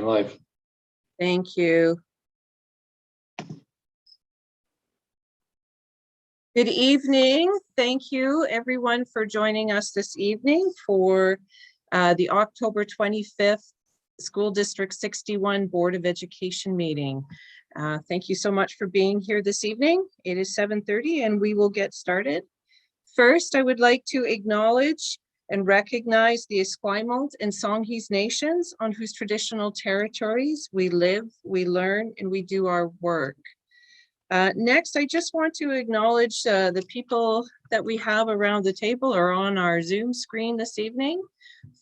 live. Thank you. Good evening. Thank you everyone for joining us this evening for the October 25th School District 61 Board of Education meeting. Thank you so much for being here this evening. It is 7:30 and we will get started. First, I would like to acknowledge and recognize the Esquimalt and Songhees nations on whose traditional territories we live, we learn, and we do our work. Next, I just want to acknowledge the people that we have around the table or on our Zoom screen this evening.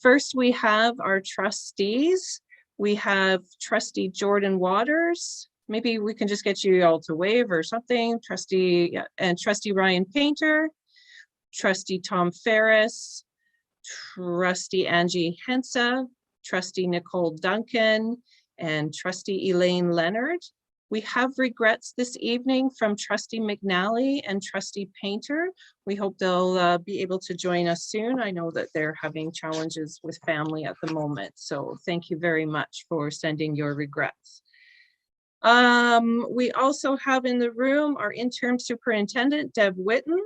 First, we have our trustees. We have Trustee Jordan Waters. Maybe we can just get you all to wave or something. Trustee Ryan Painter, Trustee Tom Ferris, Trustee Angie Hensa, Trustee Nicole Duncan, and Trustee Elaine Leonard. We have regrets this evening from Trustee McNally and Trustee Painter. We hope they'll be able to join us soon. I know that they're having challenges with family at the moment, so thank you very much for sending your regrets. We also have in the room our interim superintendent, Deb Whitten,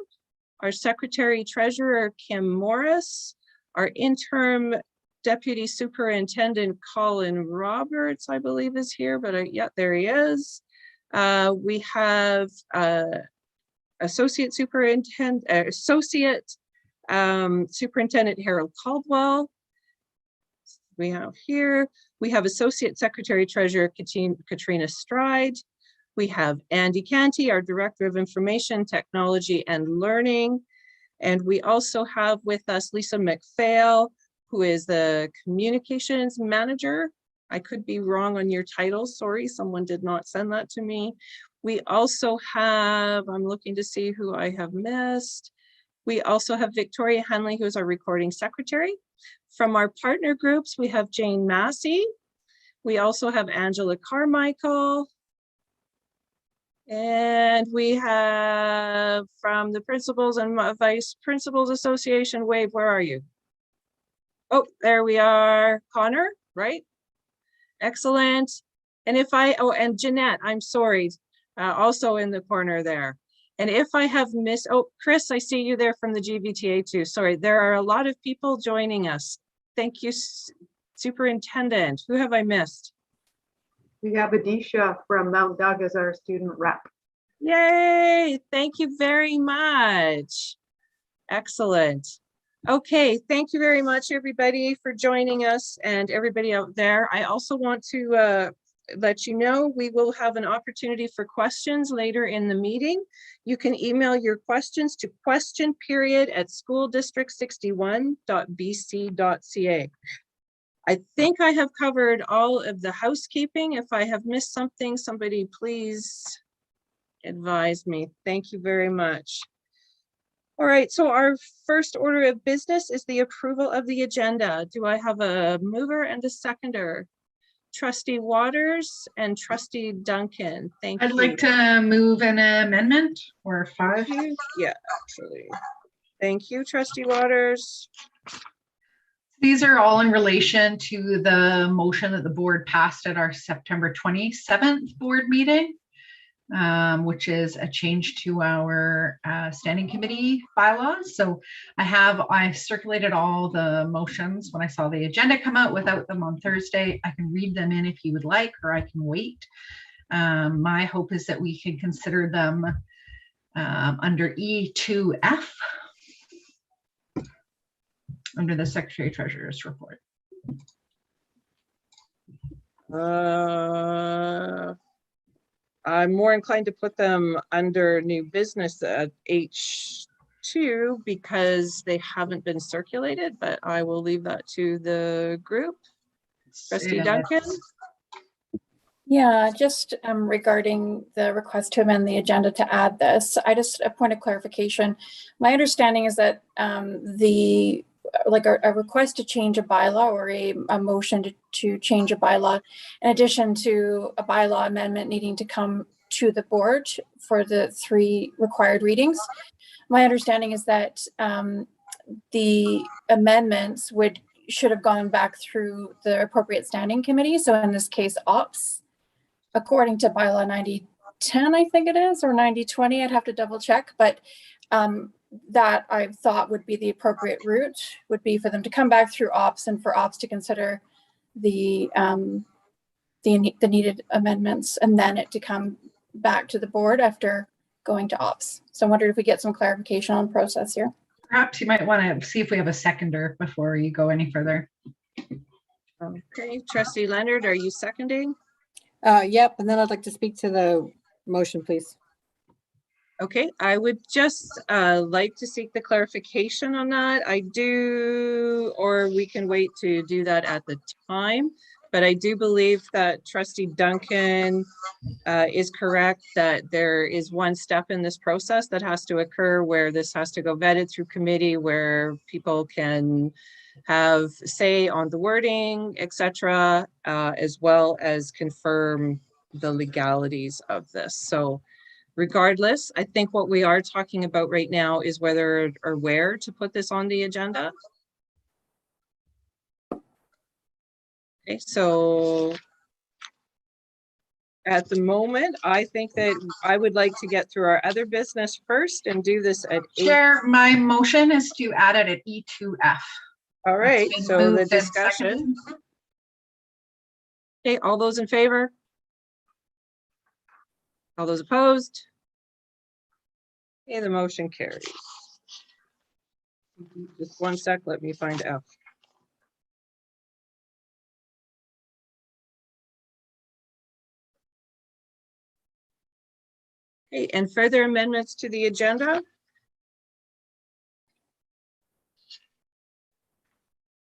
our secretary treasurer, Kim Morris, our interim deputy superintendent, Colin Roberts, I believe is here, but yeah, there he is. We have Associate Superintendent Harold Caldwell. We have Associate Secretary Treasurer Katrina Stride. We have Andy Canty, our Director of Information, Technology and Learning. And we also have with us Lisa McPhail, who is the Communications Manager. I could be wrong on your title, sorry, someone did not send that to me. We also have, I'm looking to see who I have missed. We also have Victoria Henley, who is our Recording Secretary. From our partner groups, we have Jane Massey. We also have Angela Carmichael. And we have from the Principals and Vice Principals Association, Wave, where are you? Oh, there we are, Connor, right? Excellent. And and Jeanette, I'm sorry, also in the corner there. And if I have missed, oh, Chris, I see you there from the GVTA too. Sorry, there are a lot of people joining us. Thank you, Superintendent. Who have I missed? We have Adisha from Mount Doug as our student rep. Yay, thank you very much. Excellent. Okay, thank you very much, everybody, for joining us and everybody out there. I also want to let you know we will have an opportunity for questions later in the meeting. You can email your questions to questionperiod@schooldistrict61.bc.ca. I think I have covered all of the housekeeping. If I have missed something, somebody please advise me. Thank you very much. All right, so our first order of business is the approval of the agenda. Do I have a mover and a seconder? Trustee Waters and Trustee Duncan, thank you. I'd like to move an amendment or 5. Yeah, actually. Thank you, Trustee Waters. These are all in relation to the motion that the board passed at our September 27th board meeting, which is a change to our standing committee bylaws. So I circulated all the motions when I saw the agenda come out without them on Thursday. I can read them in if you would like, or I can wait. My hope is that we can consider them under E2F. Under the Secretary Treasurer's report. I'm more inclined to put them under new business at H2 because they haven't been circulated, but I will leave that to the group. Trustee Duncan? Yeah, just regarding the request to amend the agenda to add this, a point of clarification. My understanding is that a request to change a bylaw or a motion to change a bylaw, in addition to a bylaw amendment needing to come to the board for the 3 required readings. My understanding is that the amendments would should have gone back through the appropriate standing committee. So in this case, ops, according to bylaw 9010, I think it is, or 9020, I'd have to double check, but that I thought would be the appropriate route, would be for them to come back through ops and for ops to consider the needed amendments, and then it to come back to the board after going to ops. So I wondered if we get some clarification on process here. Perhaps you might want to see if we have a seconder before you go any further. Okay, Trustee Leonard, are you seconding? Yep, and then I'd like to speak to the motion, please. Okay, I would just like to seek the clarification on that. I do, or we can wait to do that at the time, but I do believe that Trustee Duncan is correct that there is one step in this process that has to occur where this has to go vetted through committee, where people can have say on the wording, etc., as well as confirm the legalities of this. So regardless, I think what we are talking about right now is whether or where to put this on the agenda. Okay, so at the moment, I think that I would like to get through our other business first and do this at 8. Chair, my motion is to add it at E2F. All right, It's been so the moved and discussion. seconded. Okay, all those in favor? All those opposed? Okay, the motion carries. Just one sec, let me find F. Okay, and further amendments to the agenda?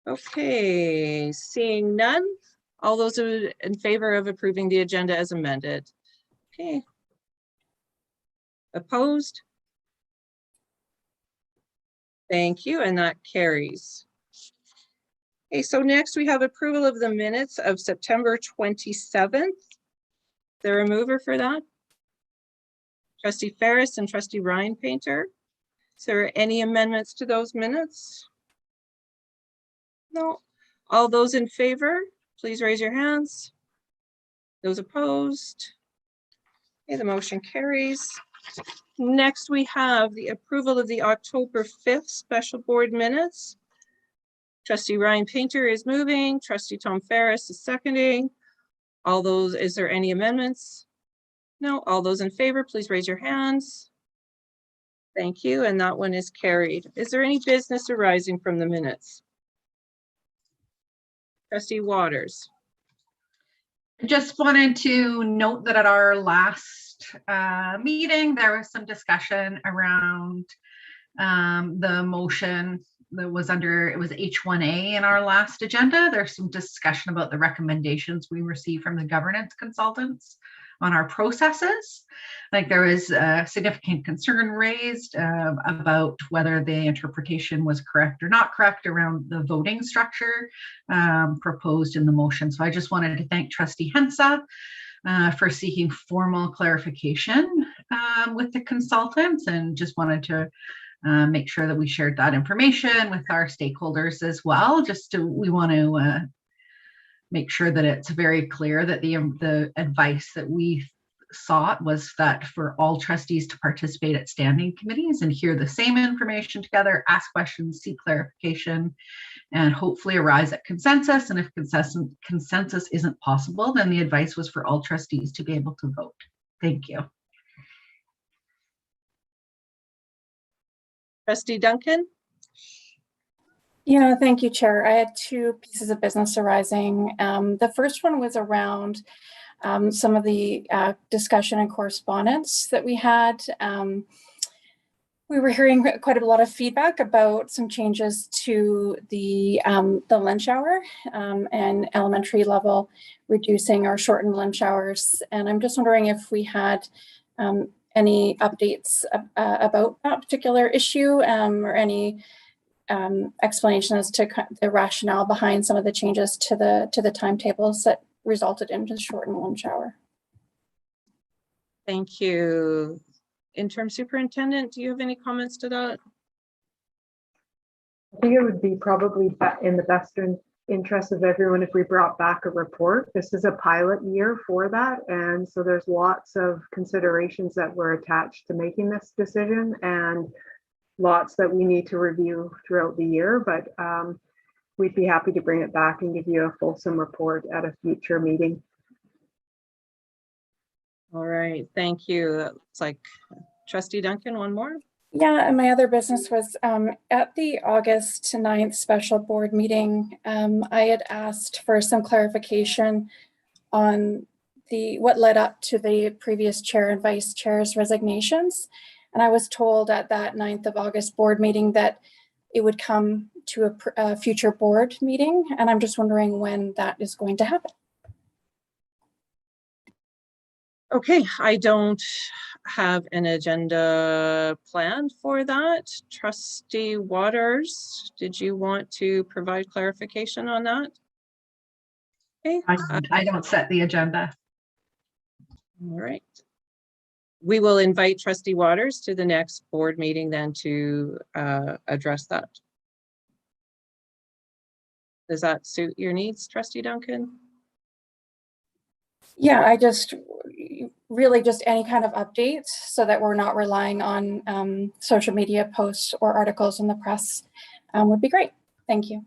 Okay, seeing none, all those are in favor of approving the agenda as amended. Okay. Opposed? Thank you, and that carries. Okay, so next we have approval of the minutes of September 27th. Is there a mover for that? Trustee Ferris and Trustee Ryan Painter. Is there any amendments to those minutes? No. All those in favor, please raise your hands. Those opposed? Okay, the motion carries. Next, we have the approval of the October 5th special board minutes. Trustee Ryan Painter is moving. Trustee Tom Ferris is seconding. All those, is there any amendments? No. All those in favor, please raise your hands. Thank you, and that one is carried. Is there any business arising from the minutes? Trustee Waters. Just wanted to note that at our last meeting, there was some discussion around the motion that was under, it was H1A in our last agenda. There's some discussion about the recommendations we received from the governance consultants on our processes. Like there was a significant concern raised about whether the interpretation was correct or not correct around the voting structure proposed in the motion. So I just wanted to thank Trustee Hensa for seeking formal clarification with the consultants, and just wanted to make sure that we shared that information with our stakeholders as well. We want to make sure that it's very clear that the advice that we sought was that for all trustees to participate at standing committees and hear the same information together, ask questions, seek clarification, and hopefully arrive at consensus. And if consensus isn't possible, then the advice was for all trustees to be able to vote. Thank you. Trustee Duncan? Yeah, thank you, Chair. I had two pieces of business arising. The first one was around some of the discussion and correspondence that we had. We were hearing quite a lot of feedback about some changes to the lunch hour and elementary level, reducing or shortened lunch hours. And I'm just wondering if we had any updates about that particular issue or any explanation as to the rationale behind some of the changes to the timetables that resulted in the shortened lunch hour. Thank you. Interim Superintendent, do you have any comments to that? I think it would be probably in the best interest of everyone if we brought back a report. This is a pilot year for that. And so there's lots of considerations that were attached to making this decision and lots that we need to review throughout the year. But we'd be happy to bring it back and give you a fulsome report at a future meeting. All right, thank you. It's like Trustee Duncan, one more. Yeah, and my other business was at the August 9th special board meeting, I had asked for some clarification on what led up to the previous chair and vice chair's resignations. And I was told at that 9th of August board meeting that it would come to a future board meeting. And I'm just wondering when that is going to happen. Okay, I don't have an agenda planned for that. Trustee Waters, did you want to provide clarification on that? Okay, I don't set the agenda. all right. We will invite Trustee Waters to the next board meeting then to address that. Does that suit your needs, Trustee Duncan? Yeah, I just really just any kind of updates so that we're not relying on social media posts or articles in the press would be great. Thank you.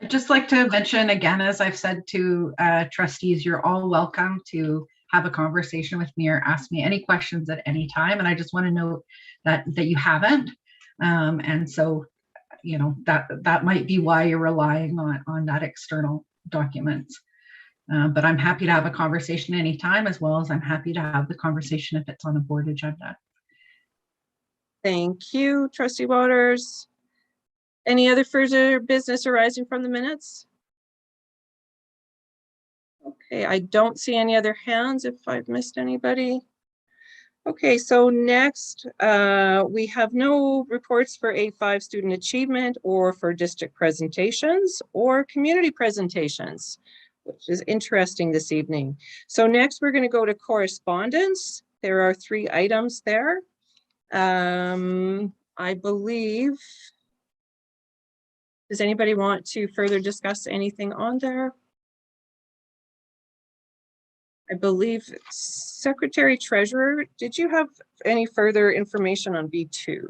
I'd just like to mention again, as I've said to trustees, you're all welcome to have a conversation with me or ask me any questions at any time. And I just want to note that you haven't. And so, you know, that might be why you're relying on that external document. But I'm happy to have a conversation anytime, as well as I'm happy to have the conversation if it's on a board agenda. Thank you, Trustee Waters. Any other further business arising from the minutes? Okay, I don't see any other hands if I've missed anybody. Okay, so next, we have no reports for A5 student achievement or for district presentations or community presentations, which is interesting this evening. So next we're going to go to correspondence. There are 3 items there. I believe, does anybody want to further discuss anything on there? I believe Secretary Treasurer, did you have any further information on B2?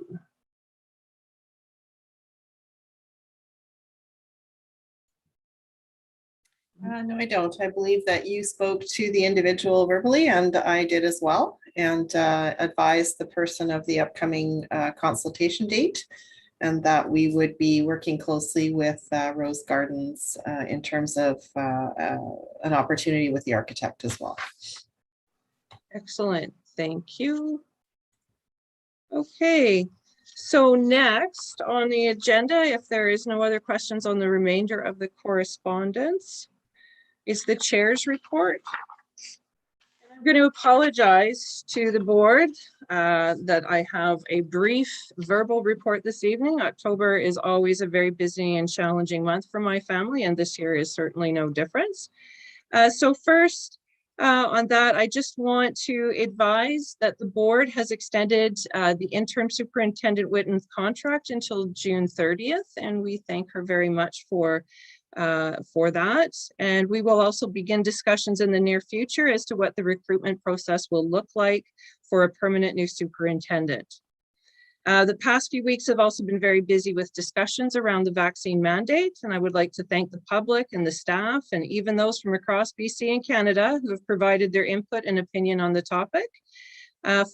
No, I don't. I believe that you spoke to the individual verbally, and I did as well, and advised the person of the upcoming consultation date, and that we would be working closely with Rose Gardens in terms of an opportunity with the architect as well. Excellent, thank you. Okay, so next on the agenda, if there is no other questions on the remainder of the correspondence, is the chair's report. I'm going to apologize to the board that I have a brief verbal report this evening. October is always a very busy and challenging month for my family, and this year is certainly no difference. So first on that, I just want to advise that the board has extended the interim superintendent Witten's contract until June 30th, and we thank her very much for that. And we will also begin discussions in the near future as to what the recruitment process will look like for a permanent new superintendent. The past few weeks have also been very busy with discussions around the vaccine mandate, and I would like to thank the public and the staff and even those from across BC and Canada who have provided their input and opinion on the topic.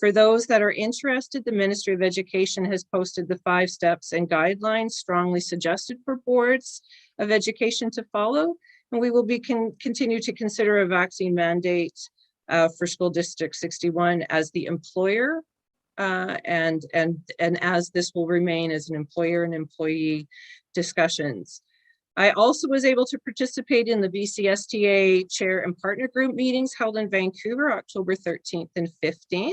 For those that are interested, the Ministry of Education has posted the 5 steps and guidelines strongly suggested for boards of education to follow, and we will continue to consider a vaccine mandate for School District 61 as the employer, and as this will remain as an employer and employee discussions. I also was able to participate in the BCSTA chair and partner group meetings held in Vancouver, October 13th and 15th.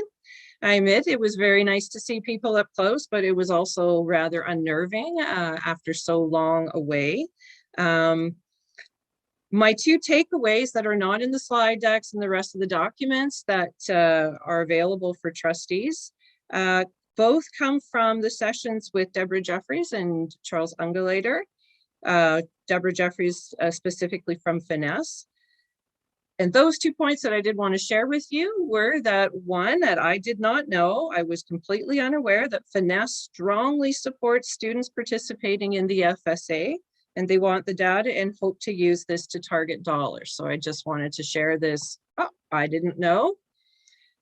I admit it was very nice to see people up close, but it was also rather unnerving after so long away. My 2 takeaways that are not in the slide decks and the rest of the documents that are available for trustees. Both come from the sessions with Deborah Jeffries and Charles Ungulator. Deborah Jeffries specifically from Finesse. And those 2 points that I did want to share with you were that one, that I did not know, I was completely unaware that Finesse strongly supports students participating in the FSA, and they want the data and hope to use this to target dollars. So I just wanted to share this. Oh, I didn't know.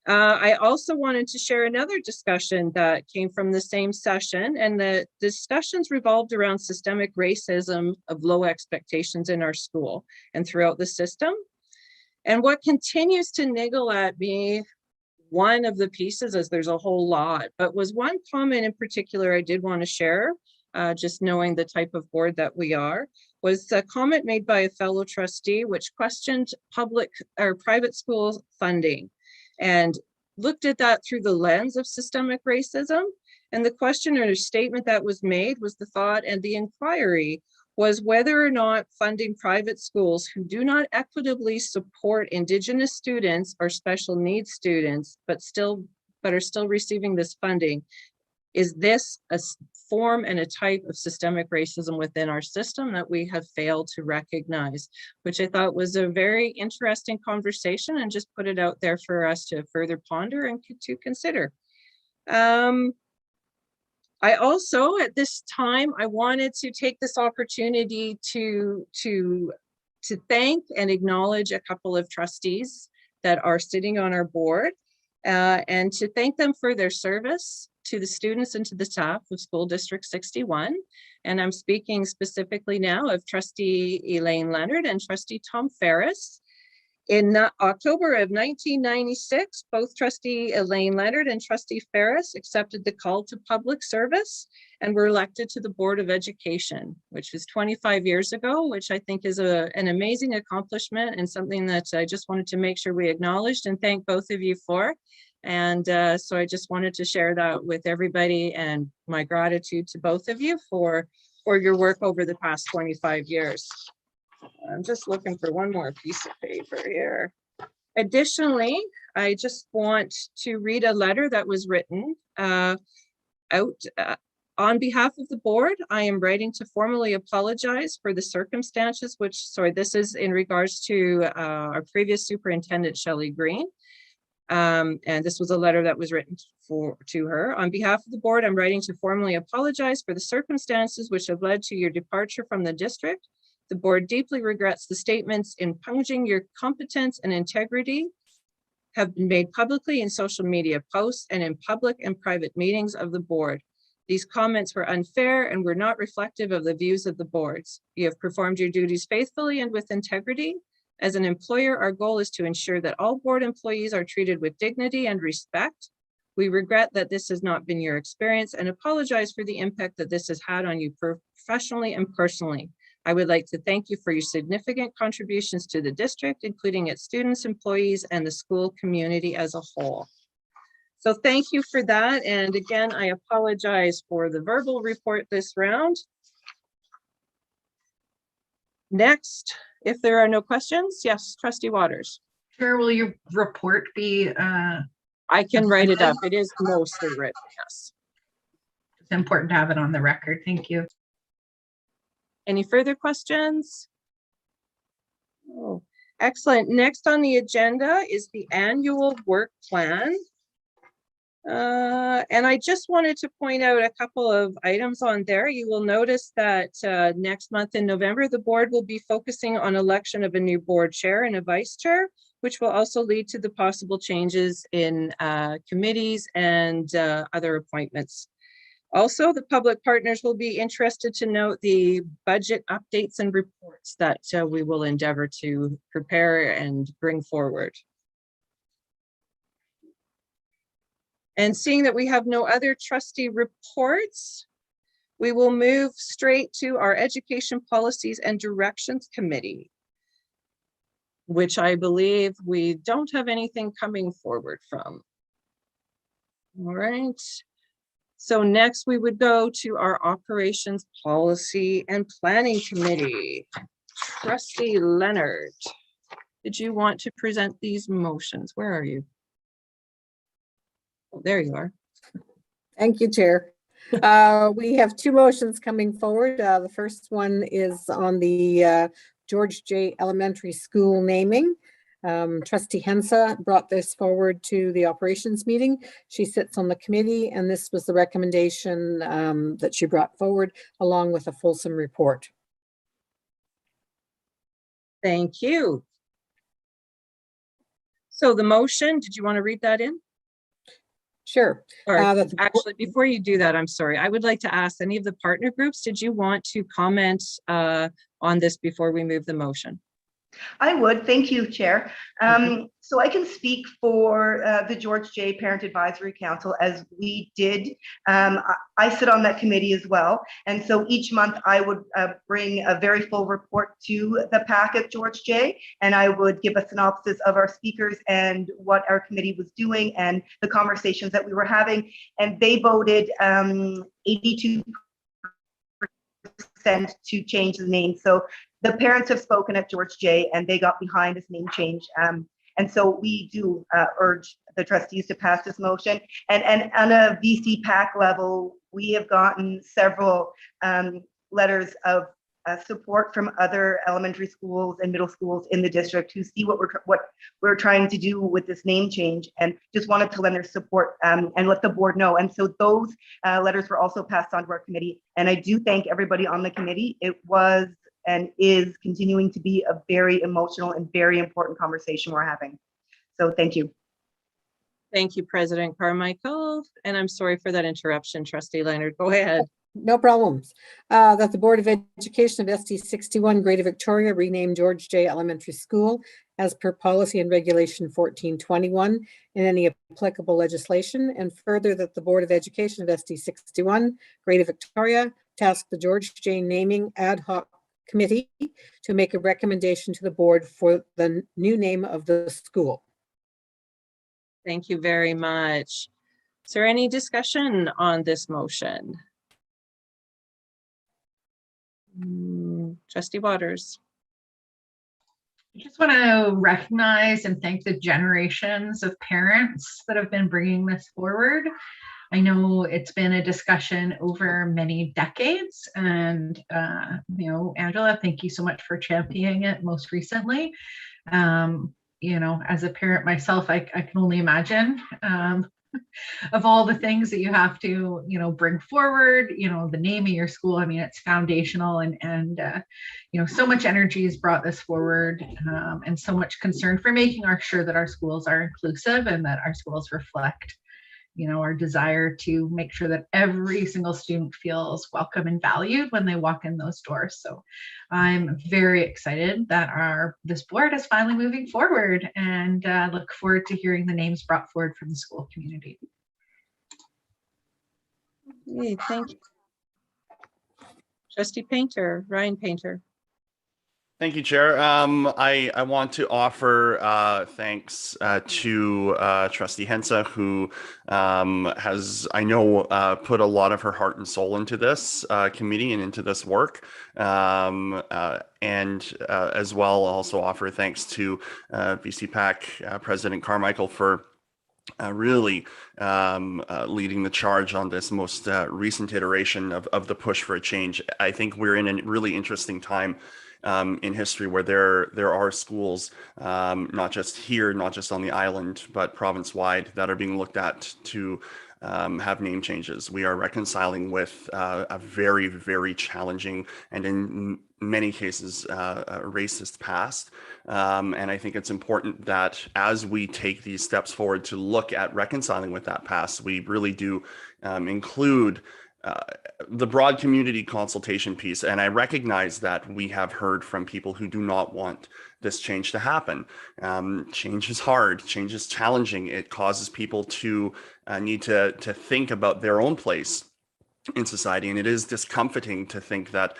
I also wanted to share another discussion that came from the same session, and the discussions revolved around systemic racism of low expectations in our school and throughout the system. And what continues to niggle at me, one of the pieces, as there's a whole lot, but was one comment in particular I did want to share, just knowing the type of board that we are, was a comment made by a fellow trustee which questioned public or private school funding and looked at that through the lens of systemic racism. And the question or statement that was made was the thought, and the inquiry was whether or not funding private schools who do not equitably support Indigenous students or special needs students, but are still receiving this funding, is this a form and a type of systemic racism within our system that we have failed to recognize, which I thought was a very interesting conversation, and just put it out there for us to further ponder and to consider. I also, at this time, I wanted to take this opportunity to thank and acknowledge a couple of trustees that are sitting on our board, and to thank them for their service to the students and to the staff of School District 61. And I'm speaking specifically now of Trustee Elaine Leonard and Trustee Tom Ferris. In October of 1996, both Trustee Elaine Leonard and Trustee Ferris accepted the call to public service and were elected to the Board of Education, which was 25 years ago, which I think is an amazing accomplishment and something that I just wanted to make sure we acknowledged and thank both of you for. And so I just wanted to share that with everybody, and my gratitude to both of you for your work over the past 25 years. I'm just looking for one more piece of paper here. Additionally, I just want to read a letter that was written out on behalf of the board. I am writing to formally apologize for the circumstances this is in regards to our previous superintendent, Shelley Green. And this was a letter that was written to her. On behalf of the board, I'm writing to formally apologize for the circumstances which have led to your departure from the district. The board deeply regrets the statements impugning your competence and integrity have been made publicly in social media posts and in public and private meetings of the board. These comments were unfair and were not reflective of the views of the boards. You have performed your duties faithfully and with integrity. As an employer, our goal is to ensure that all board employees are treated with dignity and respect. We regret that this has not been your experience and apologize for the impact that this has had on you professionally and personally. I would like to thank you for your significant contributions to the district, including its students, employees, and the school community as a whole. So thank you for that. And again, I apologize for the verbal report this round. Next, if there are no questions, yes, Trustee Waters. Chair, will your report be? I can write it up. It is mostly written, yes. It's important to have it on the record. Thank you. Any further questions? Oh, excellent. Next on the agenda is the annual work plan. And I just wanted to point out a couple of items on there. You will notice that next month in November, the board will be focusing on election of a new board chair and a vice chair, which will also lead to the possible changes in committees and other appointments. Also, the public partners will be interested to note the budget updates and reports that we will endeavor to prepare and bring forward. And seeing that we have no other trustee reports, we will move straight to our Education Policies and Directions Committee, which I believe we don't have anything coming forward from. All right. So next we would go to our Operations Policy and Planning Committee. Trustee Leonard, did you want to present these motions? Where are you? Oh, there you are. Thank you, Chair. We have two motions coming forward. The first one is on the George J. Elementary School naming. Trustee Hensa brought this forward to the operations meeting. She sits on the committee, and this was the recommendation that she brought forward along with a fulsome report. Thank you. So the motion, did you want to read that in? Sure. Or that the- actually, before you do that, I'm sorry. I would like to ask any of the partner groups, did you want to comment on this before we move the motion? I would. Thank you, Chair. So I can speak for the George J. Parent Advisory Council, as we did. I sit on that committee as well. And so each month I would bring a very full report to the PAC at George J. And I would give a synopsis of our speakers and what our committee was doing and the conversations that we were having. And they voted 82% to change the name. So the parents have spoken at George J. and they got behind this name change. And so we do urge the trustees to pass this motion. And on a VC PAC level, we have gotten several letters of support from other elementary schools and middle schools in the district who see what we're trying to do with this name change, and just wanted to lend their support and let the board know. And so those letters were also passed on to our committee. And I do thank everybody on the committee. It was and is continuing to be a very emotional and very important conversation we're having. So thank you. Thank you, President Carmichael. And I'm sorry for that interruption, Trustee Leonard. Go ahead. No problems. That the Board of Education of SD61 Greater Victoria rename George J. Elementary School as per policy and regulation 1421 in any applicable legislation, and further that the Board of Education of SD61 Greater Victoria task the George J. Naming Ad Hoc Committee to make a recommendation to the board for the new name of the school. Thank you very much. Is there any discussion on this motion? Trustee Waters. I just want to recognize and thank the generations of parents that have been bringing this forward. I know it's been a discussion over many decades, and you know, Angela, thank you so much for championing it most recently. You know, as a parent myself, I can only imagine of all the things that you have to, you know, bring forward, you know, the name of your school. I mean, it's foundational, and you know, so much energy has brought this forward, and so much concern for making sure that our schools are inclusive and that our schools reflect, you know, our desire to make sure that every single student feels welcome and valued when they walk in those doors. So I'm very excited that this board is finally moving forward, and look forward to hearing the names brought forward from the school community. Okay, thank you. Trustee Painter, Ryan Painter. Thank you, Chair. I want to offer thanks to Trustee Hensa, who has, I know, put a lot of her heart and soul into this committee and into this work. And as well, also offer thanks to VCPAC President Carmichael for really leading the charge on this most recent iteration of the push for a change. I think we're in a really interesting time in history where there are schools, not just here, not just on the island, but province-wide, that are being looked at to have name changes. We are reconciling with a very, very challenging and in many cases a racist past. And I think it's important that as we take these steps forward to look at reconciling with that past, we really do include the broad community consultation piece. And I recognize that we have heard from people who do not want this change to happen. Change is hard, change is challenging. It causes people to need to think about their own place in society. And it is discomforting to think that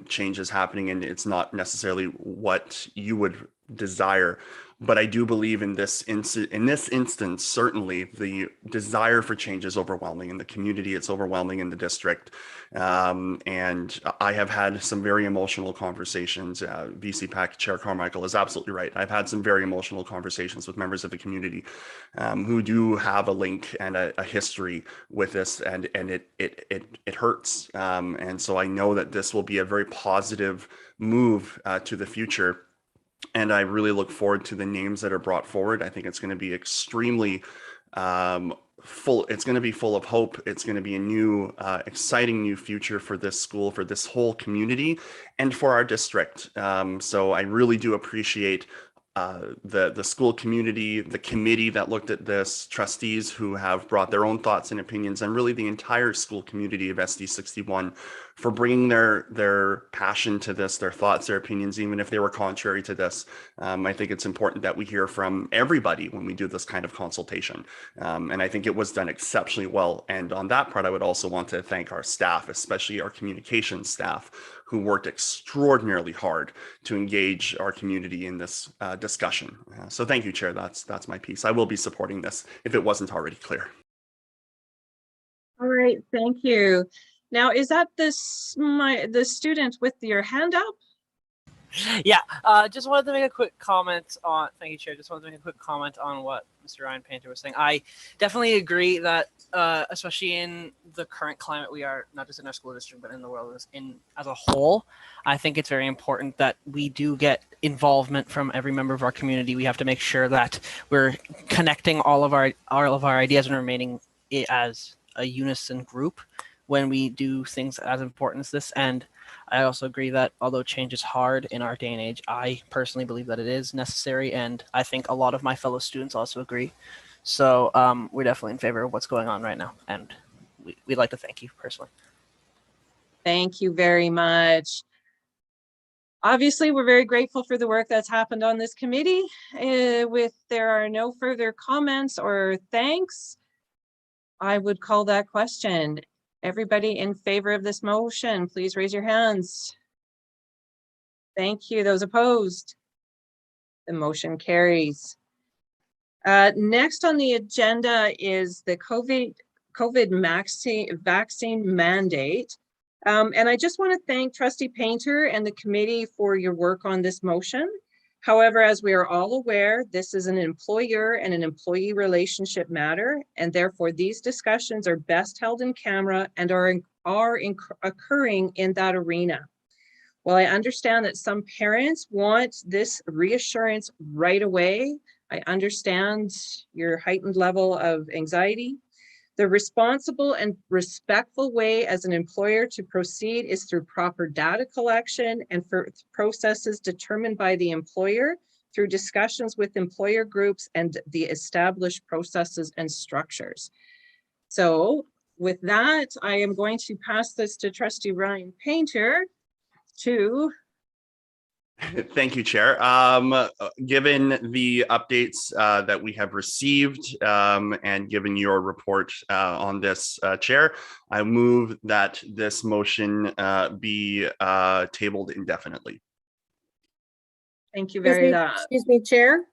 change is happening and it's not necessarily what you would desire. But I do believe in this instance, certainly the desire for change is overwhelming in the community. It's overwhelming in the district. And I have had some very emotional conversations. VCPAC Chair Carmichael is absolutely right. I've had some very emotional conversations with members of the community who do have a link and a history with this, and it hurts. And so I know that this will be a very positive move to the future. And I really look forward to the names that are brought forward. I think it's going to be extremely full. It's going to be full of hope. It's going to be a new, exciting new future for this school, for this whole community, and for our district. So I really do appreciate the school community, the committee that looked at this, trustees who have brought their own thoughts and opinions, and really the entire school community of SD61 for bringing their passion to this, their thoughts, their opinions, even if they were contrary to this. I think it's important that we hear from everybody when we do this kind of consultation. And I think it was done exceptionally well. And on that part, I would also want to thank our staff, especially our communications staff, who worked extraordinarily hard to engage our community in this discussion. So thank you, Chair. That's my piece. I will be supporting this if it wasn't already clear. All right, thank you. Now, is that the student with your hand up? Yeah, just wanted to make a quick comment on, thank you, Chair. Just wanted to make a quick comment on what Mr. Ryan Painter was saying. I definitely agree that, especially in the current climate we are, not just in our school district, but in the world as a whole, I think it's very important that we do get involvement from every member of our community. We have to make sure that we're connecting all of our ideas and remaining as a unison group when we do things as important as this. And I also agree that although change is hard in our day and age, I personally believe that it is necessary, and I think a lot of my fellow students also agree. So we're definitely in favor of what's going on right now, and we'd like to thank you personally. Thank you very much. Obviously, we're very grateful for the work that's happened on this committee. There are no further comments or thanks, I would call that question. Everybody in favor of this motion, please raise your hands. Thank you. Those opposed? The motion carries. Next on the agenda is the COVID vaccine mandate. And I just want to thank Trustee Painter and the committee for your work on this motion. However, as we are all aware, this is an employer and an employee relationship matter, and therefore these discussions are best held in camera and are occurring in that arena. While I understand that some parents want this reassurance right away, I understand your heightened level of anxiety. The responsible and respectful way as an employer to proceed is through proper data collection and for processes determined by the employer through discussions with employer groups and the established processes and structures. So with that, I am going to pass this to Trustee Ryan Painter to Thank you, Chair. Given the updates that we have received and given your report on this, Chair, I move that this motion be tabled indefinitely. Thank you very much. Excuse me, Chair.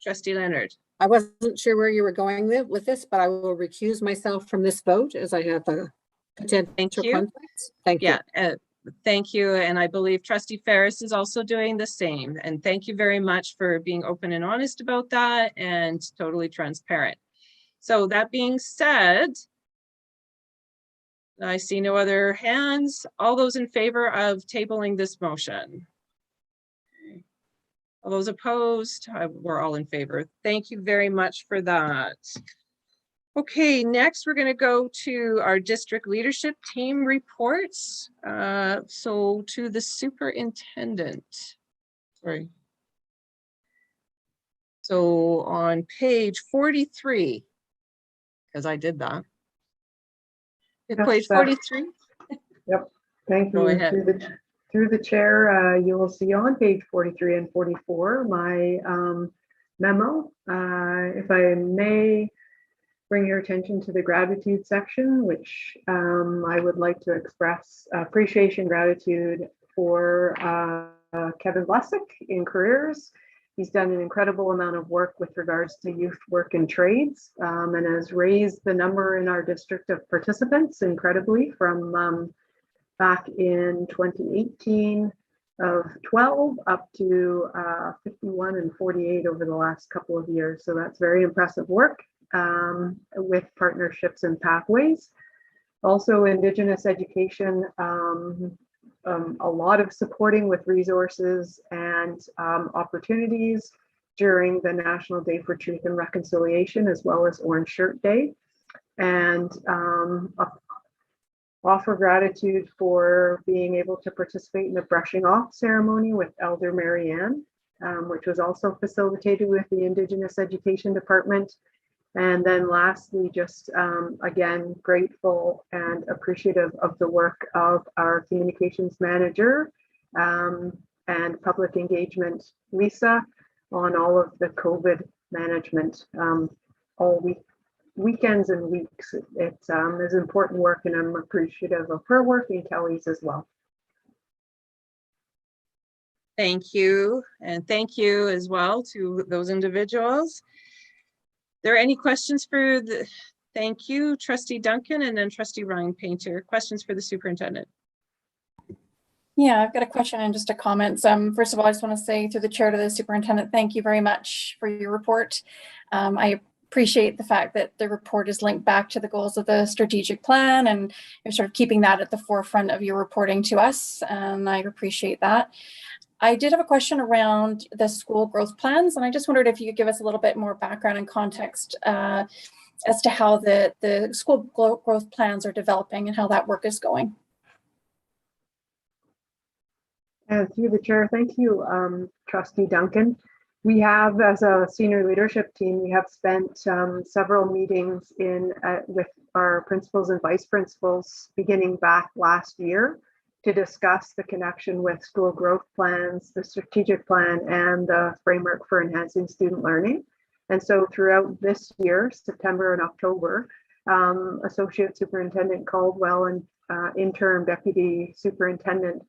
Trustee Leonard. I wasn't sure where you were going with this, but I will recuse myself from this vote as I have a potential conflict. Thank you. Yeah. Thank you. And I believe Trustee Ferris is also doing the same. And thank you very much for being open and honest about that and totally transparent. So that being said, I see no other hands. All those in favor of tabling this motion? All those opposed? We're all in favor. Thank you very much for that. Okay, next we're going to go to our district leadership team reports. So to the superintendent. Sorry. So on page 43, because I did that. Page 43. Yep. Thank you. Go ahead. Through the chair, you will see on page 43 and 44 my memo. If I may bring your attention to the gratitude section, which I would like to express appreciation, gratitude for Kevin Blesick in careers He's done an incredible amount of work with regards to youth work and trades, and has raised the number in our district of participants incredibly from back in 2018 of 12 up to 51 and 48 over the last couple of years. So that's very impressive work with partnerships and pathways. Also, Indigenous education, a lot of supporting with resources and opportunities during the National Day for Truth and Reconciliation, as well as Orange Shirt Day. And offer gratitude for being able to participate in the brushing off ceremony with Elder Marianne, which was also facilitated with the Indigenous Education Department. And then lastly, just again, grateful and appreciative of the work of our communications manager and public engagement, Lisa, on all of the COVID management all weekends and weeks. It is important work, and I'm appreciative of her work and Kelly's as well. Thank you. And thank you as well to those individuals. There any questions for the, thank you, Trustee Duncan, and then Trustee Ryan Painter. Questions for the superintendent? Yeah, I've got a question and just a comment. First of all, I just want to say through the chair to the superintendent, thank you very much for your report. I appreciate the fact that the report is linked back to the goals of the strategic plan, and you're sort of keeping that at the forefront of your reporting to us, and I appreciate that. I did have a question around the school growth plans, and I just wondered if you could give us a little bit more background and context as to how the school growth plans are developing and how that work is going. And through the chair, thank you, Trustee Duncan. We have, as a senior leadership team, we have spent several meetings with our principals and vice principals beginning back last year to discuss the connection with school growth plans, the strategic plan, and the framework for enhancing student learning. And so throughout this year, September and October, Associate Superintendent Caldwell and Interim Deputy Superintendent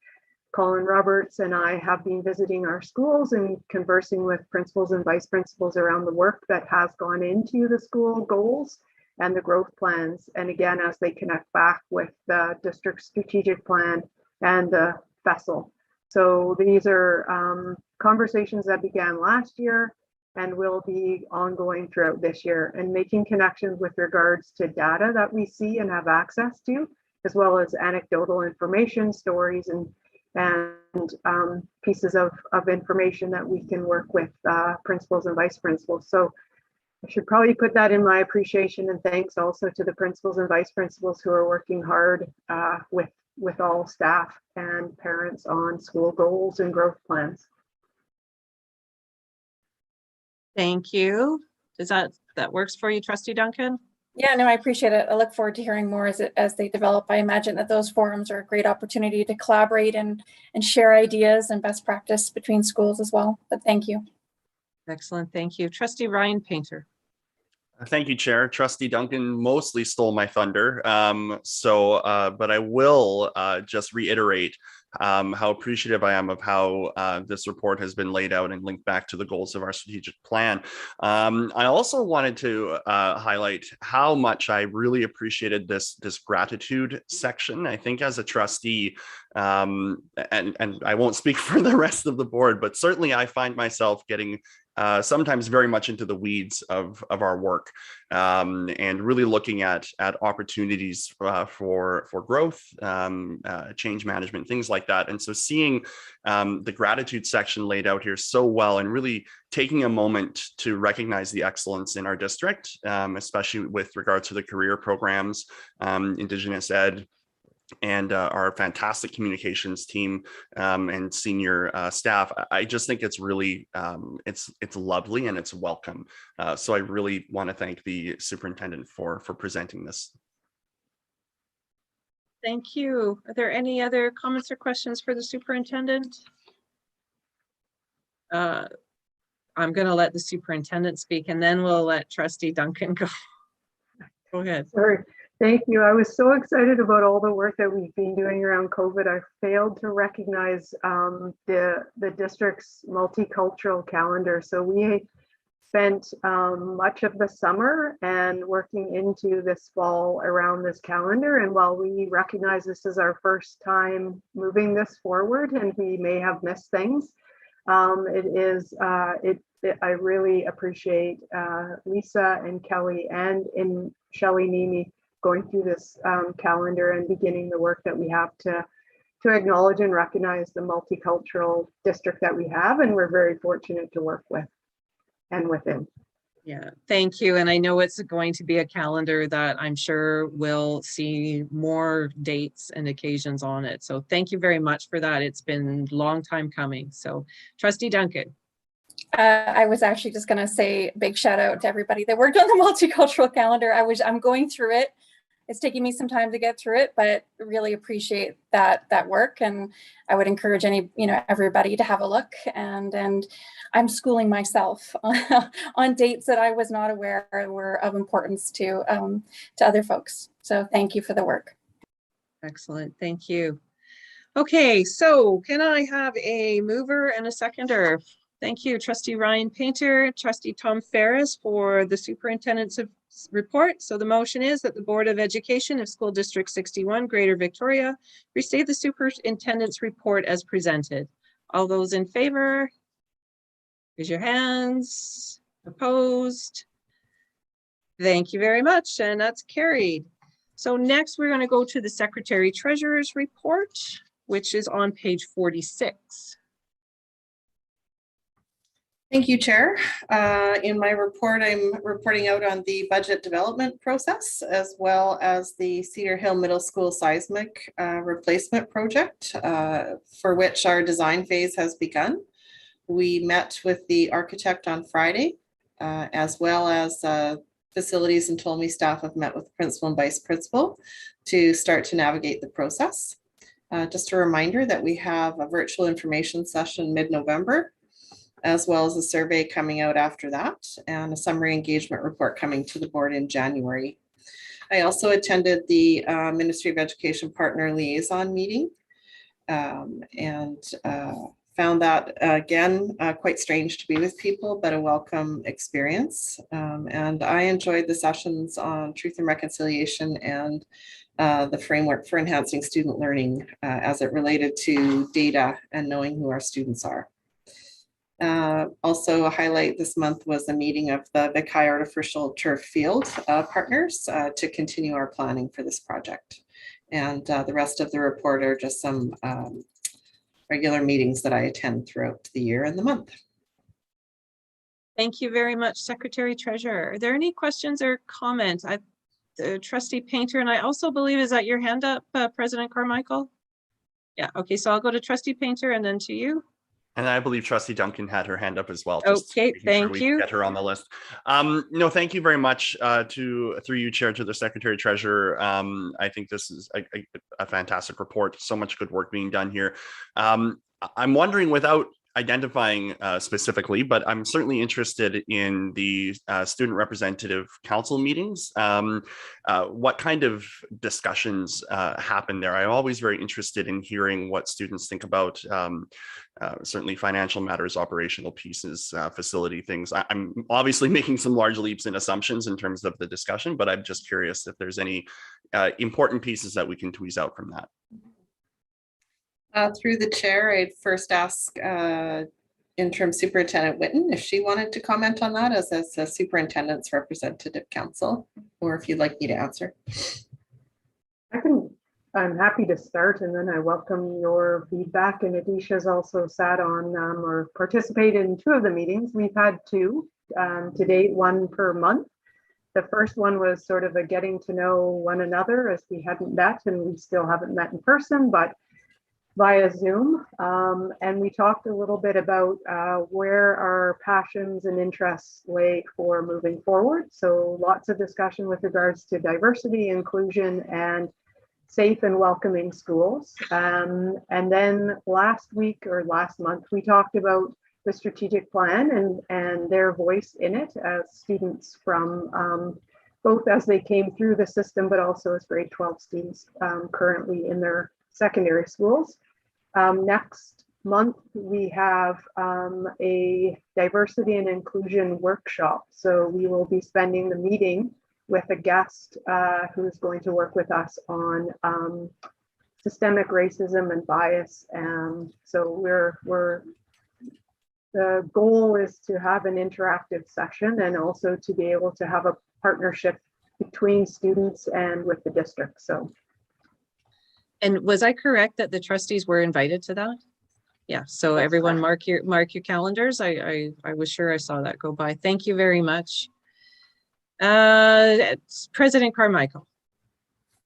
Colin Roberts and I have been visiting our schools and conversing with principals and vice principals around the work that has gone into the school goals and the growth plans. And again, as they connect back with the district strategic plan and the vessel. So these are conversations that began last year and will be ongoing throughout this year, and making connections with regards to data that we see and have access to, as well as anecdotal information, stories, and pieces of information that we can work with principals and vice principals. So I should probably put that in my appreciation and thanks also to the principals and vice principals who are working hard with all staff and parents on school goals and growth plans. Thank you. Does that works for you, Trustee Duncan? Yeah, no, I appreciate it. I look forward to hearing more as they develop. I imagine that those forums are a great opportunity to collaborate and share ideas and best practice between schools as well. But thank you. Excellent, thank you. Trustee Ryan Painter. Thank you, Chair. Trustee Duncan mostly stole my thunder. But I will just reiterate how appreciative I am of how this report has been laid out and linked back to the goals of our strategic plan. I also wanted to highlight how much I really appreciated this gratitude section. I think as a trustee, and I won't speak for the rest of the board, but certainly I find myself getting sometimes very much into the weeds of our work and really looking at opportunities for growth, change management, things like that. And so seeing the gratitude section laid out here so well, and really taking a moment to recognize the excellence in our district, especially with regard to the career programs, Indigenous Ed, and our fantastic communications team and senior staff. I just think it's really, it's lovely and it's welcome. So I really want to thank the superintendent for presenting this. Thank you. Are there any other comments or questions for the superintendent? I'm going to let the superintendent speak, and then we'll let Trustee Duncan go. Go ahead. Sorry. Thank you. I was so excited about all the work that we've been doing around COVID. I failed to recognize the district's multicultural calendar. So we spent much of the summer and working into this fall around this calendar. And while we recognize this is our first time moving this forward and we may have missed things, I really appreciate Lisa and Kelly and Shelley Nimi going through this calendar and beginning the work that we have to acknowledge and recognize the multicultural district that we have, and we're very fortunate to work with and within. Yeah, thank you. And I know it's going to be a calendar that I'm sure will see more dates and occasions on it. So thank you very much for that. It's been a long time coming. So Trustee Duncan. I was actually just going to say big shout out to everybody that worked on the multicultural calendar. I'm going through it. It's taking me some time to get through it, but really appreciate that work. And I would encourage everybody to have a look. And I'm schooling myself on dates that I was not aware were of importance to other folks. So thank you for the work. Excellent. Thank you. Okay, so can I have a mover and a seconder? Thank you, Trustee Ryan Painter, Trustee Tom Ferris for the Superintendent's report. So the motion is that the Board of Education of School District 61, Greater Victoria, receive the Superintendent's report as presented. All those in favor, raise your hands. Opposed? Thank you very much, and that's carried. So next we're going to go to the Secretary Treasurer's report, which is on page 46. Thank you, Chair. In my report, I'm reporting out on the budget development process, as well as the Cedar Hill Middle School seismic replacement project, for which our design phase has begun. We met with the architect on Friday, as well as facilities and Tolme staff have met with the principal and vice principal to start to navigate the process. Just a reminder that we have a virtual information session mid-November, as well as a survey coming out after that, and a summary engagement report coming to the board in January. I also attended the Ministry of Education Partner Liaison meeting, and found that, again, quite strange to be with people, but a welcome experience. And I enjoyed the sessions on truth and reconciliation and the framework for enhancing student learning as it related to data and knowing who our students are. Also a highlight this month was a meeting of the Big High Artificial Turf Field partners to continue our planning for this project. And the rest of the report are just some regular meetings that I attend throughout the year and the month. Thank you very much, Secretary Treasurer. Are there any questions or comments? Trustee Painter, and I also believe, is that your hand up, President Carmichael? Yeah, okay, so I'll go to Trustee Painter and then to you. And I believe Trustee Duncan had her hand up as well. Okay, thank you. Get her on the list. No, thank you very much through you, Chair, to the Secretary Treasurer. I think this is a fantastic report. So much good work being done here. I'm wondering, without identifying specifically, but I'm certainly interested in the student representative council meetings. What kind of discussions happen there? I'm always very interested in hearing what students think about certainly financial matters, operational pieces, facility things. I'm obviously making some large leaps in assumptions in terms of the discussion, but I'm just curious if there's any important pieces that we can tweeze out from that. Through the chair, I'd first ask Interim Superintendent Whitten if she wanted to comment on that as a superintendent's representative council, or if you'd like me to answer. I'm happy to start, and then I welcome your feedback. And Adisha's also sat on or participated in 2 of the meetings. We've had 2 to date, 1 per month. The first one was sort of a getting to know one another, as we hadn't met, and we still haven't met in person, but via Zoom. And we talked a little bit about where our passions and interests lay for moving forward. So lots of discussion with regards to diversity, inclusion, and safe and welcoming schools. And then last week or last month, we talked about the strategic plan and their voice in it as students from both as they came through the system, but also as grade 12 students currently in their secondary schools. Next month, we have a diversity and inclusion workshop. So we will be spending the meeting with a guest who's going to work with us on systemic racism and bias. So the goal is to have an interactive session and also to be able to have a partnership between students and with the district. So. And was I correct that the trustees were invited to that? Yeah, so That's everyone correct. mark your calendars. I was sure I saw that go by. Thank you very much. President Carmichael.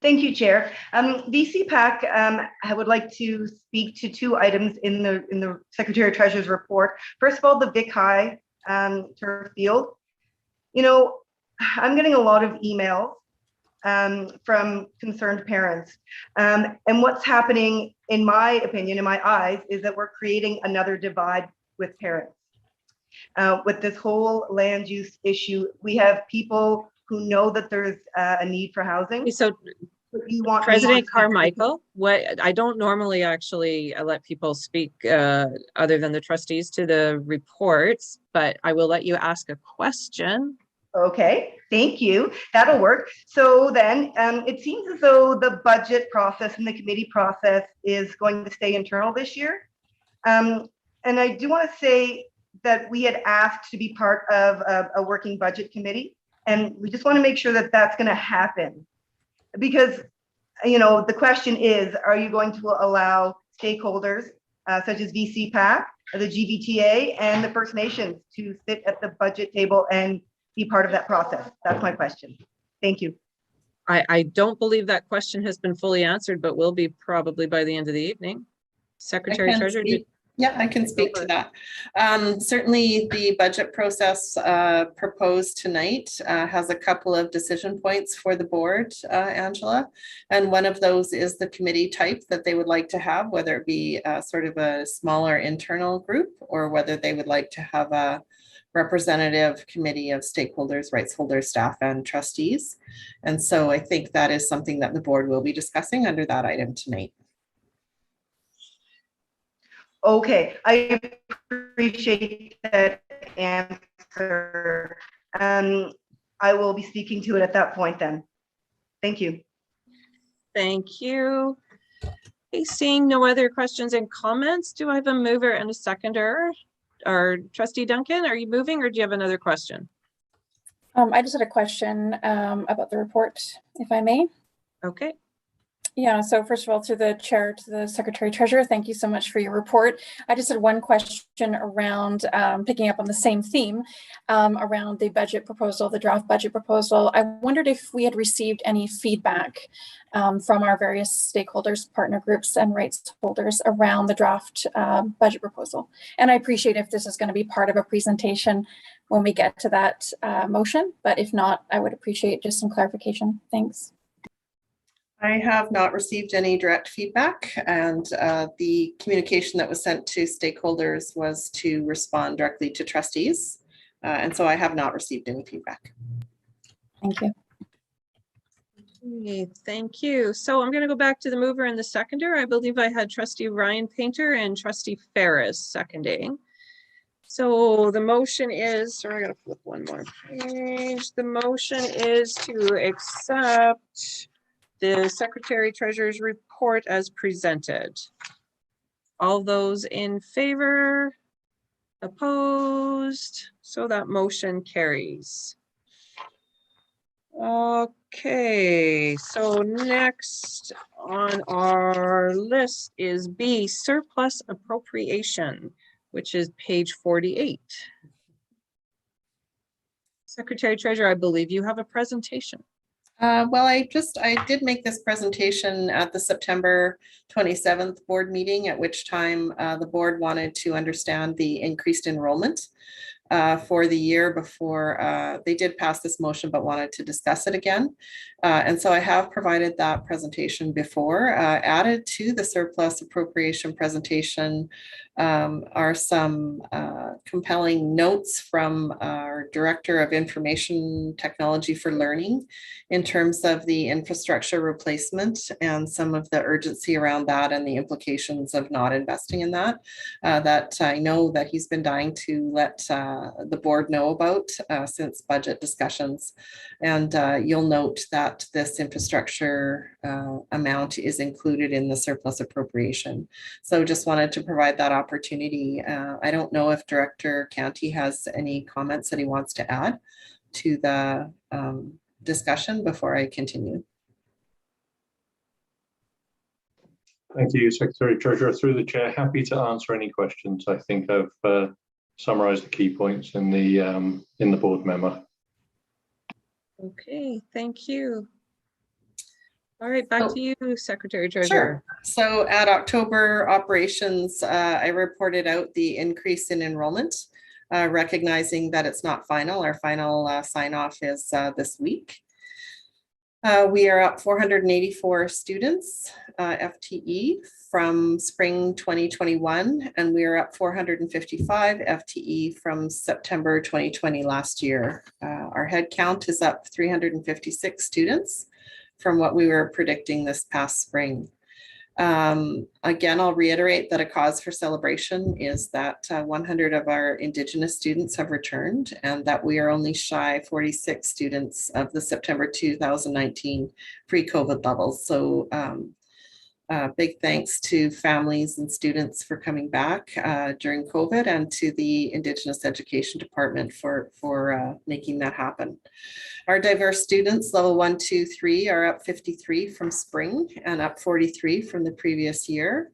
Thank you, Chair. VCPAC, I would like to speak to two items in the Secretary Treasurer's report. First of all, the Vic High turf field. You know, I'm getting a lot of emails from concerned parents. And what's happening, in my opinion, in my eyes, is that we're creating another divide with parents. With this whole land use issue, we have people who know that there's a need for housing. So you want President Carmichael, what I don't normally actually let people speak other than the trustees to the reports, but I will let you ask a question. Okay, thank you. That'll work. So then it seems as though the budget process and the committee process is going to stay internal this year. And I do want to say that we had asked to be part of a working budget committee, and we just want to make sure that that's going to happen. Because, you know, the question is, are you going to allow stakeholders such as VCPAC, the GVTA, and the First Nations to sit at the budget table and be part of that process? That's my question. Thank you. I don't believe that question has been fully answered, but will be probably by the end of the evening. Secretary Treasurer. Yeah, I can speak to that. Certainly the budget process proposed tonight has a couple of decision points for the board, Angela. And one of those is the committee type that they would like to have, whether it be sort of a smaller internal group or whether they would like to have a representative committee of stakeholders, rights holders, staff, and trustees. And so I think that is something that the board will be discussing under that item tonight. Okay, I appreciate that answer. I will be speaking to it at that point then. Thank you. Thank you. Okay, seeing no other questions and comments, do I have a mover and a seconder? Or Trustee Duncan, are you moving or do you have another question? I just had a question about the report, if I may. Okay. Yeah, so first of all, through the chair to the Secretary Treasurer, thank you so much for your report. I just had one question around picking up on the same theme around the budget proposal, the draft budget proposal. I wondered if we had received any feedback from our various stakeholders, partner groups, and rights holders around the draft budget proposal. And I appreciate if this is going to be part of a presentation when we get to that motion, but if not, I would appreciate just some clarification. Thanks. I have not received any direct feedback, and the communication that was sent to stakeholders was to respond directly to trustees. And so I have not received any feedback. Thank you. Okay, thank you. So I'm going to go back to the mover and the seconder. I believe I had Trustee Ryan Painter and Trustee Ferris seconding. So the motion is, sorry, I got to flip one more page. The motion is to accept the Secretary Treasurer's report as presented. All those in favor? Opposed? So that motion carries. Okay, so next on our list is B, surplus appropriation, which is page 48. Secretary Treasurer, I believe you have a presentation. Well, I did make this presentation at the September 27th board meeting, at which time the board wanted to understand the increased enrollment for the year before they did pass this motion, but wanted to discuss it again. And so I have provided that presentation before. Added to the surplus appropriation presentation are some compelling notes from our our Director of Information Technology for Learning in terms of the infrastructure replacement and some of the urgency around that and the implications of not investing in that. That I know that he's been dying to let the board know about since budget discussions. And you'll note that this infrastructure amount is included in the surplus appropriation. So just wanted to provide that opportunity. I don't know if Director Canty has any comments that he wants to add to the discussion before I continue. Thank you, Secretary Treasurer. Through the chair, happy to answer any questions. I think I've summarised the key points in the board memo. Okay, thank you. All right, back to you, Secretary Treasurer. Sure. So at October operations, I reported out the increase in enrollment, recognizing that it's not final. Our final sign off is this week. We are up 484 students, FTE from spring 2021, and we are up 455 FTE from September 2020 last year. Our head count is up 356 students from what we were predicting this past spring. Again, I'll reiterate that a cause for celebration is that 100 of our Indigenous students have returned and that we are only shy 46 students of the September 2019 pre-COVID levels. So big thanks to families and students for coming back during COVID and to the Indigenous Education Department for making that happen. Our diverse students, level 1, 2, 3, are up 53 from spring and up 43 from the previous year.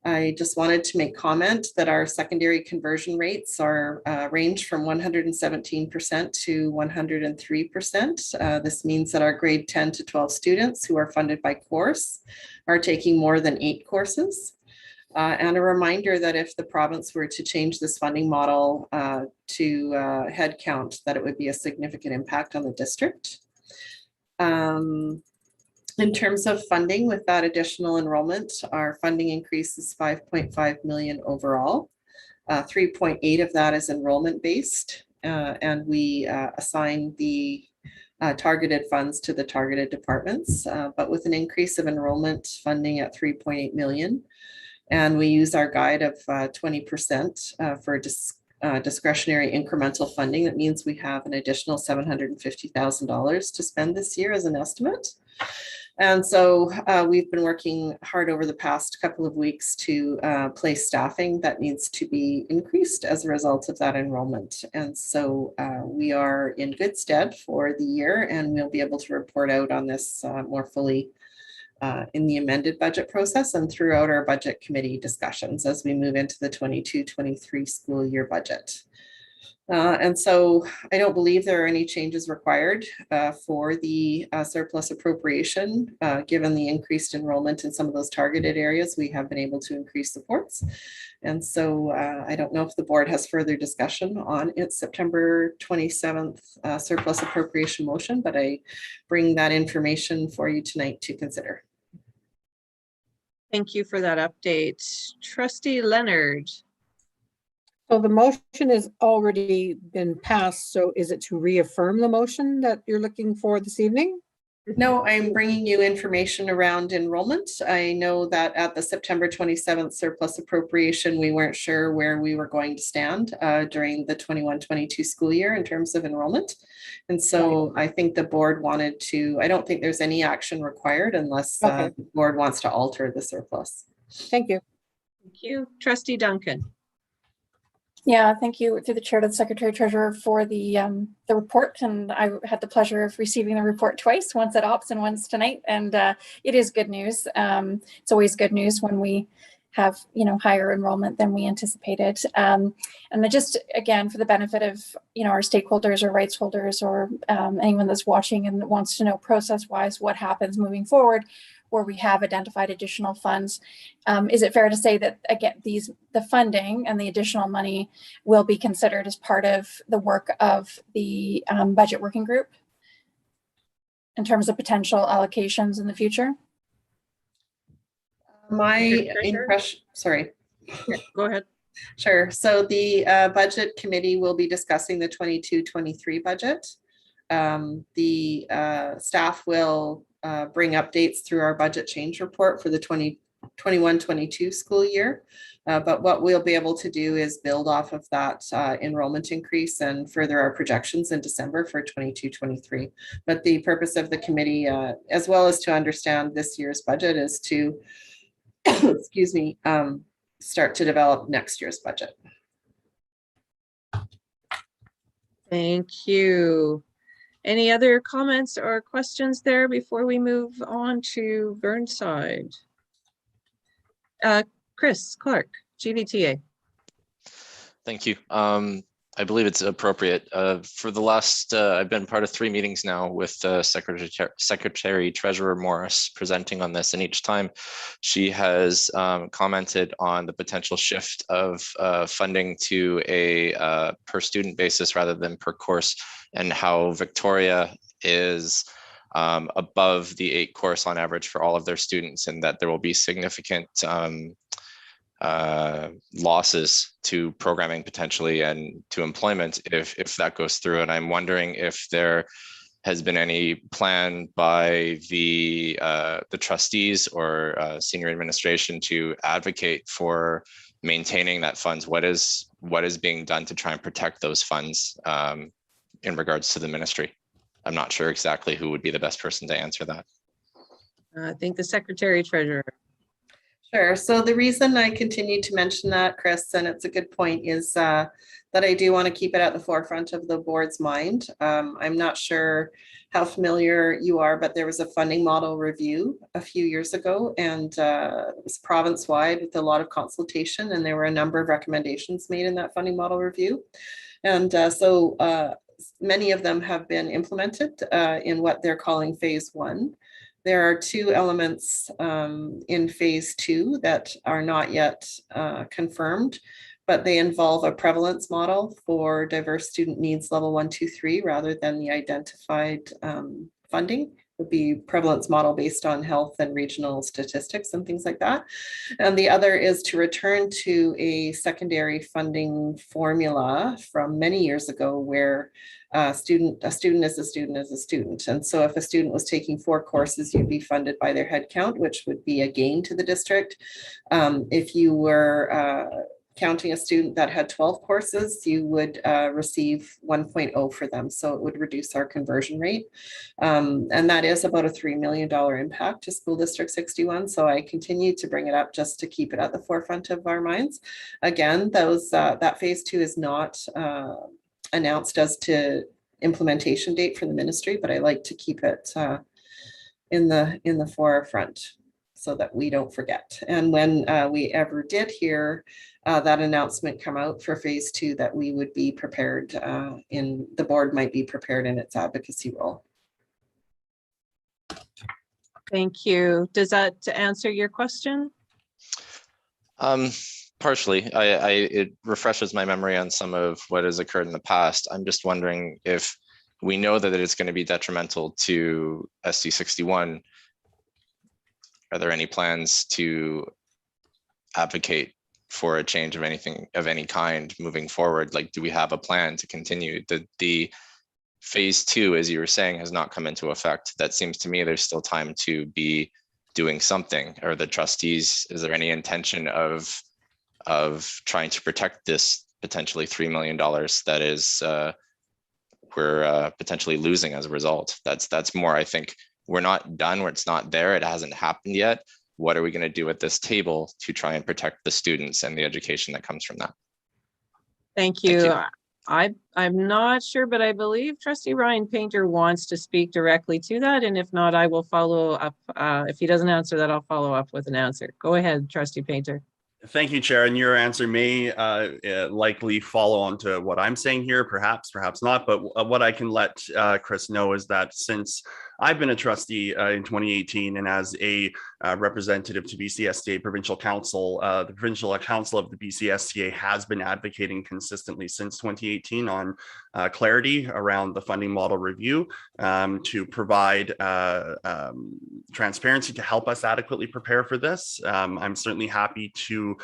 I just wanted to make comment that our secondary conversion rates are range from 117% to 103%. This means that our grade 10 to 12 students who are funded by course are taking more than 8 courses. And a reminder that if the province were to change this funding model to headcount, that it would be a significant impact on the district. In terms of funding, with that additional enrollment, our funding increase is 5.5 million overall. 3.8 of that is enrollment based, and we assign the targeted funds to the targeted departments, but with an increase of enrollment funding at 3.8 million. And we use our guide of 20% for discretionary incremental funding. That means we have an additional $750,000 to spend this year as an estimate. And so we've been working hard over the past couple of weeks to place staffing that needs to be increased as a result of that enrollment. And so we are in good stead for the year, and we'll be able to report out on this more fully in the amended budget process and throughout our budget committee discussions as we move into the 22-23 school year budget. And so I don't believe there are any changes required for the surplus appropriation. Given the increased enrollment in some of those targeted areas, we have been able to increase supports. And so I don't know if the board has further discussion on its September 27th surplus appropriation motion, but I bring that information for you tonight to consider. Thank you for that update. Trustee Leonard. So the motion has already been passed. So is it to reaffirm the motion that you're looking for this evening? No, I'm bringing you information around enrollment. I know that at the September 27th surplus appropriation, we weren't sure where we were going to stand during the 21-22 school year in terms of enrollment. And so I think the board wanted to, I don't think there's any action required unless the board wants to alter the surplus. Thank you. Thank you. Trustee Duncan. Yeah, thank you through the chair to the Secretary Treasurer for the report, and I had the pleasure of receiving the report twice, once at Ops and once tonight, and it is good news. It's always good news when we have higher enrollment than we anticipated, and just again for the benefit of our stakeholders or rights holders or anyone that's watching and wants to know process wise what happens moving forward, where we have identified additional funds. Is it fair to say that, again, the funding and the additional money will be considered as part of the work of the budget working group in terms of potential allocations in the future? My impression, sorry. Yeah, go ahead. Sure. So the budget committee will be discussing the 22-23 budget. The staff will bring updates through our budget change report for the 2021-22 school year. But what we'll be able to do is build off of that enrollment increase and further our projections in December for 22-23. But the purpose of the committee, as well as to understand this year's budget, is to, excuse me, start to develop next year's budget. Thank you. Any other comments or questions there before we move on to Burnside? Chris Clark, GVTA. Thank you. I believe it's appropriate. For the last, I've been part of 3 meetings now with Secretary Treasurer Morris presenting on this, and each time she has commented on the potential shift of funding to a per student basis rather than per course, and how Victoria is above the 8 course on average for all of their students, and that there will be significant losses to programming potentially and to employment if that goes through. And I'm wondering if there has been any plan by the trustees or senior administration to advocate for maintaining that funds. What is being done to try and protect those funds in regards to the ministry? I'm not sure exactly who would be the best person to answer that. I think the Secretary Treasurer. Sure. So the reason I continue to mention that, Chris, and it's a good point, is that I do want to keep it at the forefront of the board's mind. I'm not sure how familiar you are, but there was a funding model review a few years ago, and it was province-wide with a lot of consultation, and there were a number of recommendations made in that funding model review. And so many of them have been implemented in what they're calling phase 1. There are 2 elements in phase 2 that are not yet confirmed, but they involve a prevalence model for diverse student needs level 1, 2, 3, rather than the identified funding. It would be prevalence model based on health and regional statistics and things like that. And the other is to return to a secondary funding formula from many years ago, where a student is a student. And so if a student was taking 4 courses, you'd be funded by their head count, which would be a gain to the district. If you were counting a student that had 12 courses, you would receive 1.0 for them. So it would reduce our conversion rate. And that is about a $3 million impact to School District 61. So I continue to bring it up just to keep it at the forefront of our minds. Again, that phase 2 is not announced as to implementation date for the ministry, but I like to keep it in the forefront so that we don't forget. And when we ever did hear that announcement come out for phase 2, that we would be prepared the board might be prepared in its advocacy role. Thank you. Does that answer your question? Partially. It refreshes my memory on some of what has occurred in the past. I'm just wondering if we know that it's going to be detrimental to SD61. Are there any plans to advocate for a change of anything of any kind moving forward? Like, do we have a plan to continue? The phase 2, as you were saying, has not come into effect. That seems to me there's still time to be doing something. Or the trustees, is there any intention of trying to protect this potentially $3 million that is we're potentially losing as a result? That's more, I think, we're not done where it's not there. It hasn't happened yet. What are we going to do at this table to try and protect the students and the education that comes from that? Thank you. I'm not sure, but I believe Trustee Ryan Painter wants to speak directly to that. And if not, I will follow up. If he doesn't answer that, I'll follow up with an answer. Go ahead, Trustee Painter. Thank you, Chair. And your answer may likely follow on to what I'm saying here, perhaps not. But what I can let Chris know is that since I've been a trustee in 2018 and as a representative to BCSTA Provincial Council, the Provincial Council of the BCSTA has been advocating consistently since 2018 on clarity around the funding model review to provide transparency to help us adequately prepare for this. I'm certainly happy to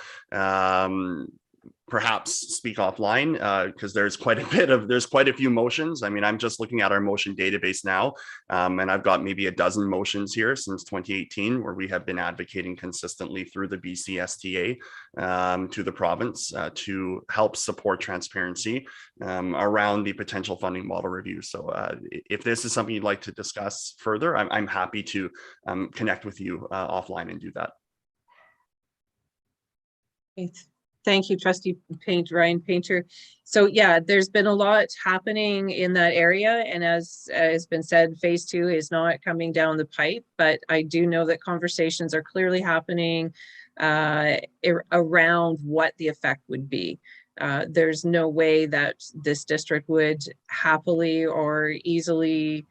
perhaps speak offline because there's quite a few motions. I mean, I'm just looking at our motion database now, and I've got maybe a dozen motions here since 2018 where we have been advocating consistently through the BCSTA to the province to help support transparency around the potential funding model review. So if this is something you'd like to discuss further, I'm happy to connect with you offline and do that. Thank you, Trustee Ryan Painter. So yeah, there's been a lot happening in that area, and as has been said, phase 2 is not coming down the pipe, but I do know that conversations are clearly happening around what the effect would be. There's no way that this district would happily or easily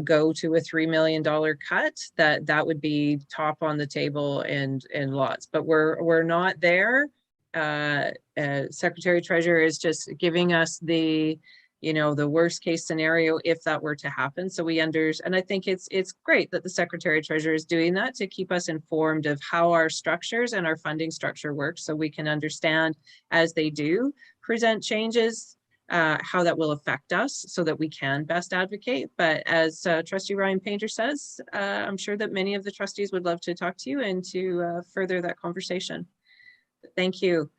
go to a $3 million cut. That would be top on the table and lots, but we're not there. Secretary Treasurer is just giving us the worst case scenario if that were to happen. So and I think it's great that the Secretary Treasurer is doing that to keep us informed of how our structures and our funding structure works, so we can understand as they do present changes, how that will affect us so that we can best advocate. But as Trustee Ryan Painter says, I'm sure that many of the trustees would love to talk to you and to further that conversation. Thank you.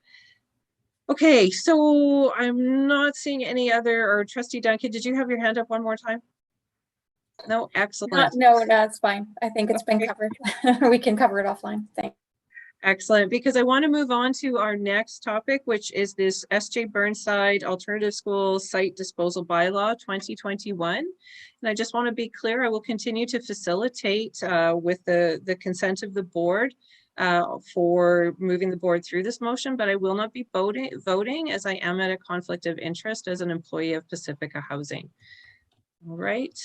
Okay, so I'm not seeing any other, or Trustee Duncan, did you have your hand up one more time? No, excellent. No, that's fine. I think it's been covered. We can cover it offline. Thanks. Excellent, because I want to move on to our next topic, which is this S.J. Burnside Alternative School Site Disposal Bylaw 2021. And I just want to be clear, I will continue to facilitate with the consent of the board for moving the board through this motion, but I will not be voting as I am at a conflict of interest as an employee of Pacifica Housing. All right.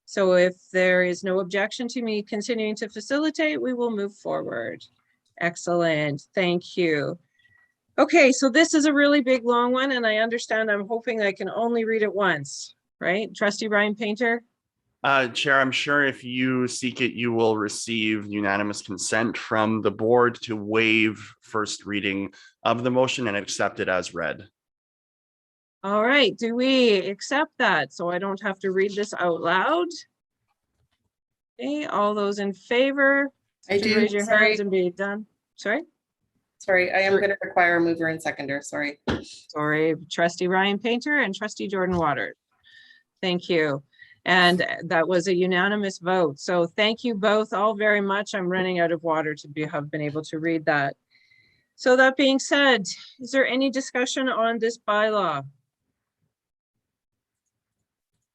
So if there is no objection to me continuing to facilitate, we will move forward. Excellent. Thank you. Okay, so this is a really big, long one, and I understand I'm hoping I can only read it once, right? Trustee Ryan Painter? Chair, I'm sure if you seek it, you will receive unanimous consent from the board to waive first reading of the motion and accept it as read. All right, do we accept that? So I don't have to read this out loud. Okay, all those in favor? I do. Raise your hands and be done. Sorry? Sorry, I am going to require a mover and seconder. Sorry. Sorry, Trustee Ryan Painter and Trustee Jordan Waters. Thank you. And that was a unanimous vote. So thank you both all very much. I'm running out of water to have been able to read that. So that being said, is there any discussion on this bylaw?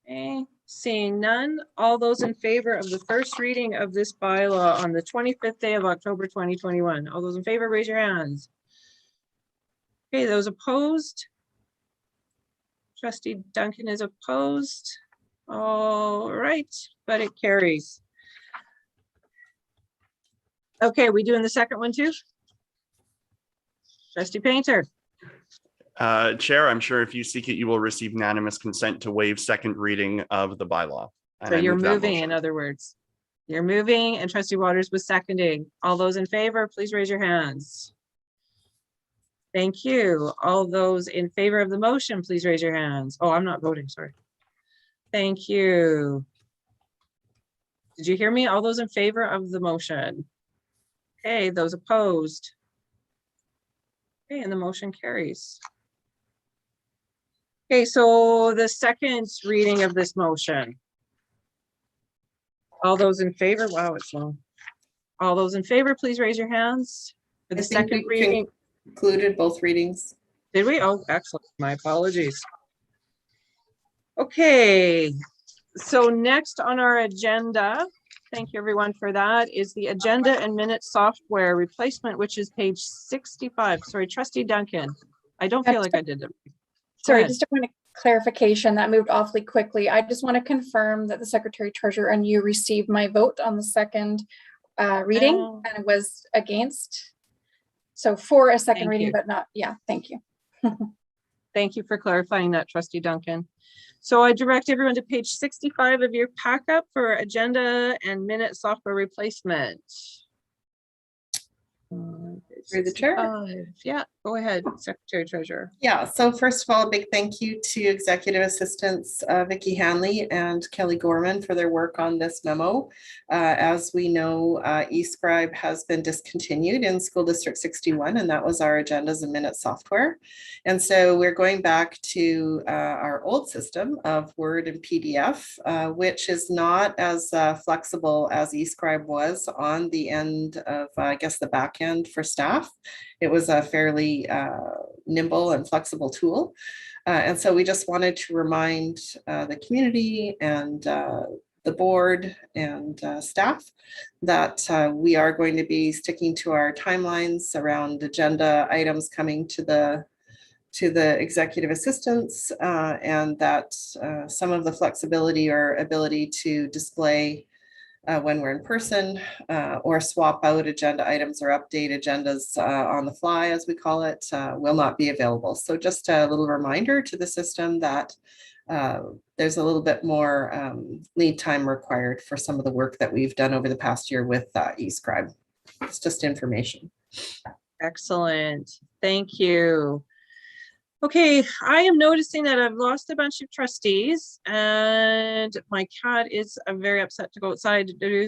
Okay, seeing none. All those in favor of the first reading of this bylaw on the 25th day of October 2021. All those in favor, raise your hands. Okay, those opposed? Trustee Duncan is opposed. All right, but it carries. Okay, we doing the second one too? Trustee Painter. Chair, I'm sure if you seek it, you will receive unanimous consent to waive second reading of the bylaw. So you're moving, in other words. You're moving, and Trustee Waters was seconding. All those in favor, please raise your hands. Thank you. All those in favor of the motion, please raise your hands. Oh, I'm not voting, sorry. Thank you. Did you hear me? All those in favor of the motion? Okay, those opposed? Okay, and the motion carries. Okay, so the second reading of this motion. All those in favor? Wow, it's long. All those in favor, please raise your hands. For the second reading. Included both readings. Did we? Oh, excellent. My apologies. Okay, so next on our agenda, thank you everyone for that, is the agenda and minute software replacement, which is page 65. Sorry, Trustee Duncan. I don't feel like I did it. Sorry, just a point of clarification that moved awfully quickly. I just want to confirm that the Secretary Treasurer and you received my vote on the second reading and it was against. So for a second reading, but not, yeah, thank you. Thank you for clarifying that, Trustee Duncan. So I direct everyone to page 65 of your packet for agenda and minute software replacement. Through the chair. Yeah, go ahead, Secretary Treasurer. Yeah, so first of all, a big thank you to Executive Assistants Vicki Hanley and Kelly Gorman for their work on this memo. As we know, eScribe has been discontinued in School District 61, and that was our agendas and minutes software. And so we're going back to our old system of Word and PDF, which is not as flexible as eScribe was on the end of, I guess, the back end for staff. It was a fairly nimble and flexible tool. And so we just wanted to remind the community and the board and staff that we are going to be sticking to our timelines around agenda items coming to the executive assistants, and that some of the flexibility or ability to display when we're in person or swap out agenda items or update agendas on the fly, as we call it, will not be available. So just a little reminder to the system that there's a little bit more lead time required for some of the work that we've done over the past year with eScribe. It's just information. Excellent. Thank you. Okay, I am noticing that I've lost a bunch of trustees and my cat is very upset to go outside to do,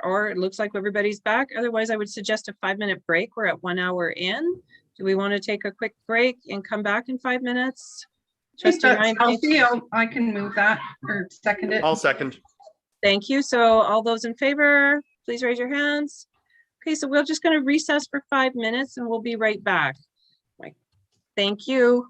or it looks like everybody's back. Otherwise, I would suggest a 5-minute break. We're at 1 hour in. Do we want to take a quick break and come back in 5 minutes? Trustee Ryan, I can move that or second it. I'll second. thank you. So all those in favor, please raise your hands. Okay, so we're just going to recess for 5 minutes and we'll be right back. Thank you.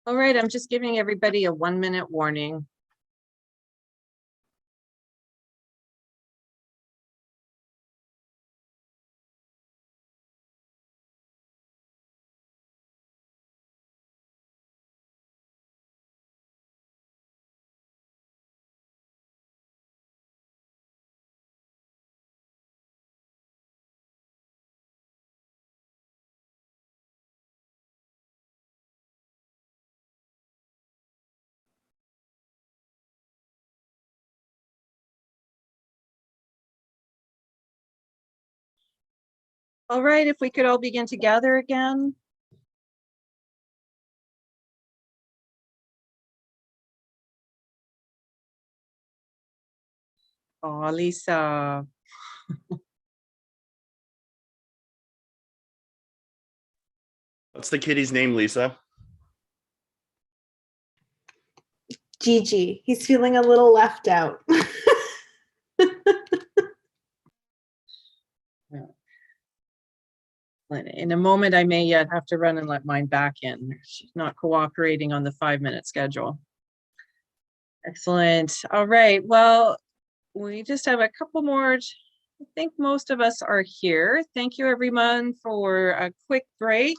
All right, I'm just giving everybody a 1-minute warning. All right, if we could all begin to gather again. Oh, Lisa. What's the kitty's name, Lisa? Gigi, he's feeling a little left out. In a moment, I may yet have to run and let mine back in. She's not cooperating on the 5-minute schedule. Excellent. All right. Well, we just have a couple more. I think most of us are here. Thank you, everyone, for a quick break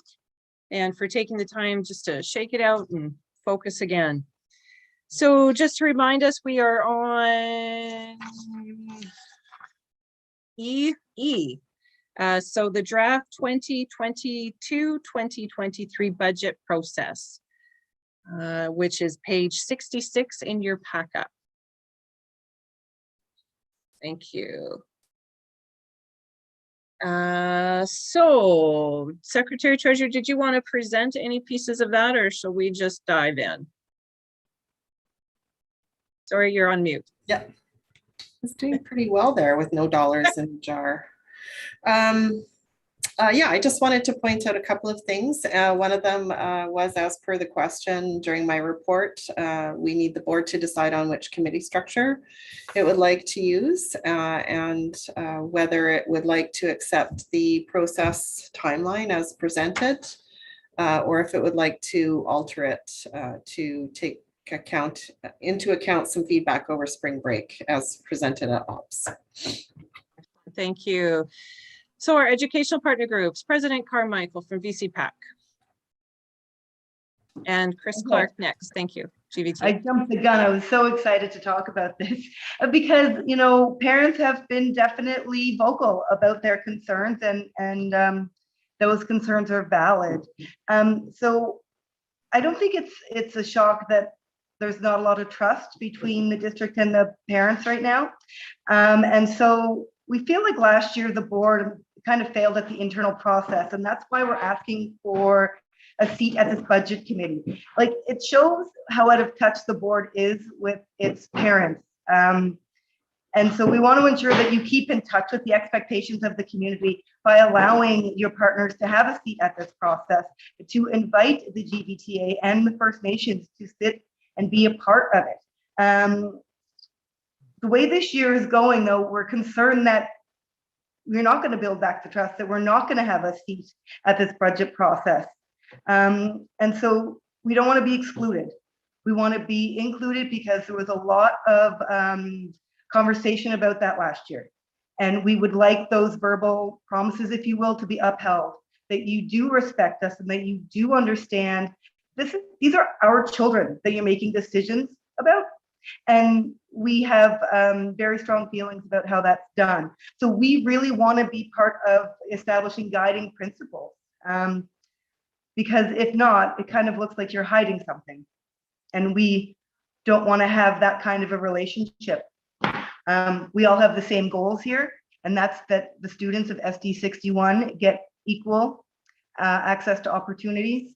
and for taking the time just to shake it out and focus again. So just to remind us, we are on E. So the draft 2022-2023 budget process, which is page 66 in your packet. Thank you. So Secretary Treasurer, did you want to present any pieces of that, or shall we just dive in? Sorry, you're on mute. Yeah, it's doing pretty well there with no dollars in the jar. Yeah, I just wanted to point out a couple of things. One of them was, as per the question during my report, we need the board to decide on which committee structure it would like to use and whether it would like to accept the process timeline as presented or if it would like to alter it to take into account some feedback over spring break as presented at OPS. Thank you. So our educational partner groups, President Carmichael from VCPAC. And Chris Clark next. Thank you. GVT. I jumped the gun. I was so excited to talk about this because, you know, parents have been definitely vocal about their concerns and those concerns are valid. So I don't think it's a shock that there's not a lot of trust between the district and the parents right now. And so we feel like last year the board kind of failed at the internal process, and that's why we're asking for a seat at this budget committee. Like, it shows how out of touch the board is with its parents. And so we want to ensure that you keep in touch with the expectations of the community by allowing your partners to have a seat at this process, to invite the GVTA and the First Nations to sit and be a part of it. The way this year is going, though, we're concerned that we're not going to build back the trust, that we're not going to have a seat at this budget process. And so we don't want to be excluded. We want to be included because there was a lot of conversation about that last year. And we would like those verbal promises, if you will, to be upheld, that you do respect us and that you do understand these are our children that you're making decisions about. And we have very strong feelings about how that's done. So we really want to be part of establishing guiding principles. Because if not, it kind of looks like you're hiding something. And we don't want to have that kind of a relationship. We all have the same goals here, and that's that the students of SD61 get equal access to opportunities.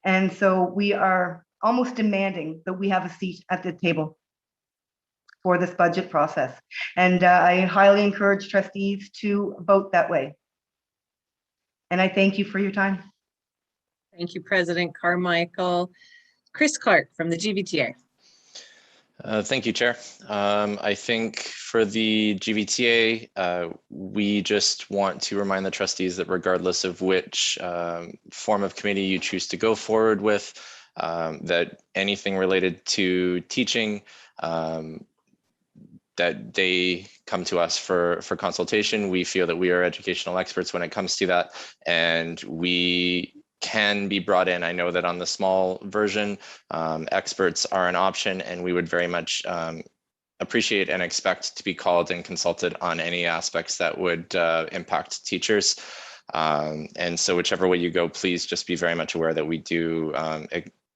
And so we are almost demanding that we have a seat at the table for this budget process. And I highly encourage trustees to vote that way. And I thank you for your time. Thank you, President Carmichael. Chris Clark from the GVTA. Thank you, Chair. I think for the GVTA, we just want to remind the trustees that regardless of which form of committee you choose to go forward with, that anything related to teaching, that they come to us for consultation. We feel that we are educational experts when it comes to that, and we can be brought in. I know that on the small version, experts are an option, and we would very much appreciate and expect to be called and consulted on any aspects that would impact teachers. And so whichever way you go, please just be very much aware that we do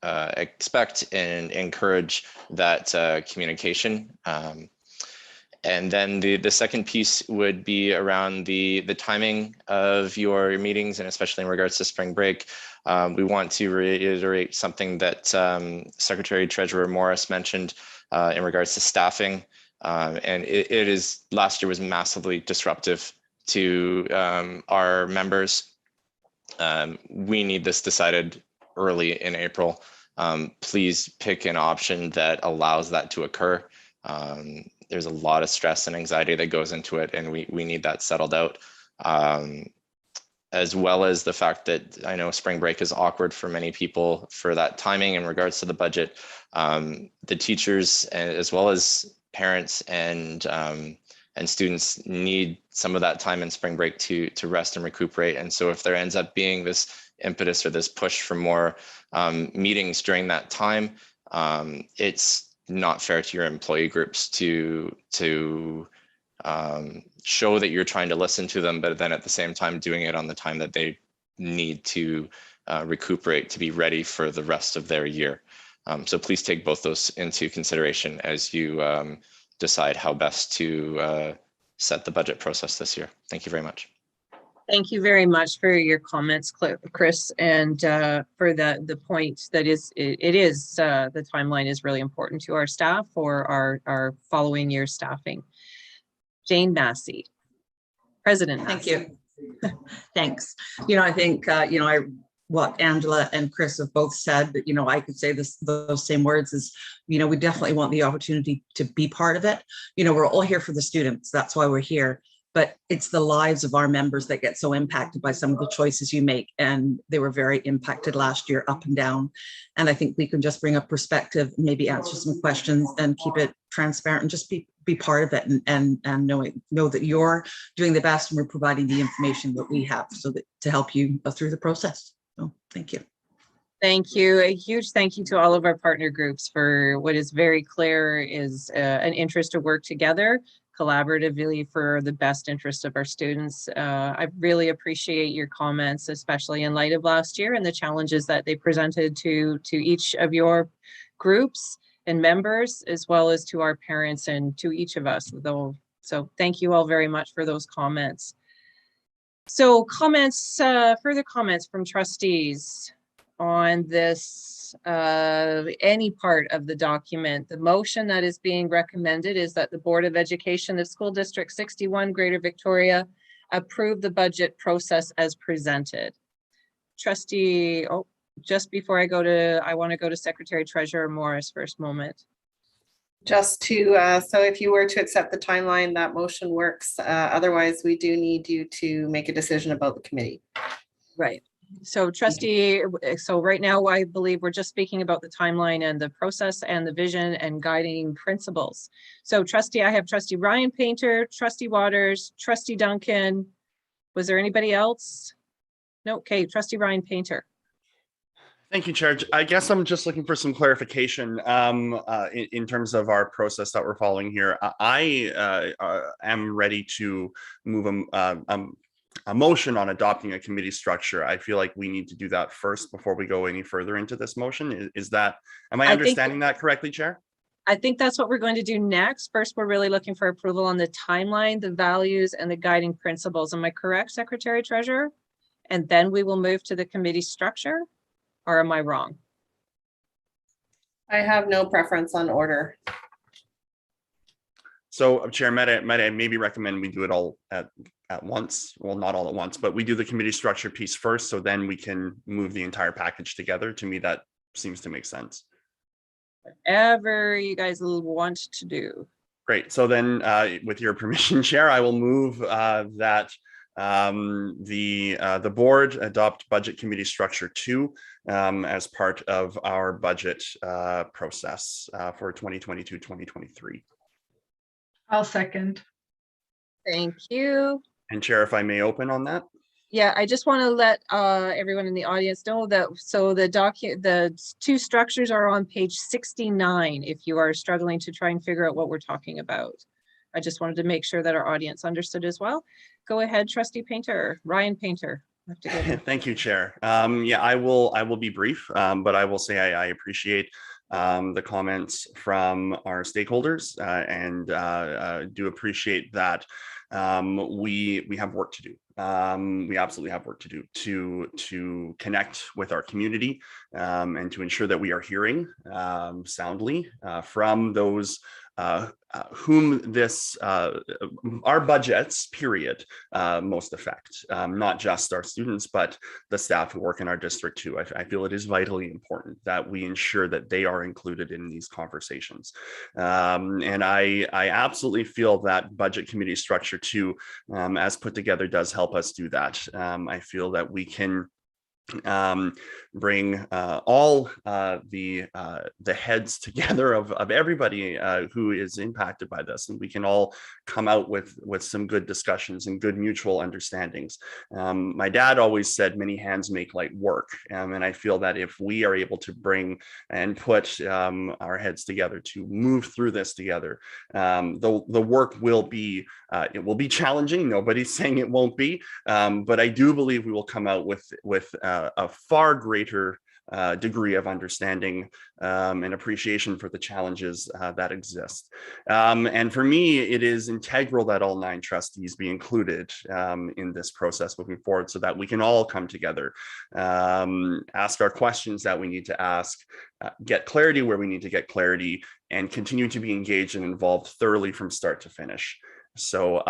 expect and encourage that communication. And then the second piece would be around the timing of your meetings, and especially in regards to spring break. We want to reiterate something that Secretary Treasurer Morris mentioned in regards to staffing. And it is, last year was massively disruptive to our members. We need this decided early in April. Please pick an option that allows that to occur. There's a lot of stress and anxiety that goes into it, and we need that settled out. As well as the fact that I know spring break is awkward for many people for that timing in regards to the budget. The teachers, as well as parents and students, need some of that time in spring break to rest and recuperate. And so if there ends up being this impetus or this push for more meetings during that time, it's not fair to your employee groups to show that you're trying to listen to them, but then at the same time doing it on the time that they need to recuperate to be ready for the rest of their year. So please take both those into consideration as you decide how best to set the budget process this year. Thank you very much. Thank you very much for your comments, Chris, and for the point that the timeline is really important to our staff for our following year staffing. Jane Massey, President Massey. Thank you. Thanks. I think, what Angela and Chris have both said, but, I could say those same words is, we definitely want the opportunity to be part of it. We're all here for the students. That's why we're here. But it's the lives of our members that get so impacted by some of the choices you make. And they were very impacted last year, up and down. And I think we can just bring up perspective, maybe answer some questions and keep it transparent and just be part of it and know that you're doing the best and we're providing the information that we have so that to help you through the process. So thank you. Thank you. A huge thank you to all of our partner groups for what is very clear is an interest to work together collaboratively for the best interest of our students. I really appreciate your comments, especially in light of last year and the challenges that they presented to each of your groups and members, as well as to our parents and to each of us. So thank you all very much for those comments. So further comments from trustees on this, any part of the document. The motion that is being recommended is that the Board of Education of School District 61 Greater Victoria approve the budget process as presented. Trustee, just before I want to go to Secretary Treasurer Morris first moment. Just to, so if you were to accept the timeline, that motion works. Otherwise, we do need you to make a decision about the committee. Right. So trustee, so right now I believe we're just speaking about the timeline and the process and the vision and guiding principles. So trustee, I have trustee Ryan Painter, trustee Waters, trustee Duncan. Was there anybody else? No. Okay, trustee Ryan Painter. Thank you, Chair. I guess I'm just looking for some clarification in terms of our process that we're following here. I am ready to move a motion on adopting a committee structure. I feel like we need to do that first before we go any further into this motion. Am I understanding that correctly, Chair? I think that's what we're going to do next. First, we're really looking for approval on the timeline, the values, and the guiding principles. Am I correct, Secretary Treasurer? And then we will move to the committee structure, or am I wrong? I have no preference on order. So, Chair, might I maybe recommend we do it all at once? Well, not all at once, but we do the committee structure piece first, so then we can move the entire package together. To me, that seems to make sense. Whatever you guys want to do. Great. So then, with your permission, Chair, I will move that The board adopt budget committee structure 2 as part of our budget process for 2022-2023. I'll second. Thank you. And Chair, if I may open on that. Yeah, I just want to let everyone in the audience know that, so the two structures are on page 69 if you are struggling to try and figure out what we're talking about. I just wanted to make sure that our audience understood as well. Go ahead, Trustee Painter, Ryan Painter. I have to go there. Thank you, Chair. Yeah, I will be brief, but I will say I appreciate the comments from our stakeholders and do appreciate that we have work to do. We absolutely have work to do to connect with our community and to ensure that we are hearing soundly from those whom this our budgets period most affect, not just our students but the staff who work in our district too. I feel it is vitally important that we ensure that they are included in these conversations, and I absolutely feel that budget committee structure 2 as put together does help us do that. I feel that we can bring all the heads together of everybody who is impacted by this, and we can all come out with some good discussions and good mutual understandings. My dad always said many hands make light work, and I feel that if we are able to bring and put our heads together to move through this together, the work will be it will be challenging. Nobody's saying it won't be, but I do believe we will come out with a far greater degree of understanding and appreciation for the challenges that exist. And for me, it is integral that all 9 trustees be included in this process moving forward so that we can all come together, ask our questions that we need to ask, get clarity where we need to get clarity, and continue to be engaged and involved thoroughly from start to finish. So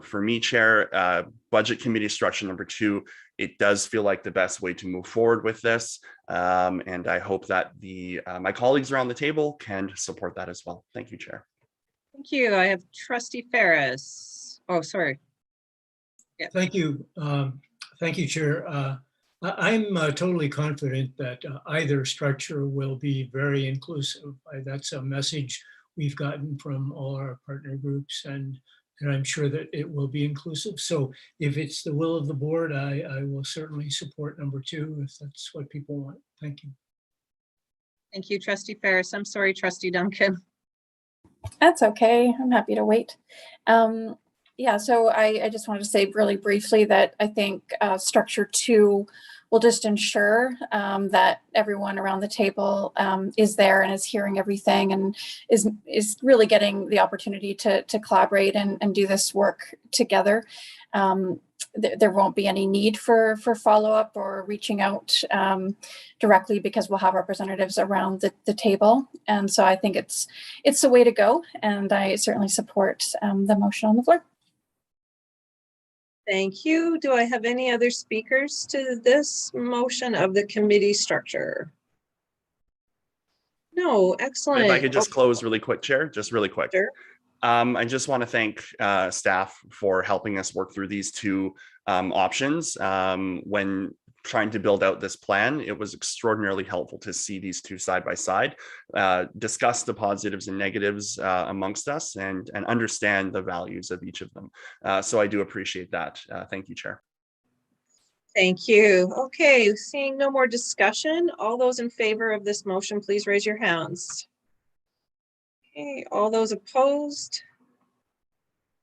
for me, Chair, budget committee structure number 2, it does feel like the best way to move forward with this. And I hope that my colleagues around the table can support that as well. Thank you, Chair. Thank you. I have Trustee Ferris. Oh, sorry. Yeah. Thank you. Thank you, Chair. I'm totally confident that either structure will be very inclusive. That's a message we've gotten from all our partner groups, and I'm sure that it will be inclusive. So if it's the will of the board, I will certainly support number 2 if that's what people want. Thank you. Thank you, Trustee Ferris. I'm sorry, Trustee Duncan. That's okay. I'm happy to wait. Yeah, so I just wanted to say really briefly that I think structure 2 will just ensure that everyone around the table is there and is hearing everything and is really getting the opportunity to collaborate and do this work together. There won't be any need for follow-up or reaching out directly because we'll have representatives around the table. And so I think it's the way to go, and I certainly support the motion on the floor. Thank you. Do I have any other speakers to this motion of the committee structure? No, excellent. If I could just close really quick, Chair, just really quick. Sure. I just want to thank staff for helping us work through these 2 options. When trying to build out this plan, it was extraordinarily helpful to see these 2 side by side, discuss the positives and negatives amongst us, and understand the values of each of them. So I do appreciate that. Thank you, Chair. Thank you. Okay, seeing no more discussion, all those in favor of this motion, please raise your hands. Okay, all those opposed?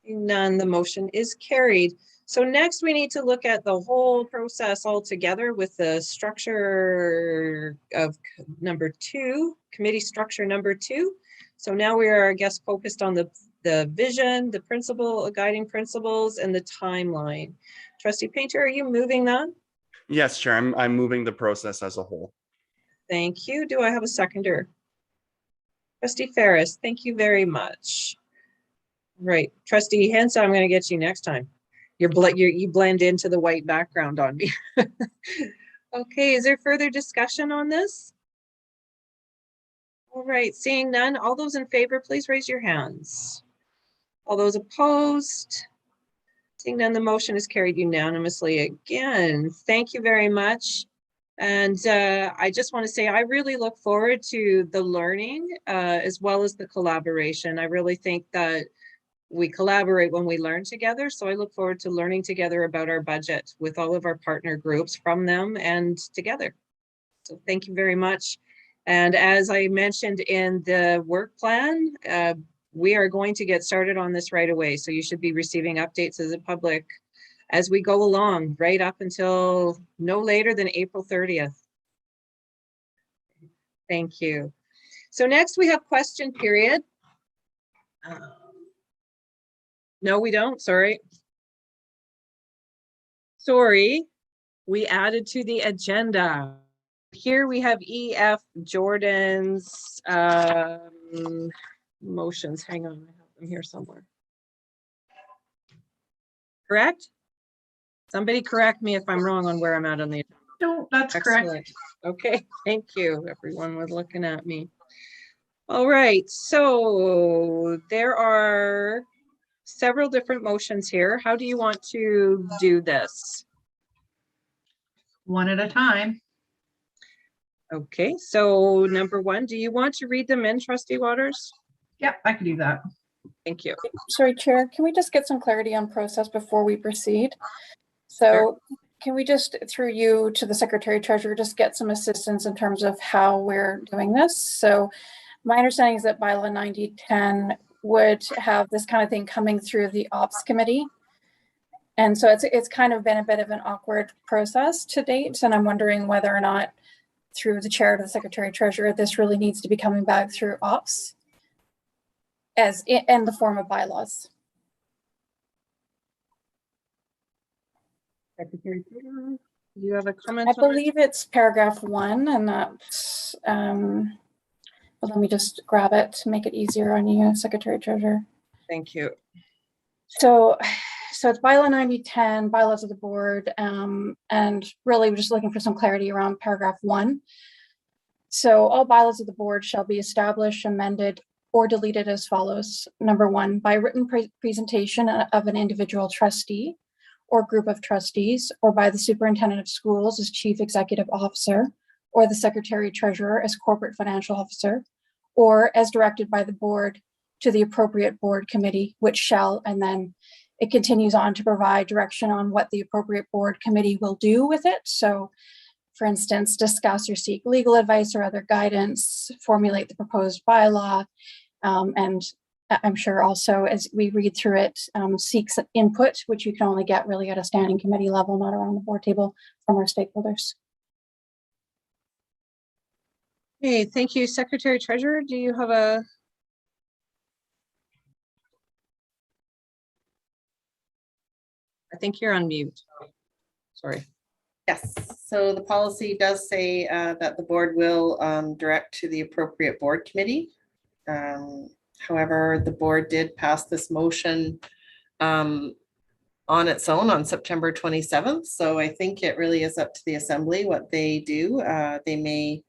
None, the motion is carried. So next we need to look at the whole process all together with the structure of number 2, committee structure number 2. So now we are, I guess, focused on the vision, the principle, guiding principles, and the timeline. Trustee Painter, are you moving that? Yes, Chair, I'm moving the process as a whole. Thank you. Do I have a seconder? Trustee Ferris, thank you very much. Right, Trustee Hensa, I'm going to get you next time. You blend into the white background on me. Okay, is there further discussion on this? All right, seeing none, all those in favor, please raise your hands. All those opposed? Seeing none, the motion is carried unanimously again. Thank you very much. And I just want to say I really look forward to the learning as well as the collaboration. I really think that we collaborate when we learn together. So I look forward to learning together about our budget with all of our partner groups from them and together. So thank you very much. And as I mentioned in the work plan, we are going to get started on this right away. So you should be receiving updates as a public as we go along, right up until no later than April 30th. Thank you. So next we have question period. No, we don't, sorry. Sorry, we added to the agenda. Here we have EF Jordan's motions. Hang on, I have them here somewhere. Correct? Somebody correct me if I'm wrong on where I'm at on the agenda. No, that's Excellent. correct. Okay, thank you. Everyone was looking at me. All right, so there are several different motions here. How do you want to do this? One at a time. Okay, so number one, do you want to read them in, Trustee Waters? Yep, I can do that. Thank you. Sorry, Chair, can we just get some clarity on process before we proceed? So can we just, through you to the Secretary Treasurer, just get some assistance in terms of how we're doing this? So my understanding is that Bylaw 9010 would have this kind of thing coming through the Ops Committee. And so it's kind of been a bit of an awkward process to date. And I'm wondering whether or not through the chair to the Secretary Treasurer, this really needs to be coming back through Ops as in the form of bylaws. Secretary Treasurer, you have a comment? I believe it's paragraph 1, and that's, well, let me just grab it to make it easier on you, Secretary Treasurer. Thank you. So it's bylaw 9010, bylaws of the board, and really we're just looking for some clarity around paragraph 1. So all bylaws of the board shall be established, amended, or deleted as follows. Number 1, by written presentation of an individual trustee or group of trustees, or by the superintendent of schools as chief executive officer, or the secretary treasurer as corporate financial officer, or as directed by the board to the appropriate board committee, which shall, and then it continues on to provide direction on what the appropriate board committee will do with it. So for instance, discuss or seek legal advice or other guidance, formulate the proposed bylaw, and I'm sure also as we read through it, seeks input, which you can only get really at a standing committee level, not around the board table, from our stakeholders. Okay, thank you. Secretary Treasurer, do you have a? I think you're on mute. Sorry. Yes, so the policy does say that the board will direct to the appropriate board committee. However, the board did pass this motion on its own on September 27th. So I think it really is up to the assembly what they do. They may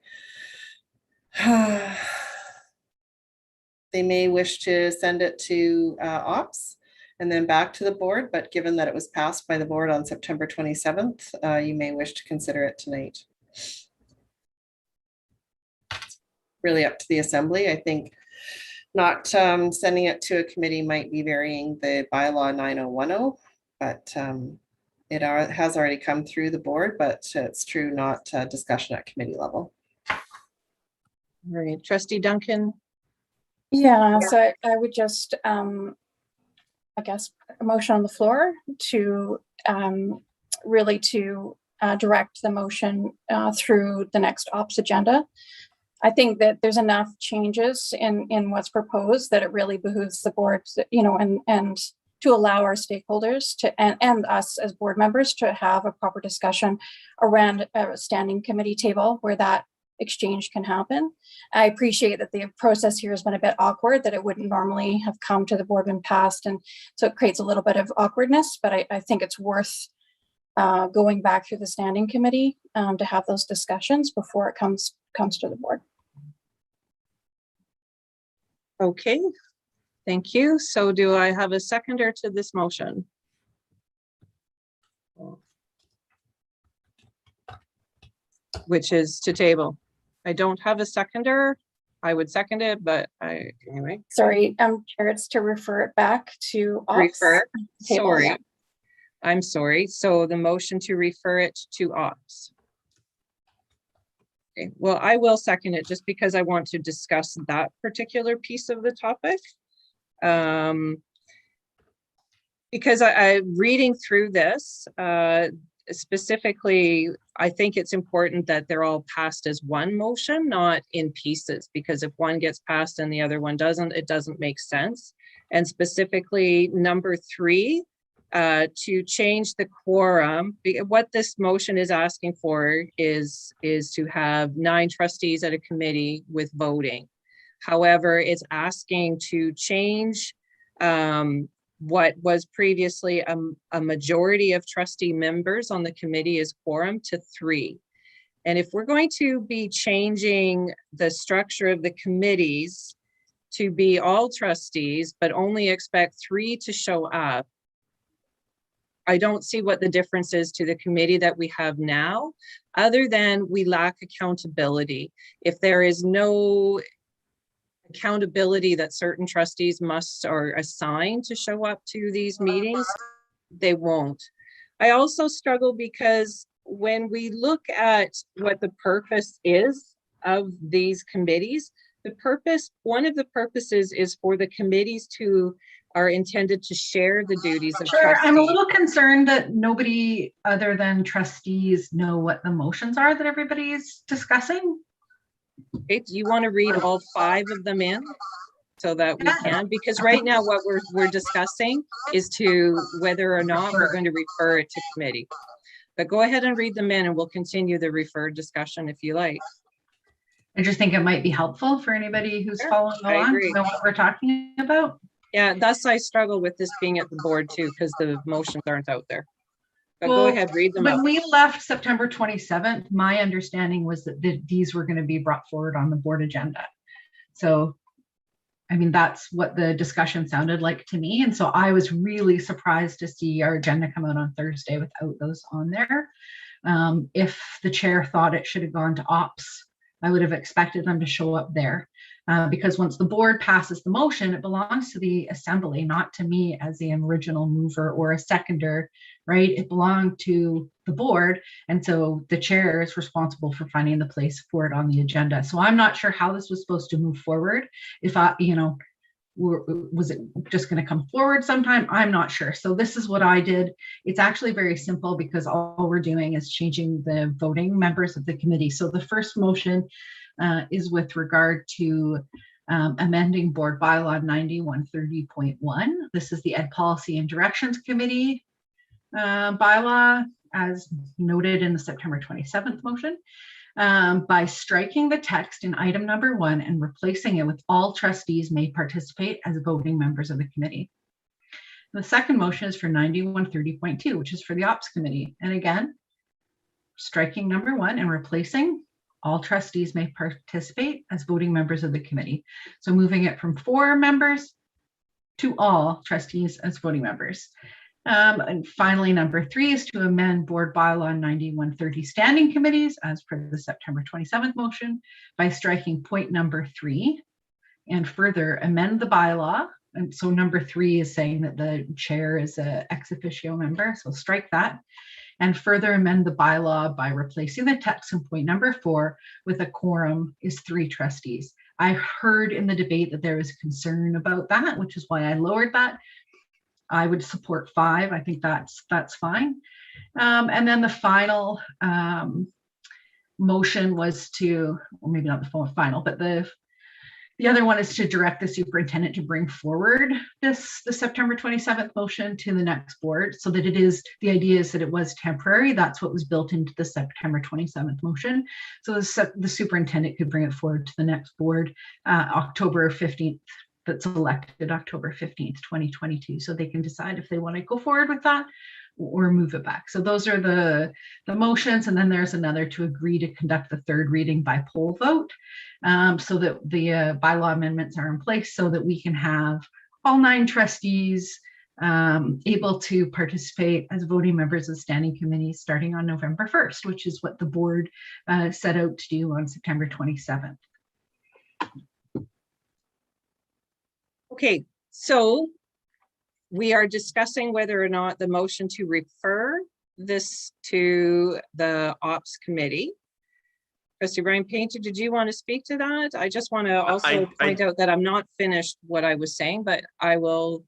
wish to send it to ops and then back to the board, but given that it was passed by the board on September 27th, you may wish to consider it tonight. Really up to the assembly. I think not sending it to a committee might be varying the bylaw 9010, but it has already come through the board, but it's true, not discussion at committee level. All right, Trustee Duncan. Yeah, so I would just, I guess, a motion on the floor to really to direct the motion through the next ops agenda. I think that there's enough changes in what's proposed that it really behooves the board, you know, and to allow our stakeholders to and us as board members to have a proper discussion around a standing committee table where that exchange can happen. I appreciate that the process here has been a bit awkward, that it wouldn't normally have come to the board and passed, and so it creates a little bit of awkwardness, but I think it's worth going back through the standing committee to have those discussions before it comes to the board. Okay, thank you. So do I have a seconder to this motion? which is to table. I don't have a seconder. I would second it, but anyway. Sorry, Chair, it's to refer it back to ops. Refer, Table, sorry. yeah. I'm sorry. So the motion to refer it to ops. Okay, well, I will second it just because I want to discuss that particular piece of the topic. Because I reading through this, specifically, I think it's important that they're all passed as one motion, not in pieces, because if one gets passed and the other one doesn't, it doesn't make sense. And specifically, number 3, to change the quorum. What this motion is asking for is to have 9 trustees at a committee with voting. However, it's asking to change what was previously a majority of trustee members on the committee as quorum to 3. And if we're going to be changing the structure of the committees to be all trustees, but only expect 3 to show up, I don't see what the difference is to the committee that we have now, other than we lack accountability. If there is no accountability that certain trustees must or assign to show up to these meetings, they won't. I also struggle because when we look at what the purpose is of these committees, one of the purposes is for the committees are intended to share the duties of Sure, trustees. I'm a little concerned that nobody other than trustees know what the motions are that everybody's discussing. Okay, do you want to read all 5 of them in so that we can? Because right now what we're discussing is to whether or not we're going to refer it to committee. But go ahead and read them in and we'll continue the referred discussion if you like. I just think it might be helpful for anybody who's following I along agree. to know what we're talking about. Yeah, thus I struggle with this being at the board too, because the motions aren't out there. But go ahead, read them When out. we left September 27th, my understanding was that these were going to be brought forward on the board agenda. So, I mean, that's what the discussion sounded like to me. And so I was really surprised to see our agenda come out on Thursday without those on there. If the chair thought it should have gone to ops, I would have expected them to show up there. Because once the board passes the motion, it belongs to the assembly, not to me as the original mover or a seconder, right? It belonged to the board. And so the chair is responsible for finding the place for it on the agenda. So I'm not sure how this was supposed to move forward. If was it just going to come forward sometime? I'm not sure. So this is what I did. It's actually very simple because all we're doing is changing the voting members of the committee. So the first motion is with regard to amending board bylaw 9130.1. This is the Ed Policy and Directions Committee bylaw as noted in the September 27th motion. By striking the text in item number 1 and replacing it with all trustees may participate as voting members of the committee. The second motion is for 9130.2, which is for the ops committee. And again, striking number 1 and replacing all trustees may participate as voting members of the committee. So moving it from 4 members to all trustees as voting members. And finally, number 3 is to amend board bylaw 9130 standing committees as per the September 27th motion by striking point number 3 and further amend the bylaw. And so number 3 is saying that the chair is an ex officio member, so strike that. And further amend the bylaw by replacing the text in point number 4 with a quorum is 3 trustees. I heard in the debate that there was concern about that, which is why I lowered that. I would support 5. I think that's fine. And then the final motion was to, or maybe not the final, but the other one is to direct the superintendent to bring forward the September 27th motion to the next board so that the idea is that it was temporary. That's what was built into the September 27th motion. So the superintendent could bring it forward to the next board October 15th. That's elected October 15th, 2022. So they can decide if they want to go forward with that or move it back. So those are the motions. And then there's another to agree to conduct the 3rd reading by poll vote so that the bylaw amendments are in place so that we can have all 9 trustees able to participate as voting members of standing committees starting on November 1st, which is what the board set out to do on September 27th. Okay, so we are discussing whether or not the motion to refer this to the Ops Committee. Trustee Brian Painter, did you want to speak to that? I just want to also point out that I'm not finished what I was saying, but I will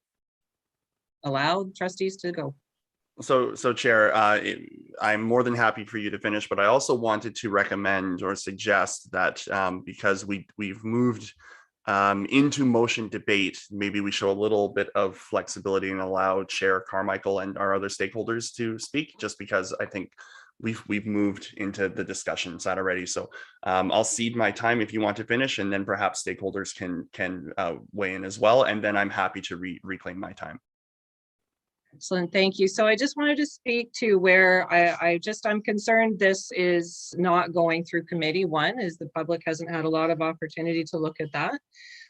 allow trustees to go. So Chair, I'm more than happy for you to finish, but I also wanted to recommend or suggest that because we've moved into motion debate, maybe we show a little bit of flexibility and allow Chair Carmichael and our other stakeholders to speak, just because I think we've moved into the discussion side already. So I'll cede my time if you want to finish, and then perhaps stakeholders can weigh in as well, and then I'm happy to reclaim my time. Excellent, thank you. So I just wanted to speak to where I'm concerned this is not going through committee. One is the public hasn't had a lot of opportunity to look at that.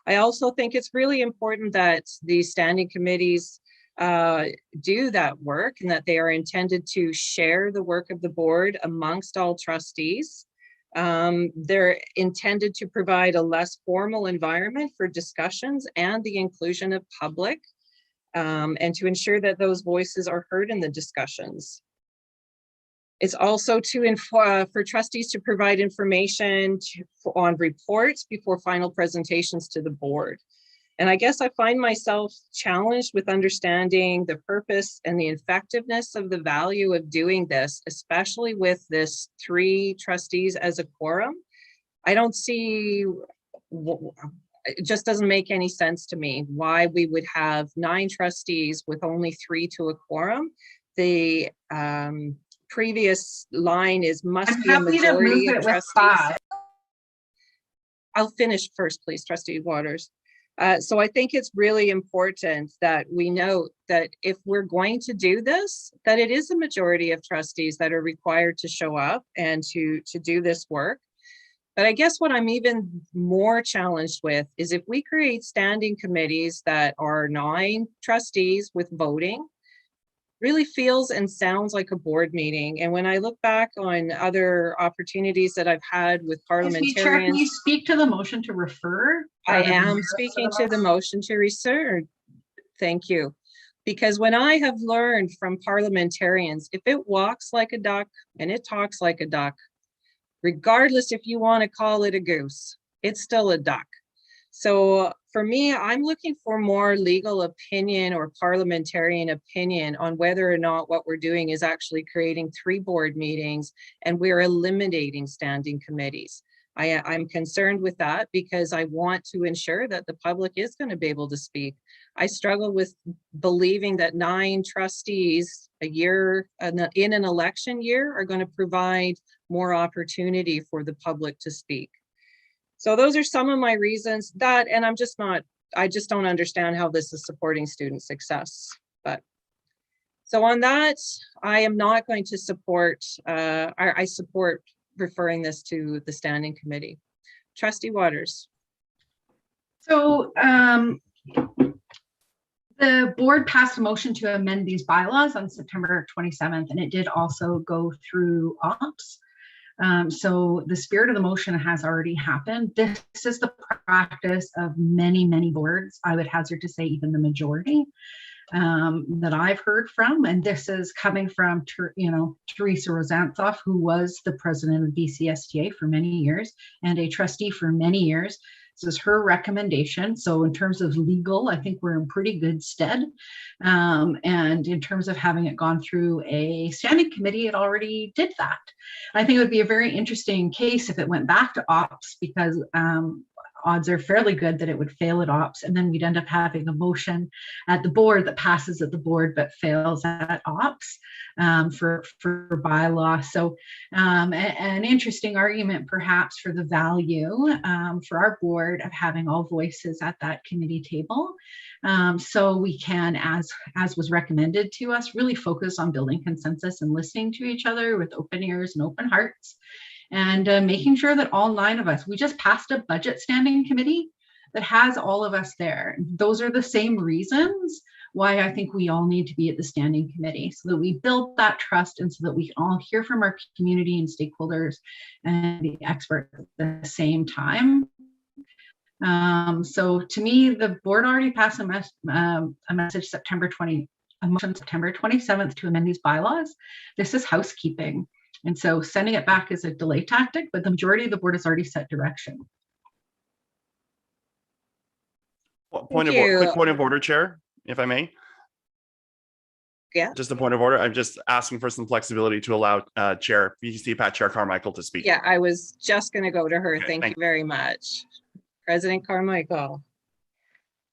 I also think it's really important that the standing committees do that work, and that they are intended to share the work of the board amongst all trustees. They're intended to provide a less formal environment for discussions and the inclusion of public. And to ensure that those voices are heard in the discussions. It's also for trustees to provide information on reports before final presentations to the board. And I guess I find myself challenged with understanding the purpose and the effectiveness of the value of doing this, especially with this 3 trustees as a quorum. I don't see it just doesn't make any sense to me why we would have 9 trustees with only 3 to a quorum. The previous line is must be a majority of trustees. I'll finish first, please, Trustee Waters. So I think it's really important that we note that if we're going to do this, that it is a majority of trustees that are required to show up and to do this work. But I guess what I'm even more challenged with is if we create standing committees that are 9 trustees with voting, really feels and sounds like a board meeting. And when I look back on other opportunities that I've had with parliamentarians. Chair, can you speak to the motion to refer? I am speaking to the motion to refer. Thank you. Because when I have learned from parliamentarians, if it walks like a duck and it talks like a duck, regardless if you want to call it a goose, it's still a duck. So for me, I'm looking for more legal opinion or parliamentarian opinion on whether or not what we're doing is actually creating 3 board meetings and we're eliminating standing committees. I'm concerned with that because I want to ensure that the public is going to be able to speak. I struggle with believing that 9 trustees a year in an election year are going to provide more opportunity for the public to speak. So those are some of my reasons that, and I just don't understand how this is supporting student success. But so on that, I am not going to support, I support referring this to the standing committee. Trustee Waters. So the board passed a motion to amend these bylaws on September 27th, and it did also go through ops. So the spirit of the motion has already happened. This is the practice of many, many boards. I would hazard to say even the majority that I've heard from. And this is coming from, Teresa Rozanthoff, who was the president of BCSTA for many years and a trustee for many years. This is her recommendation. So in terms of legal, I think we're in pretty good stead. And in terms of having it gone through a standing committee, it already did that. I think it would be a very interesting case if it went back to ops, because odds are fairly good that it would fail at ops, and then we'd end up having a motion at the board that passes at the board but fails at ops for bylaw. So an interesting argument perhaps for the value for our board of having all voices at that committee table, so we can, as was recommended to us, really focus on building consensus and listening to each other with open ears and open hearts. And making sure that all 9 of us, we just passed a budget standing committee that has all of us there. Those are the same reasons why I think we all need to be at the standing committee, so that we build that trust and so that we can all hear from our community and stakeholders and the experts at the same time. So to me, the board already passed a message a motion September 27th to amend these bylaws. This is housekeeping. And so sending it back is a delay tactic, but the majority of the board has already set direction. Quick you. point of order, Chair, if I may. Yeah. Just a point of order. I'm just asking for some flexibility to allow Chair VC Pat Chair Carmichael to speak. Yeah, I was just going to go to her. Okay, Thank you very much. President Carmichael.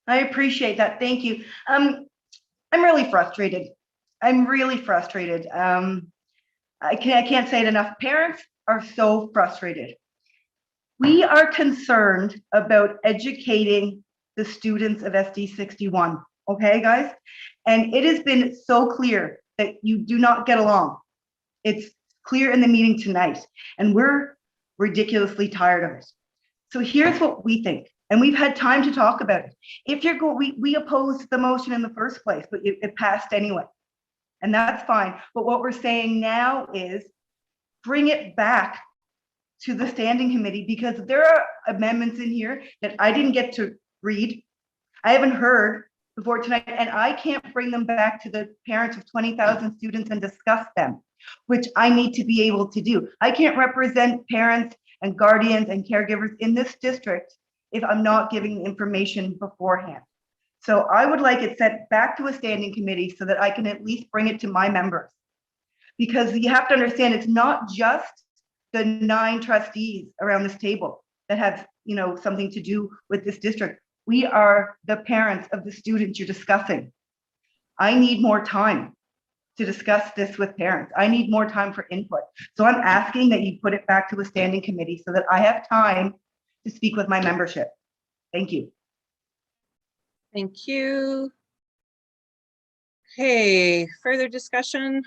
I appreciate that. Thank you. I'm really frustrated. I'm really frustrated. I can't say it enough. Parents are so frustrated. We are concerned about educating the students of SD61. Okay, guys? And it has been so clear that you do not get along. It's clear in the meeting tonight, and we're ridiculously tired of it. So here's what we think, and we've had time to talk about it. If you're going, we opposed the motion in the first place, but it passed anyway, and that's fine. But what we're saying now is bring it back to the standing committee, because there are amendments in here that I didn't get to read. I haven't heard before tonight, and I can't bring them back to the parents of 20,000 students and discuss them, which I need to be able to do. I can't represent parents and guardians and caregivers in this district if I'm not giving information beforehand. So I would like it sent back to a standing committee so that I can at least bring it to my members. Because you have to understand, it's not just the 9 trustees around this table that have, you know, something to do with this district. We are the parents of the students you're discussing. I need more time to discuss this with parents. I need more time for input. So I'm asking that you put it back to a standing committee so that I have time to speak with my membership. Thank you. Thank you. Okay, further discussion?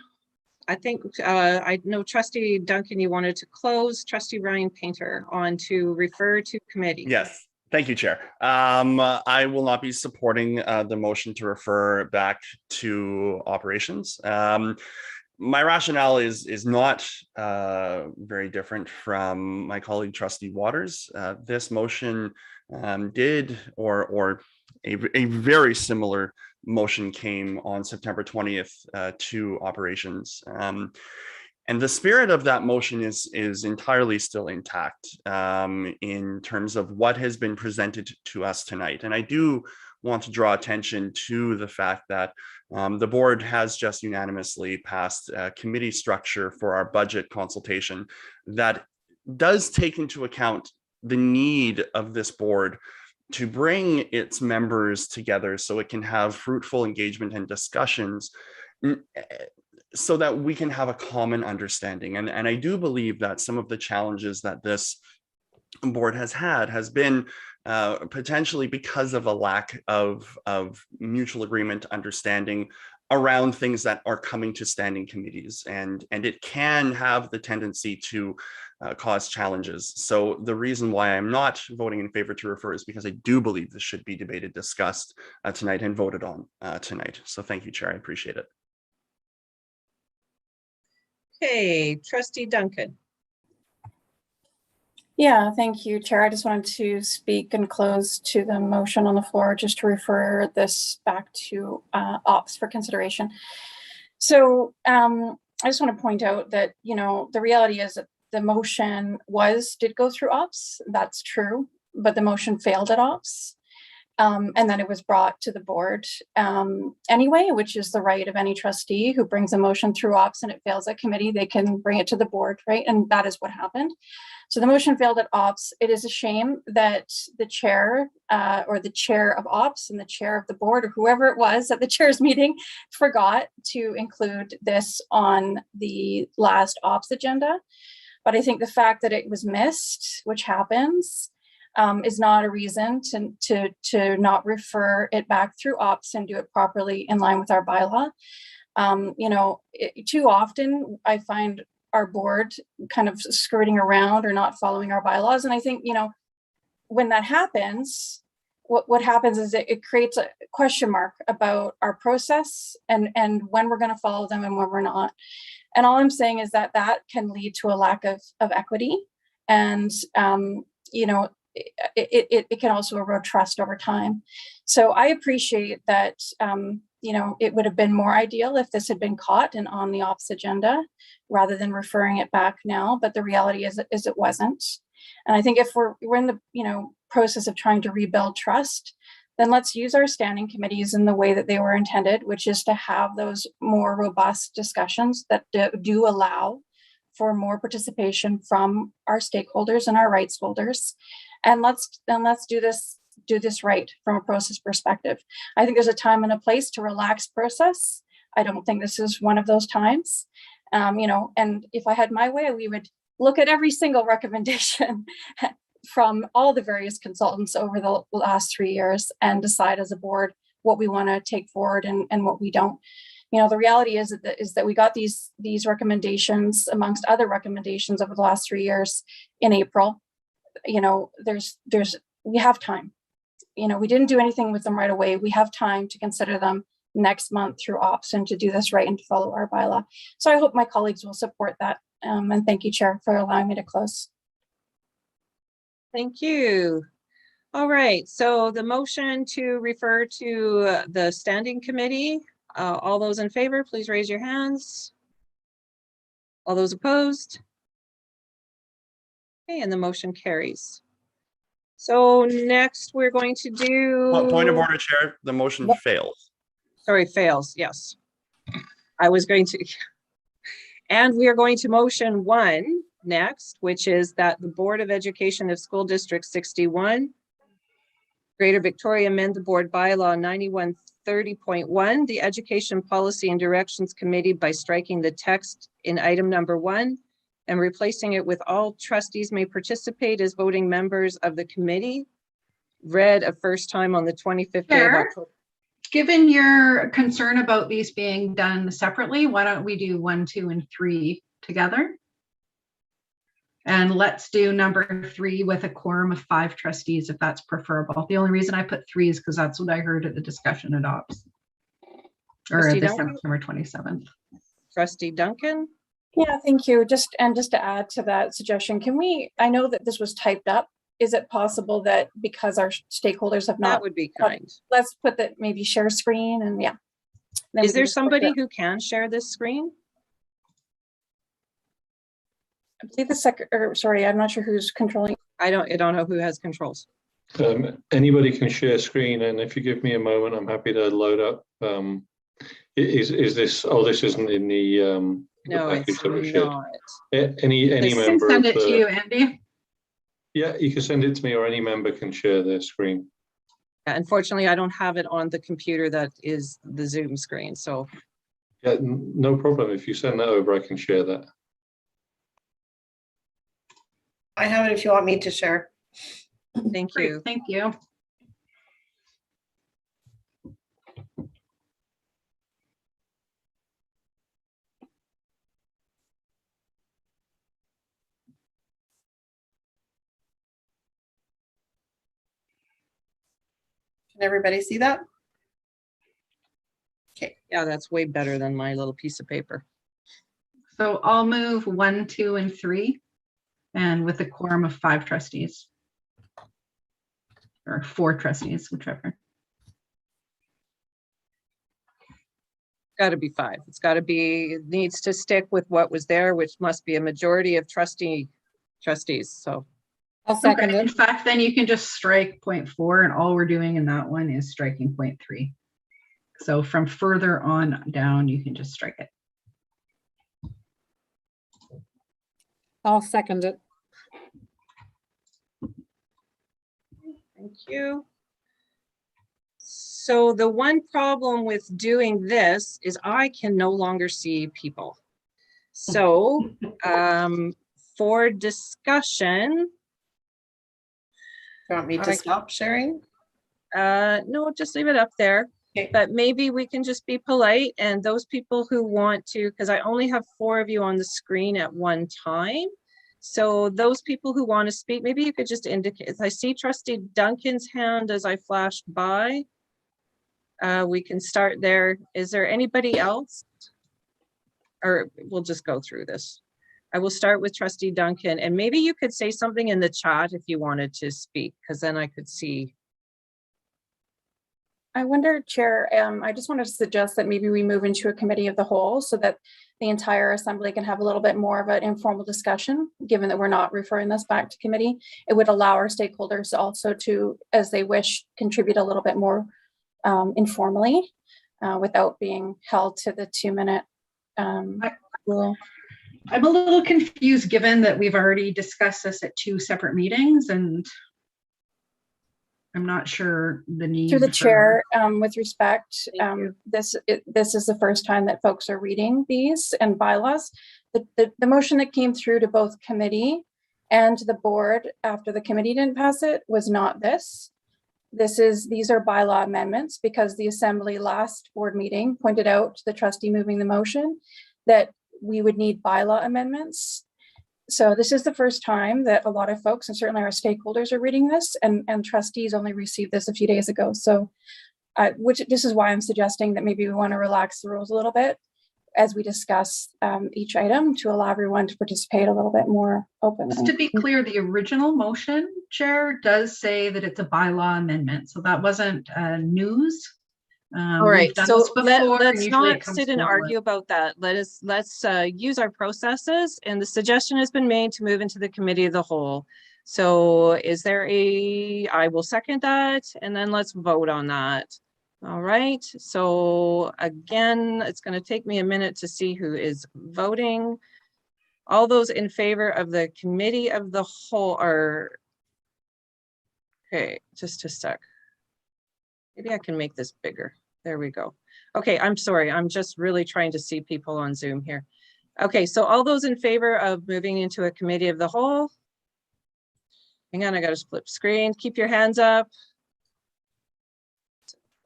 I think I know Trustee Duncan, you wanted to close. Trustee Ryan Painter on to refer to committee. Yes. Thank you, Chair. I will not be supporting the motion to refer back to operations. My rationale is not very different from my colleague Trustee Waters. This motion did, or a very similar motion came on September 20th to operations. And the spirit of that motion is entirely still intact in terms of what has been presented to us tonight. And I do want to draw attention to the fact that the board has just unanimously passed a committee structure for our budget consultation that does take into account the need of this board to bring its members together so it can have fruitful engagement and discussions so that we can have a common understanding. And I do believe that some of the challenges that this board has been potentially because of a lack of mutual agreement, understanding around things that are coming to standing committees. And it can have the tendency to cause challenges. So the reason why I'm not voting in favor to refer is because I do believe this should be debated, discussed tonight and voted on tonight. So thank you, Chair. I appreciate it. Okay, Trustee Duncan. Yeah, thank you, Chair. I just wanted to speak and close to the motion on the floor, just to refer this back to ops for consideration. So I just want to point out that, you know, the reality is that the motion did go through ops. That's true, but the motion failed at ops. And then it was brought to the board anyway, which is the right of any trustee who brings a motion through ops and it fails at committee, they can bring it to the board, right? And that is what happened. So the motion failed at ops. It is a shame that the chair or the chair of ops and the chair of the board or whoever it was at the chair's meeting forgot to include this on the last ops agenda. But I think the fact that it was missed, which happens, is not a reason to not refer it back through ops and do it properly in line with our bylaw. You know, too often I find our board kind of skirting around or not following our bylaws. And I think, you know, when that happens, what happens is it creates a question mark about our process and when we're going to follow them and when we're not. And all I'm saying is that can lead to a lack of equity, and you know, it can also erode trust over time. So I appreciate that. You know, it would have been more ideal if this had been caught and on the ops agenda rather than referring it back now. But the reality is it wasn't. And I think if we're in the, you know, process of trying to rebuild trust, then let's use our standing committees in the way that they were intended, which is to have those more robust discussions that do allow for more participation from our stakeholders and our rights holders. And let's do this right from a process perspective. I think there's a time and a place to relax process. I don't think this is one of those times. You know, and if I had my way, we would look at every single recommendation from all the various consultants over the last 3 years and decide as a board what we want to take forward and what we don't. You know, the reality is that we got these recommendations amongst other recommendations over the last 3 years in April. You know, we have time. You know, we didn't do anything with them right away. We have time to consider them next month through ops and to do this right and to follow our bylaw. So I hope my colleagues will support that. And thank you, Chair, for allowing me to close. Thank you. All right, so the motion to refer to the standing committee, all those in favor, please raise your hands. All those opposed? Okay, and the motion carries. So next we're going to do... Point of order, Chair. The motion fails. Sorry, fails, yes. I was going to... And we are going to motion 1 next, which is that the Board of Education of School District 61, Greater Victoria, amend the board bylaw 9130.1, the Education Policy and Directions Committee, by striking the text in item number 1 and replacing it with all trustees may participate as voting members of the committee, read a first time on the 25th day of October. Given your concern about these being done separately, why don't we do 1, 2, and 3 together? And let's do number 3 with a quorum of 5 trustees, if that's preferable. The only reason I put 3 is because that's what I heard at the discussion at ops, or at the September 27th. Trustee Duncan? Yeah, thank you. Just to add to that suggestion, can we, I know that this was typed up. Is it possible that because our stakeholders have not, that would be kind. Let's put that maybe share screen and yeah. Is there somebody who can share this screen? I believe sorry, I'm not sure who's controlling. I don't know who has controls. Anybody can share screen, and if you give me a moment, I'm happy to load up. Is this? Oh, this isn't in the. No, it's not. Any member. Send it to you, Andy. Yeah, you can send it to me, or any member can share their screen. Unfortunately, I don't have it on the computer that is the Zoom screen. So. Yeah, no problem. If you send that over, I can share that. I have it if you want me to share. Thank you. Great, thank you. Can everybody see that? Okay. Yeah, that's way better than my little piece of paper. So I'll move 1, 2, and 3, and with a quorum of 5 trustees. Or 4 trustees, whichever. Got to be 5. It's got to be, it needs to stick with what was there, which must be a majority of trustees. So I'll second okay. it. In fact, then you can just strike 0.4, and all we're doing in that one is striking 0.3. So from further on down, you can just strike it. I'll second it. thank you. So the one problem with doing this is I can no longer see people. So for discussion. Do you want me to stop sharing? No, just leave it up there. Okay. But maybe we can just be polite, and those people who want to, because I only have 4 of you on the screen at one time. So those people who want to speak, maybe you could just indicate. I see Trustee Duncan's hand as I flashed by. We can start there. Is there anybody else? Or we'll just go through this. I will start with Trustee Duncan, and maybe you could say something in the chat if you wanted to speak, because then I could see. I wonder, Chair, I just wanted to suggest that maybe we move into a committee of the whole so that the entire assembly can have a little bit more of an informal discussion, given that we're not referring this back to committee. It would allow our stakeholders also to, as they wish, contribute a little bit more informally without being held to the 2-minute rule. I'm a little confused, given that we've already discussed this at 2 separate meetings, and I'm not sure the need. Through the chair, with respect, this is the first time that folks are reading these and bylaws. The motion that came through to both committee and the board after the committee didn't pass it was not this. These are bylaw amendments, because the assembly last board meeting pointed out to the trustee moving the motion that we would need bylaw amendments. So this is the first time that a lot of folks, and certainly our stakeholders, are reading this, and trustees only received this a few days ago. So this is why I'm suggesting that maybe we want to relax the rules a little bit as we discuss each item to allow everyone to participate a little bit more openly. Just to be clear, the original motion, Chair, does say that it's a bylaw amendment. So that wasn't news. All right, so let's not sit and forward. argue about that. Let's use our processes, and the suggestion has been made to move into the committee of the whole. So is there I will second that, and then let's vote on that. All right, so again, it's going to take me a minute to see who is voting. All those in favor of the committee of the whole are, okay, just a sec. Maybe I can make this bigger. There we go. Okay, I'm sorry. I'm just really trying to see people on Zoom here. Okay, so all those in favor of moving into a committee of the whole? Hang on, I got to split screen. Keep your hands up.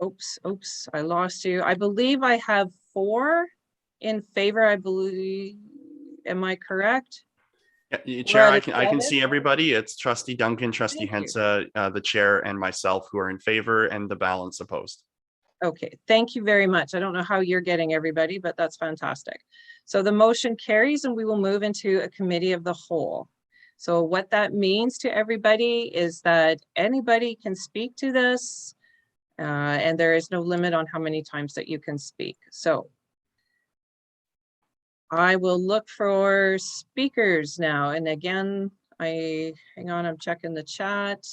Oops, I lost you. I believe I have 4 in favor, I believe. Am I correct? Yeah, Chair, I can see everybody. It's Trustee Duncan, Trustee Hensa, the chair, and myself who are in favor, and the balance opposed. Okay, thank you very much. I don't know how you're getting everybody, but that's fantastic. So the motion carries, and we will move into a committee of the whole. So what that means to everybody is that anybody can speak to this, and there is no limit on how many times that you can speak. So I will look for speakers now. And again, hang on, I'm checking the chat.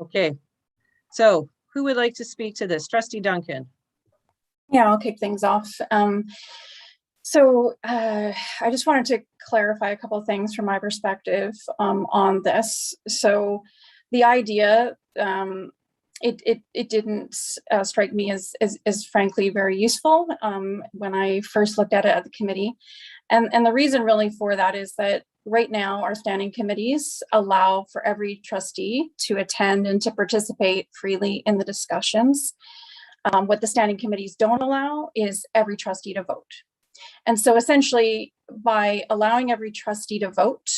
Okay, so who would like to speak to this? Trustee Duncan. Yeah, I'll kick things off. I just wanted to clarify a couple of things from my perspective on this. So the idea, it didn't strike me as frankly very useful when I first looked at it at the committee. And the reason really for that is that right now our standing committees allow for every trustee to attend and to participate freely in the discussions. What the standing committees don't allow is every trustee to vote. And so essentially by allowing every trustee to vote,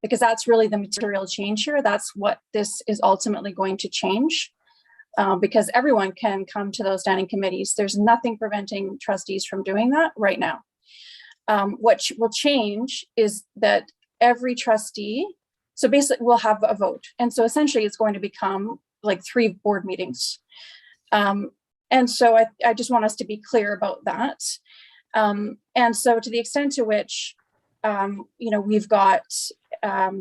because that's really the material change here, that's what this is ultimately going to change. Because everyone can come to those standing committees. There's nothing preventing trustees from doing that right now. What will change is that every trustee, so basically we'll have a vote. And so essentially it's going to become like 3 board meetings. And so I just want us to be clear about that. And so to the extent to which, we've got, I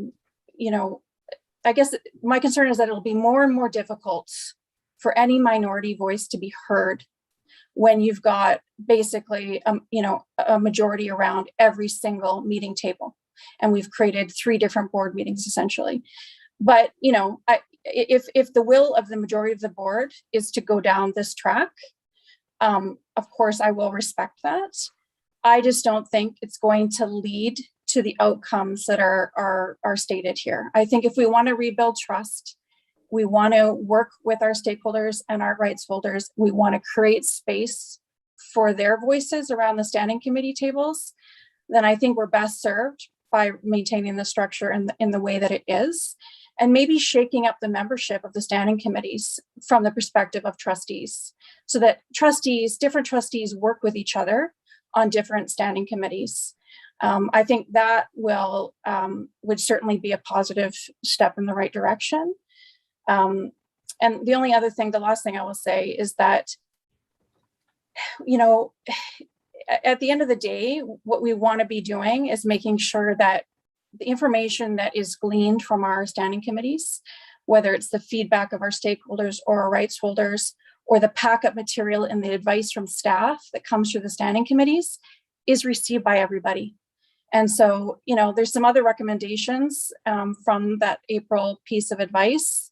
guess my concern is that it'll be more and more difficult for any minority voice to be heard when you've got basically, a majority around every single meeting table. And we've created 3 different board meetings essentially. But, if the will of the majority of the board is to go down this track, of course, I will respect that. I just don't think it's going to lead to the outcomes that are stated here. I think if we want to rebuild trust, we want to work with our stakeholders and our rights holders. We want to create space for their voices around the standing committee tables. Then I think we're best served by maintaining the structure in the way that it is, and maybe shaking up the membership of the standing committees from the perspective of trustees, so that different trustees work with each other on different standing committees. I think that would certainly be a positive step in the right direction. And the last thing I will say is that, at the end of the day, what we want to be doing is making sure that the information that is gleaned from our standing committees, whether it's the feedback of our stakeholders or our rights holders, or the packet material and the advice from staff that comes through the standing committees, is received by everybody. And so, there's some other recommendations from that April piece of advice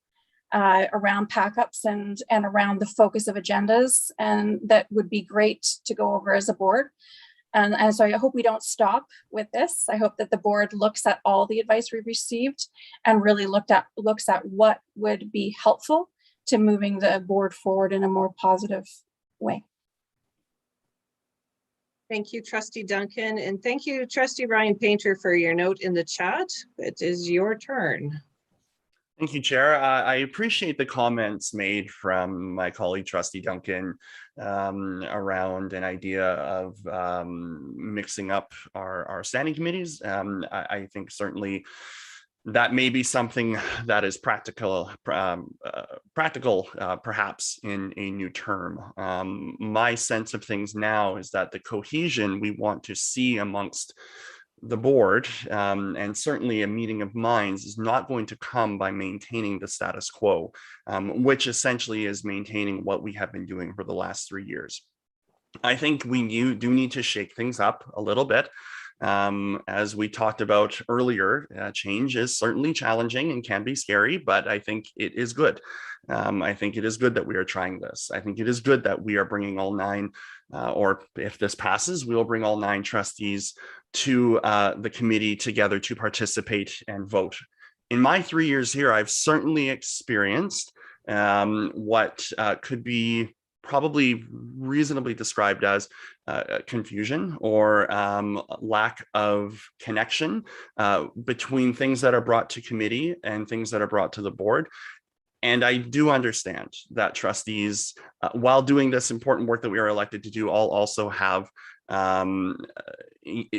around pack-ups and around the focus of agendas, and that would be great to go over as a board. And so I hope we don't stop with this. I hope that the board looks at all the advice we've received and really looks at what would be helpful to moving the board forward in a more positive way. Thank you, Trustee Duncan, and thank you, Trustee Ryan Painter, for your note in the chat. It is your turn. Thank you, Chair. I appreciate the comments made from my colleague, Trustee Duncan, around an idea of mixing up our standing committees. I think certainly that may be something that is practical, perhaps in a new term. My sense of things now is that the cohesion we want to see amongst the board, and certainly a meeting of minds, is not going to come by maintaining the status quo, which essentially is maintaining what we have been doing for the last 3 years. I think we do need to shake things up a little bit. As we talked about earlier, change is certainly challenging and can be scary, but I think it is good. I think it is good that we are trying this. I think it is good that we are bringing all 9, or if this passes, we will bring all 9 trustees to the committee together to participate and vote. In my 3 years here, I've certainly experienced what could be probably reasonably described as confusion or lack of connection between things that are brought to committee and things that are brought to the board. And I do understand that trustees, while doing this important work that we are elected to do, all also have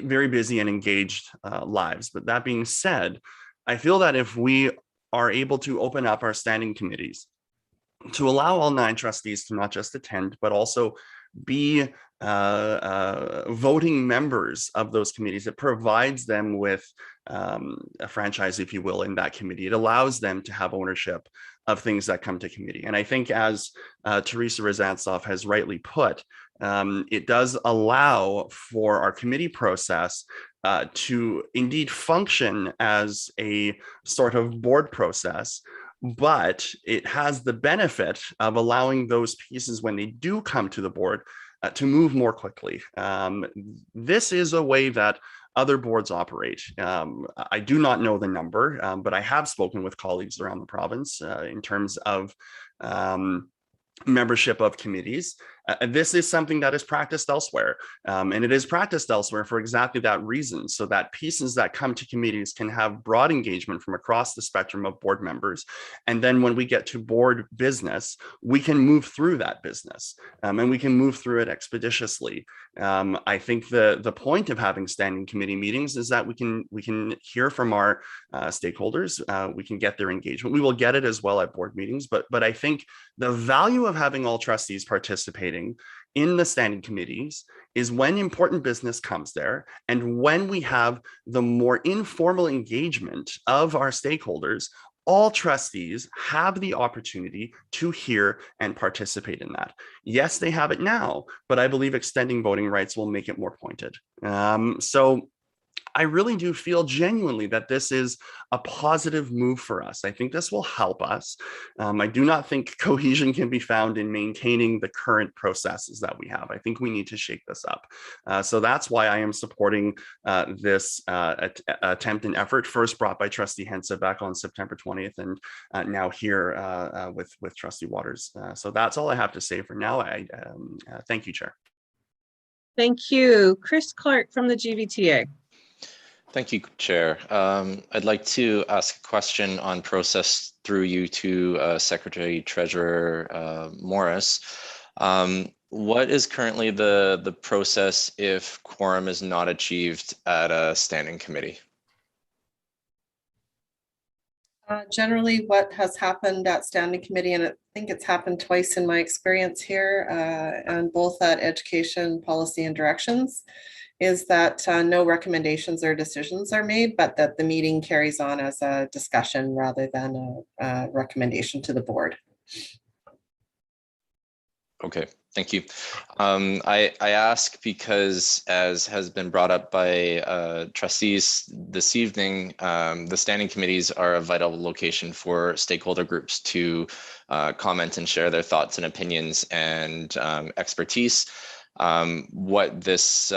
very busy and engaged lives. But that being said, I feel that if we are able to open up our standing committees to allow all 9 trustees to not just attend, but also be voting members of those committees, it provides them with a franchise, if you will, in that committee. It allows them to have ownership of things that come to committee. And I think, as Teresa Rozantsev has rightly put, it does allow for our committee process to indeed function as a sort of board process, but it has the benefit of allowing those pieces, when they do come to the board, to move more quickly. This is a way that other boards operate. I do not know the number, but I have spoken with colleagues around the province in terms of membership of committees. This is something that is practiced elsewhere, and it is practiced elsewhere for exactly that reason, so that pieces that come to committees can have broad engagement from across the spectrum of board members. And then when we get to board business, we can move through that business, and we can move through it expeditiously. I think the point of having standing committee meetings is that we can hear from our stakeholders, we can get their engagement. We will get it as well at board meetings, but I think the value of having all trustees participating in the standing committees is when important business comes there, and when we have the more informal engagement of our stakeholders, all trustees have the opportunity to hear and participate in that. Yes, they have it now, but I believe extending voting rights will make it more pointed. So I really do feel genuinely that this is a positive move for us. I think this will help us. I do not think cohesion can be found in maintaining the current processes that we have. I think we need to shake this up. So that's why I am supporting this attempt and effort, first brought by Trustee Hensa back on September 20th, and now here with Trustee Waters. So that's all I have to say for now. Thank you, Chair. Thank you. Chris Clark from the GVTA. Thank you, Chair. I'd like to ask a question on process through you to Secretary Treasurer Morris. What is currently the process if quorum is not achieved at a standing committee? Generally, what has happened at standing committee, and I think it's happened twice in my experience here, and both at Education, Policy, and Directions, is that no recommendations or decisions are made, but that the meeting carries on as a discussion rather than a recommendation to the board. Okay, thank you. I ask because, as has been brought up by trustees this evening, the standing committees are a vital location for stakeholder groups to comment and share their thoughts and opinions and expertise. What this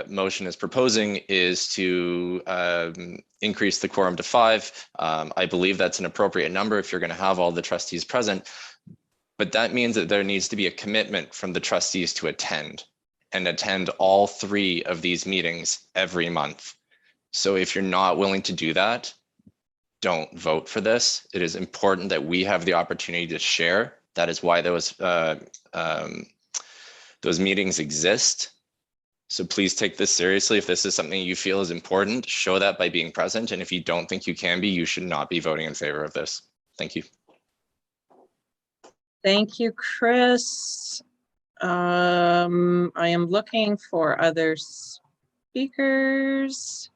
motion is proposing is to increase the quorum to 5. I believe that's an appropriate number if you're going to have all the trustees present. But that means that there needs to be a commitment from the trustees to attend all 3 of these meetings every month. So if you're not willing to do that, don't vote for this. It is important that we have the opportunity to share. That is why those meetings exist. So please take this seriously. If this is something you feel is important, show that by being present. And if you don't think you can be, you should not be voting in favor of this. Thank you. Thank you, Chris. I am looking for other speakers.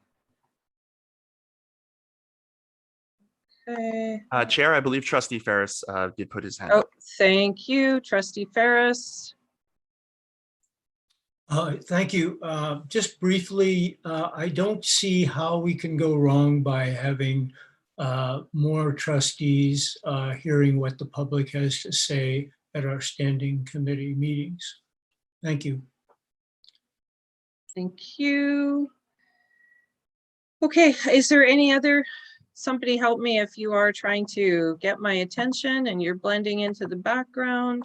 Okay. Chair, I believe Trustee Ferris did put his hand Oh, up. thank you, Trustee Ferris. Thank you. Just briefly, I don't see how we can go wrong by having more trustees hearing what the public has to say at our standing committee meetings. Thank you. Thank you. Okay, is there any other, somebody help me if you are trying to get my attention and you're blending into the background.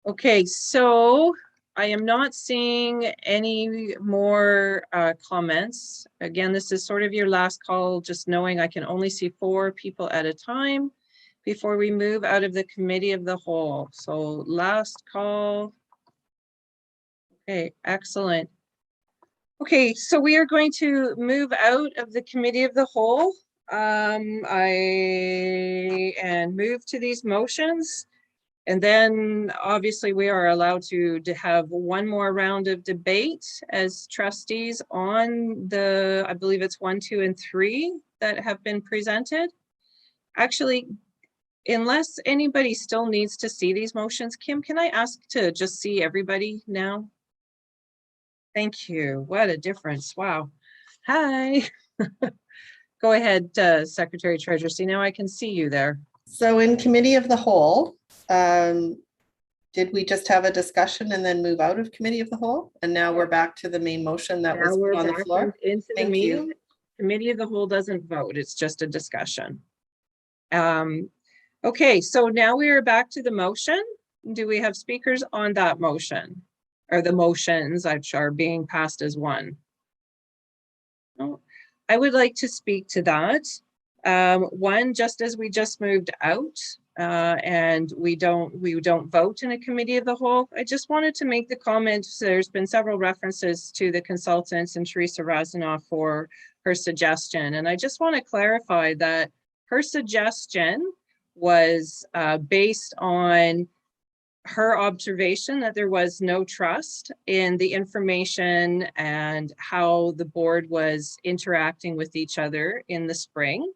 Okay, so I am not seeing any more comments. Again, this is sort of your last call, just knowing I can only see 4 people at a time before we move out of the committee of the whole. So last call. Okay, excellent. Okay, so we are going to move out of the committee of the whole and move to these motions. And then obviously we are allowed to have one more round of debate as trustees on the, I believe it's 1, 2, and 3 that have been presented. Actually, unless anybody still needs to see these motions, Kim, can I ask to just see everybody now? Thank you. What a difference. Wow. Hi. Go ahead, Secretary Treasurer. See, now I can see you there. So in committee of the whole, did we just have a discussion and then move out of committee of the whole? And now we're back to the main motion that was put on the floor? Into the Thank you. meeting. Committee of the whole doesn't vote. It's just a discussion. Okay, so now we are back to the motion. Do we have speakers on that motion? Or the motions which are being passed as one? Oh, I would like to speak to that. One, just as we just moved out and we don't vote in a committee of the whole, I just wanted to make the comment, so there's been several references to the consultants and Teresa Razanoff for her suggestion. And I just want to clarify that her suggestion was based on her observation that there was no trust in the information and how the board was interacting with each other in the spring.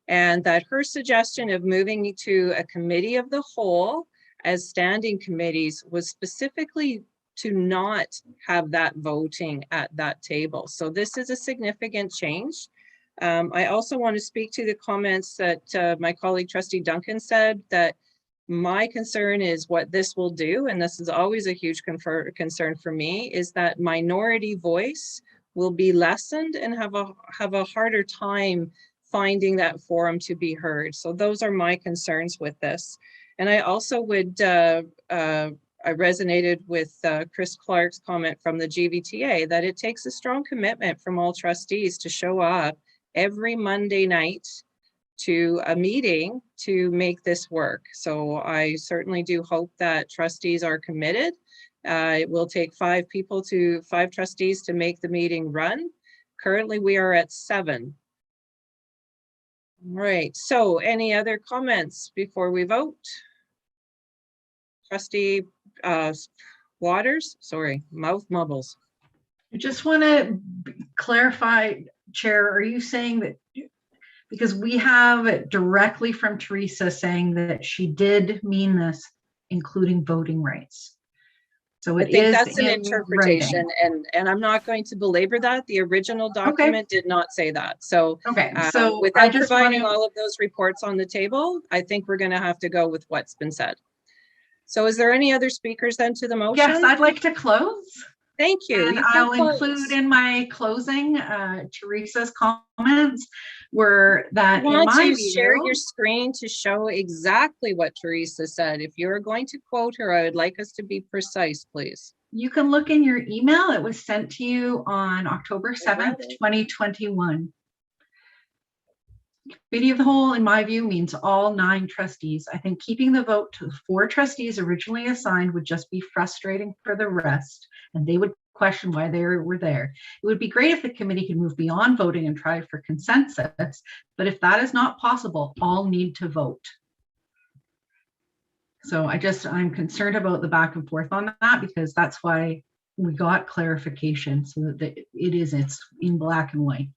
And that her suggestion of moving to a committee of the whole as standing committees was specifically to not have that voting at that table. So this is a significant change. I also want to speak to the comments that my colleague Trustee Duncan said, that my concern is what this will do, and this is always a huge concern for me, is that minority voice will be lessened and have a harder time finding that forum to be heard. So those are my concerns with this. And I also would, I resonated with Chris Clark's comment from the GVTA that it takes a strong commitment from all trustees to show up every Monday night to a meeting to make this work. So I certainly do hope that trustees are committed. It will take 5 trustees to make the meeting run. Currently, we are at 7. All right, so any other comments before we vote? Trustee Waters, sorry, mouth mumbles. I just want to clarify, Chair, are you saying that, because we have it directly from Teresa saying that she did mean this, including voting rights. So I it think is that's an in interpretation, writing. and I'm not going to belabor that. The original document did not say that. So, Okay, so I without just providing want to, all of those reports on the table, I think we're going to have to go with what's been said. So is there any other speakers then to the motion? yes, I'd like to close. Thank you. And You can I'll close. include in my closing Teresa's comments were I that in want my to share view, your screen to show exactly what Teresa said. If you're going to quote her, I would like us to be precise, please. you can look in your email. It was sent to you on October 7th, 2021. Committee of the whole, in my view, means all 9 trustees. I think keeping the vote to the 4 trustees originally assigned would just be frustrating for the rest, and they would question why they were there. It would be great if the committee could move beyond voting and try for consensus, but if that is not possible, all need to vote. So I'm concerned about the back and forth on that, because that's why we got clarification so that it's in black and white.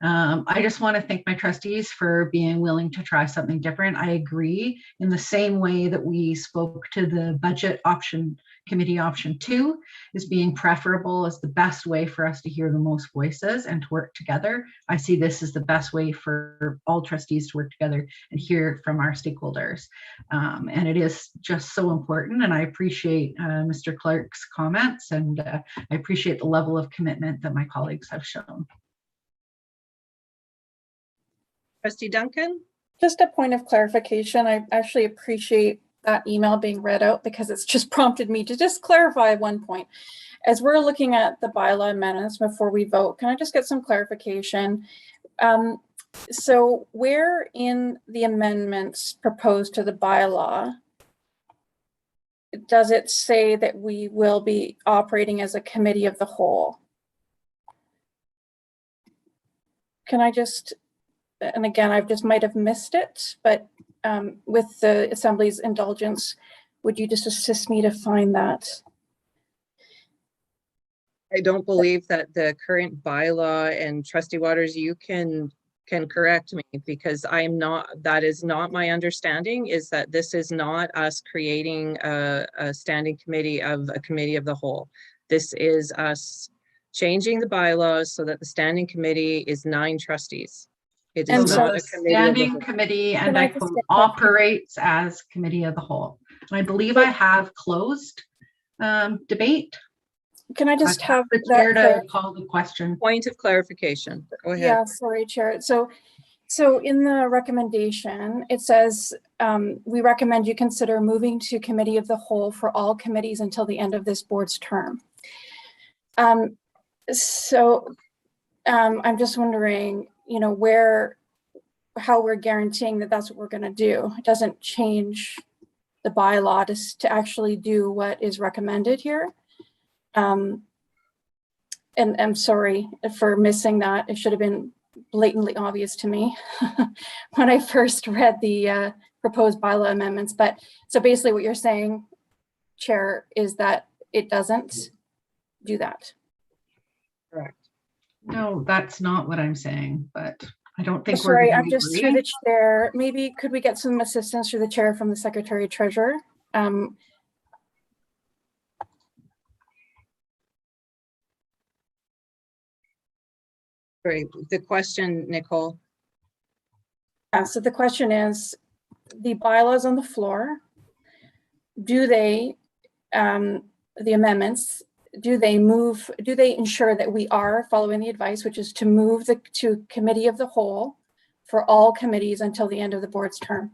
I just want to thank my trustees for being willing to try something different. I agree in the same way that we spoke to the budget option, committee option 2 is being preferable as the best way for us to hear the most voices and to work together. I see this as the best way for all trustees to work together and hear from our stakeholders. And it is just so important. And I appreciate Mr. Clark's comments, and I appreciate the level of commitment that my colleagues have shown. Trustee Duncan? Just a point of clarification. I actually appreciate that email being read out, because it's just prompted me to just clarify one point. As we're looking at the bylaw amendments before we vote, can I just get some clarification? So where in the amendments proposed to the bylaw does it say that we will be operating as a committee of the whole? Can I just, and again, I just might have missed it, but with the Assembly's indulgence, would you just assist me to find that? I don't believe that the current bylaw, and Trustee Waters, you can correct me, because that is not my understanding, is that this is not us creating a standing committee of a committee of the whole. This is us changing the bylaws so that the standing committee is 9 trustees. It is not a committee. Standing committee, and I quote, operates as committee of the whole. And I believe I have closed debate. Can I just have the chair to call the question? Point of clarification. Go ahead. Yeah, sorry, Chair. So in the recommendation, it says, we recommend you consider moving to committee of the whole for all committees until the end of this board's term. So I'm just wondering, you know, how we're guaranteeing that that's what we're going to do. It doesn't change the bylaw to actually do what is recommended here. And I'm sorry for missing that. It should have been blatantly obvious to me when I first read the proposed bylaw amendments. But so basically what you're saying, Chair, is that it doesn't do that. Correct. No, that's not what I'm saying, but I don't think sorry, we're I'm just through the chair. Maybe could we get some assistance through the chair from the Secretary Treasurer? Sorry, the question, Nicole. So the question is, the bylaws on the floor, do they, the amendments, do they ensure that we are following the advice, which is to move to committee of the whole for all committees until the end of the board's term?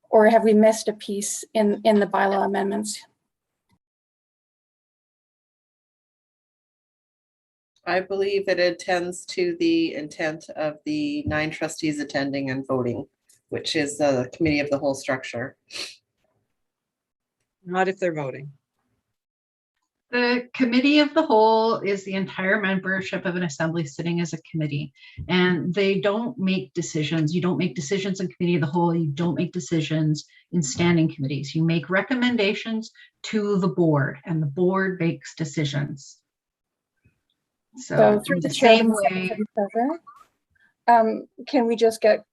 Or have we missed a piece in the bylaw amendments? I believe it attends to the intent of the 9 trustees attending and voting, which is the committee of the whole structure. Not if they're voting. The committee of the whole is the entire membership of an assembly sitting as a committee, and they don't make decisions. You don't make decisions in committee of the whole. You don't make decisions in standing committees. You make recommendations to the board, and the board makes decisions. So through in the the chair same of the way, Treasurer, can we just get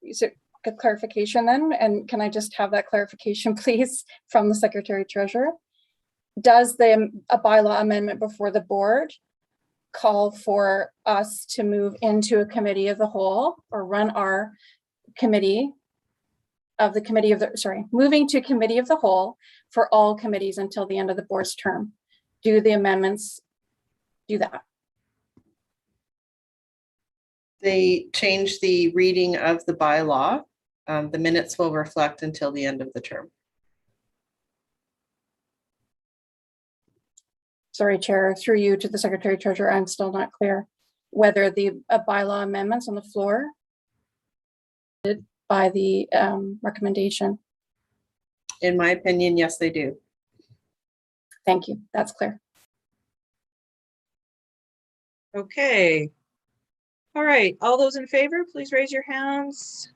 clarification then? And can I just have that clarification, please, from the Secretary Treasurer? Does a bylaw amendment before the board call for us to move into a committee of the whole, or run our committee of the committee of the, sorry, moving to committee of the whole for all committees until the end of the board's term? Do the amendments do that? They change the reading of the bylaw. The minutes will reflect until the end of the term. Sorry, Chair, through you to the Secretary Treasurer, I'm still not clear whether the bylaw amendments on the floor by the recommendation. In my opinion, yes, they do. Thank you. That's clear. Okay. All right. All those in favor, please raise your hands.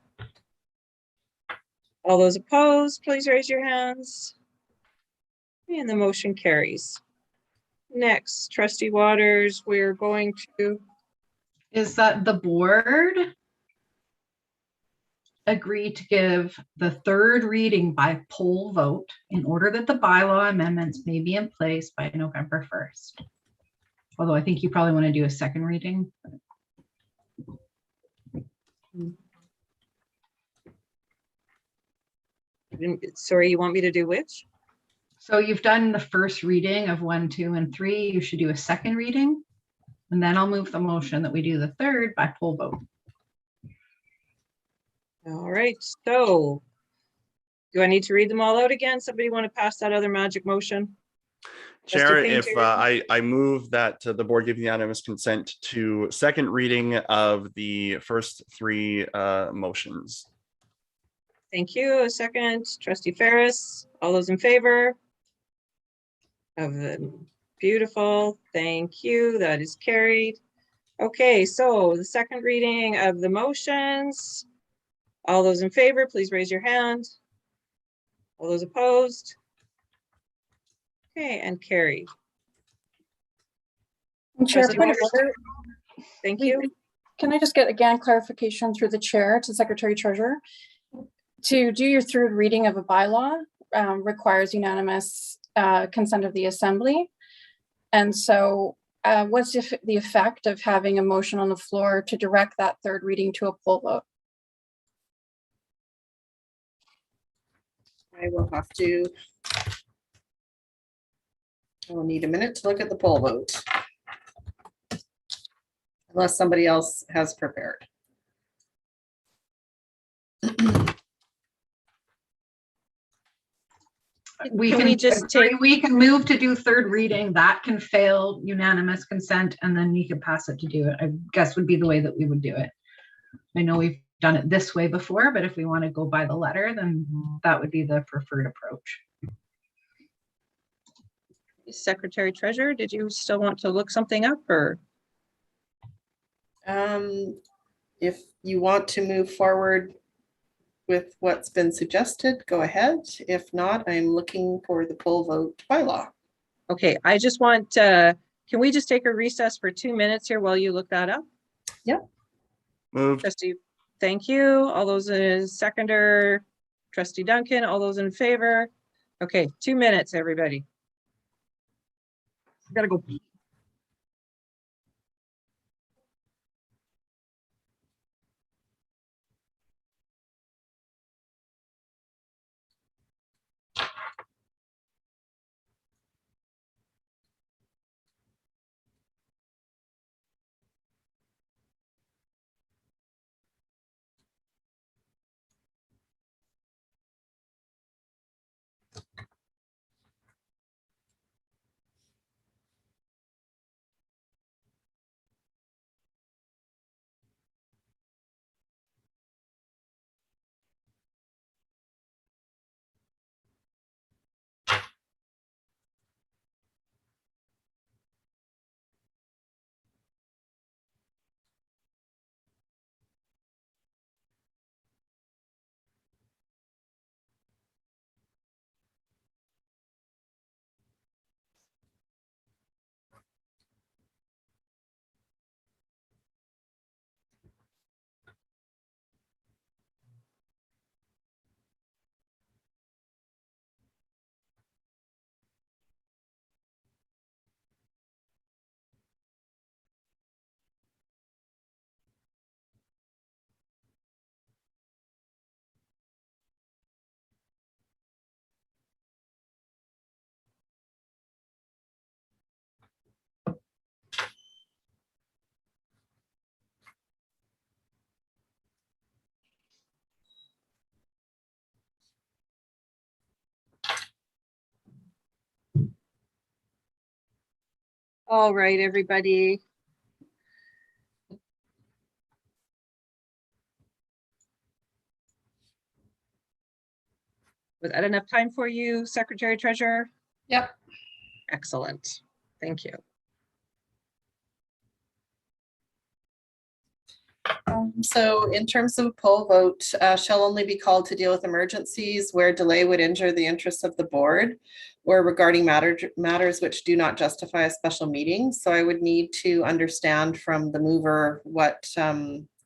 All those opposed, please raise your hands. And the motion carries. Next, Trustee Waters, we're going to. is that the board agree to give the third reading by poll vote in order that the bylaw amendments may be in place by November 1st. Although I think you probably want to do a second reading. Sorry, you want me to do which? So you've done the first reading of 1, 2, and 3. You should do a second reading. And then I'll move the motion that we do the third by poll vote. All right, so do I need to read them all out again? Somebody want to pass that other magic motion? Chair, Trustee if Painter? I move that the board give unanimous consent to second reading of the first 3 motions. Thank you. A second. Trustee Ferris. All those in favor? Of the beautiful. Thank you. That is carried. Okay, so the second reading of the motions. All those in favor, please raise your hand. All those opposed? Okay, and carried. Chair, Trustee point of Waters? order. Thank you. Can I just get again clarification through the chair to Secretary Treasurer? To do your third reading of a bylaw requires unanimous consent of the Assembly. And so what's the effect of having a motion on the floor to direct that third reading to a poll vote? I will have to. I will need a minute to look at the poll vote. Unless somebody else has prepared. We Can can we just agree, take- we can move to do third reading. That can fail unanimous consent, and then you can pass it to do it. I guess would be the way that we would do it. I know we've done it this way before, but if we want to go by the letter, then that would be the preferred approach. Secretary Treasurer, did you still want to look something up or? If you want to move forward with what's been suggested, go ahead. If not, I'm looking for the poll vote bylaw. Okay, I just want, can we just take a recess for 2 minutes here while you look that up? Yep. Moved. Trustee, thank you. All those in seconder, Trustee Duncan, all those in favor? Okay, 2 minutes, everybody. Gotta go. All right, everybody. Was that enough time for you, Secretary Treasurer? Yep. Excellent. Thank you. So in terms of poll vote, shall only be called to deal with emergencies where delay would injure the interests of the board or regarding matters which do not justify a special meeting. So I would need to understand from the mover what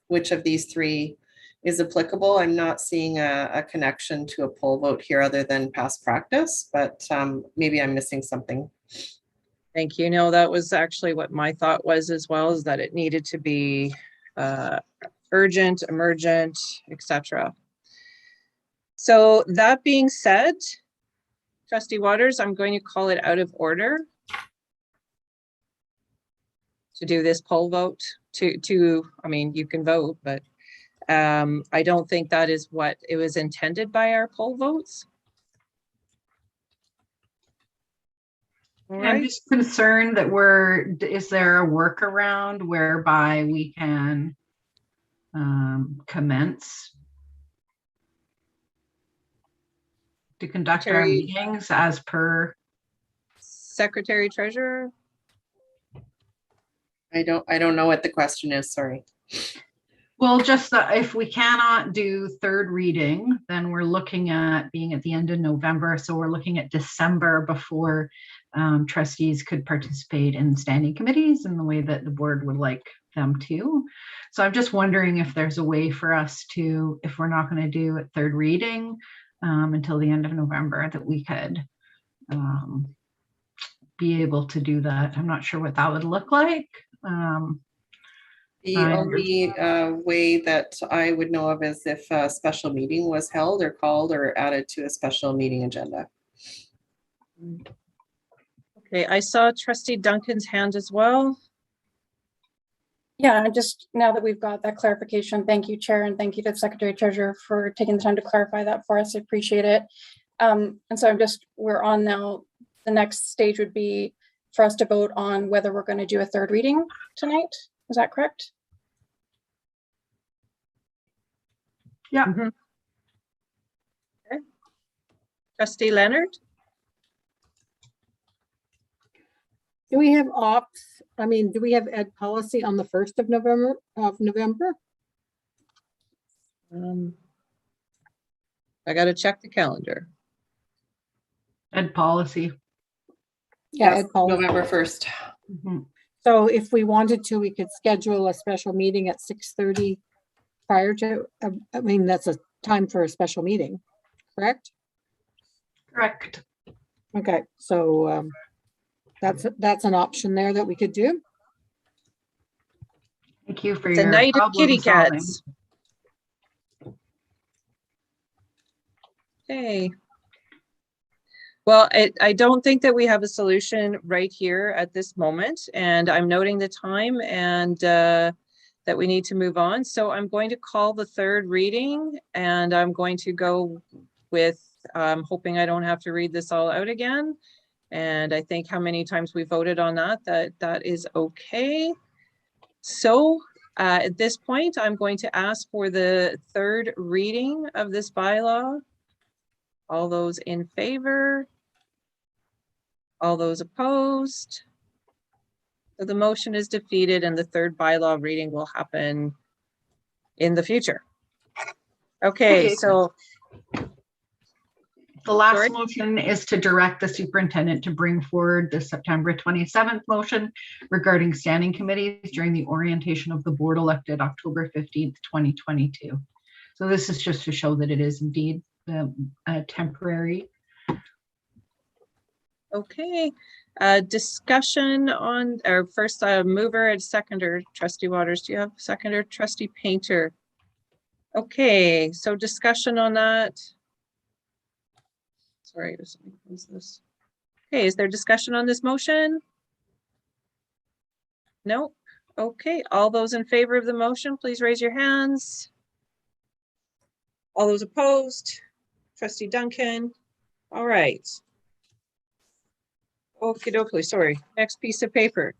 which of these three is applicable. I'm not seeing a connection to a poll vote here other than past practice, but maybe I'm missing something. Thank you. No, that was actually what my thought was as well, is that it needed to be urgent, emergent, etc. So that being said, Trustee Waters, I'm going to call it out of order to do this poll vote. I mean, you can vote, but I don't think that is what it was intended by our poll votes. All I'm right. just concerned that is there a workaround whereby we can commence to conduct our Secretary- meetings as per? Secretary Treasurer? I don't know what the question is, sorry. Well, just if we cannot do third reading, then we're looking at being at the end of November. So we're looking at December before trustees could participate in standing committees in the way that the board would like them to. So I'm just wondering if there's a way for us to, if we're not going to do a third reading until the end of November, that we could be able to do that. I'm not sure what that would look like. The only way that I would know of is if a special meeting was held or called or added to a special meeting agenda. Okay, I saw Trustee Duncan's hand as well. Yeah, just now that we've got that clarification, thank you, Chair, and thank you to the Secretary Treasurer for taking the time to clarify that for us. I appreciate it. And so we're on now, the next stage would be for us to vote on whether we're going to do a third reading tonight. Is that correct? Yeah. Mm-hmm. Okay. Trustee Leonard? Do we have do we have ed policy on the 1st of November? I got to check the calendar. Ed policy. Yeah, ed policy. November 1st. Mm-hmm. So if we wanted to, we could schedule a special meeting at 6:30 prior to, that's a time for a special meeting, correct? Correct. Okay, so that's an option there that we could do. Thank you for It's a your night of problem kitty solving. cats. Okay. Well, I don't think that we have a solution right here at this moment, and I'm noting the time and that we need to move on. So I'm going to call the third reading, and I'm going to go with hoping I don't have to read this all out again. And I think how many times we voted on that is okay. So at this point, I'm going to ask for the third reading of this bylaw. All those in favor? All those opposed? So the motion is defeated and the third bylaw reading will happen in the future. Okay, so. The last motion is to direct the superintendent to bring forward the September 27th motion regarding standing committees during the orientation of the board elected October 15th, 2022. So this is just to show that it is indeed temporary. Okay, discussion on our first mover and seconder. Trustee Waters, do you have seconder? Trustee Painter. Okay, so discussion on that. Sorry, let me close this. Okay, is there discussion on this motion? No. Okay, all those in favor of the motion, please raise your hands. All those opposed? Trustee Duncan. All right. Okie dokie, sorry. Next piece of paper.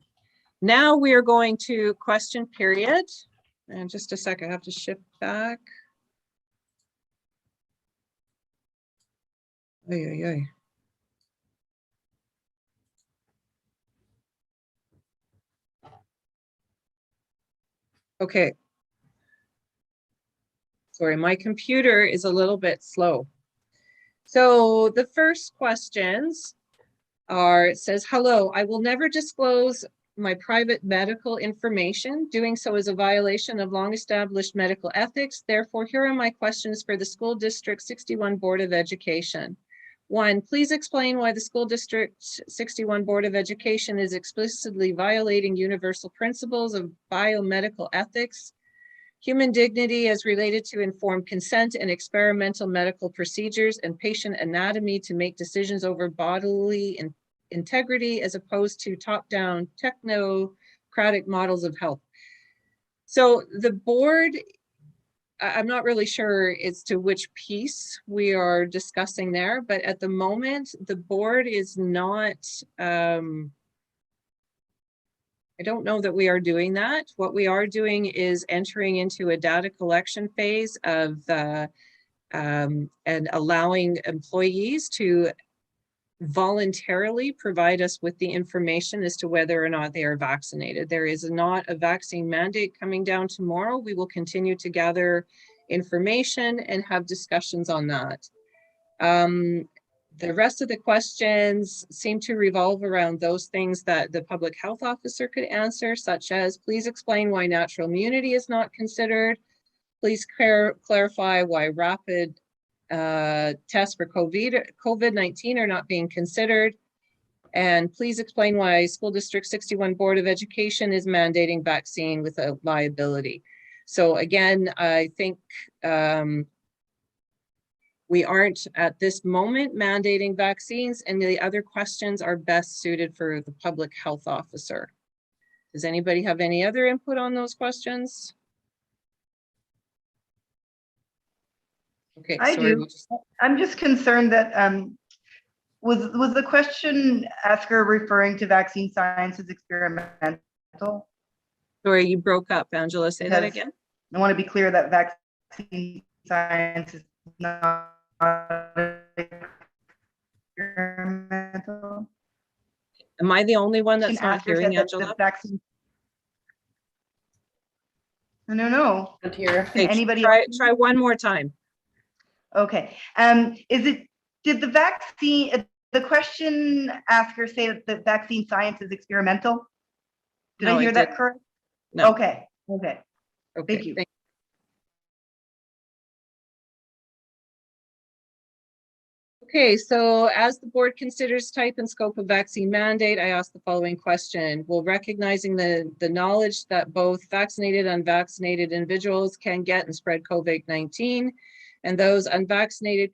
Now we are going to question period. And just a second, I have to shift back. Ay, ay, ay. Okay. Sorry, my computer is a little bit slow. So the first questions are, it says, hello, I will never disclose my private medical information. Doing so is a violation of long-established medical ethics. Therefore, here are my questions for the School District 61 Board of Education. 1, please explain why the School District 61 Board of Education is explicitly violating universal principles of biomedical ethics, human dignity as related to informed consent and experimental medical procedures and patient anatomy to make decisions over bodily integrity as opposed to top-down technocratic models of health. So the board, I'm not really sure as to which piece we are discussing there, but at the moment, the board is not, I don't know that we are doing that. What we are doing is entering into a data collection phase of and allowing employees to voluntarily provide us with the information as to whether or not they are vaccinated. There is not a vaccine mandate coming down tomorrow. We will continue to gather information and have discussions on that. The rest of the questions seem to revolve around those things that the public health officer could answer, such as, please explain why natural immunity is not considered. Please clarify why rapid tests for COVID-19 are not being considered. And please explain why School District 61 Board of Education is mandating vaccine with a liability. So again, I think we aren't at this moment mandating vaccines, and the other questions are best suited for the public health officer. Does anybody have any other input on those questions? Okay, I sorry, do. I'm just concerned that was the question asker referring to vaccine science as experimental? Sorry, you broke up, Angela. Say that again. I want to be clear that vaccine science is not experimental. Am I the only one that's not hearing, Angela? I don't know. Okay, Anybody try one more time. Okay. Did the vaccine, the question asker say that the vaccine science is experimental? Did No, I hear that correct? No. Okay. Okay. Thank you. Okay, so as the board considers type and scope of vaccine mandate, I ask the following question. Will recognizing the knowledge that both vaccinated and unvaccinated individuals can get and spread COVID-19, and those unvaccinated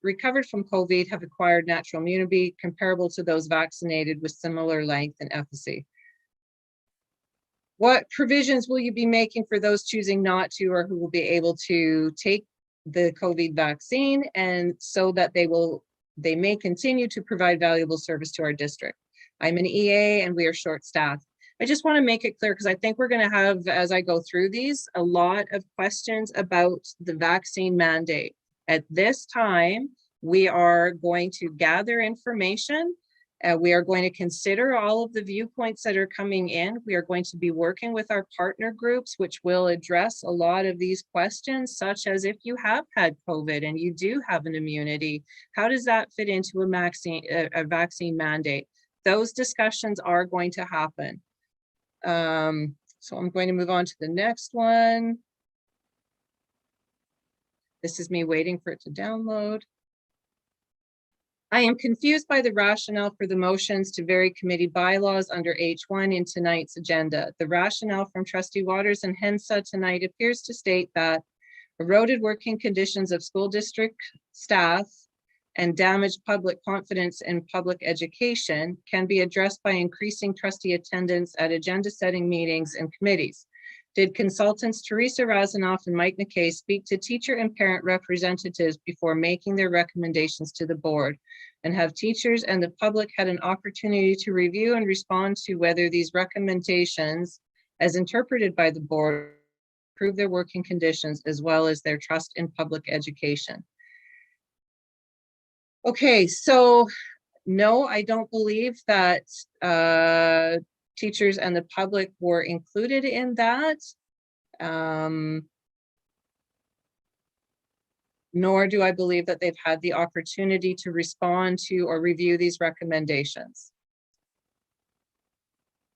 recovered from COVID have acquired natural immunity comparable to those vaccinated with similar length and efficacy? What provisions will you be making for those choosing not to, or who will be able to take the COVID vaccine, and so that they may continue to provide valuable service to our district? I'm an EA and we are short-staffed. I just want to make it clear, because I think we're going to have, as I go through these, a lot of questions about the vaccine mandate. At this time, we are going to gather information. We are going to consider all of the viewpoints that are coming in. We are going to be working with our partner groups, which will address a lot of these questions, such as if you have had COVID and you do have an immunity, how does that fit into a vaccine mandate? Those discussions are going to happen. So I'm going to move on to the next one. This is me waiting for it to download. I am confused by the rationale for the motions to vary committee bylaws under H1 in tonight's agenda. The rationale from Trustee Waters and Hensa tonight appears to state that eroded working conditions of school district staff and damaged public confidence in public education can be addressed by increasing trustee attendance at agenda setting meetings and committees. Did consultants Teresa Razanoff and Mike McKay speak to teacher and parent representatives before making their recommendations to the board? And have teachers and the public had an opportunity to review and respond to whether these recommendations, as interpreted by the board, improve their working conditions as well as their trust in public education? Okay, so no, I don't believe that teachers and the public were included in that. Nor do I believe that they've had the opportunity to respond to or review these recommendations.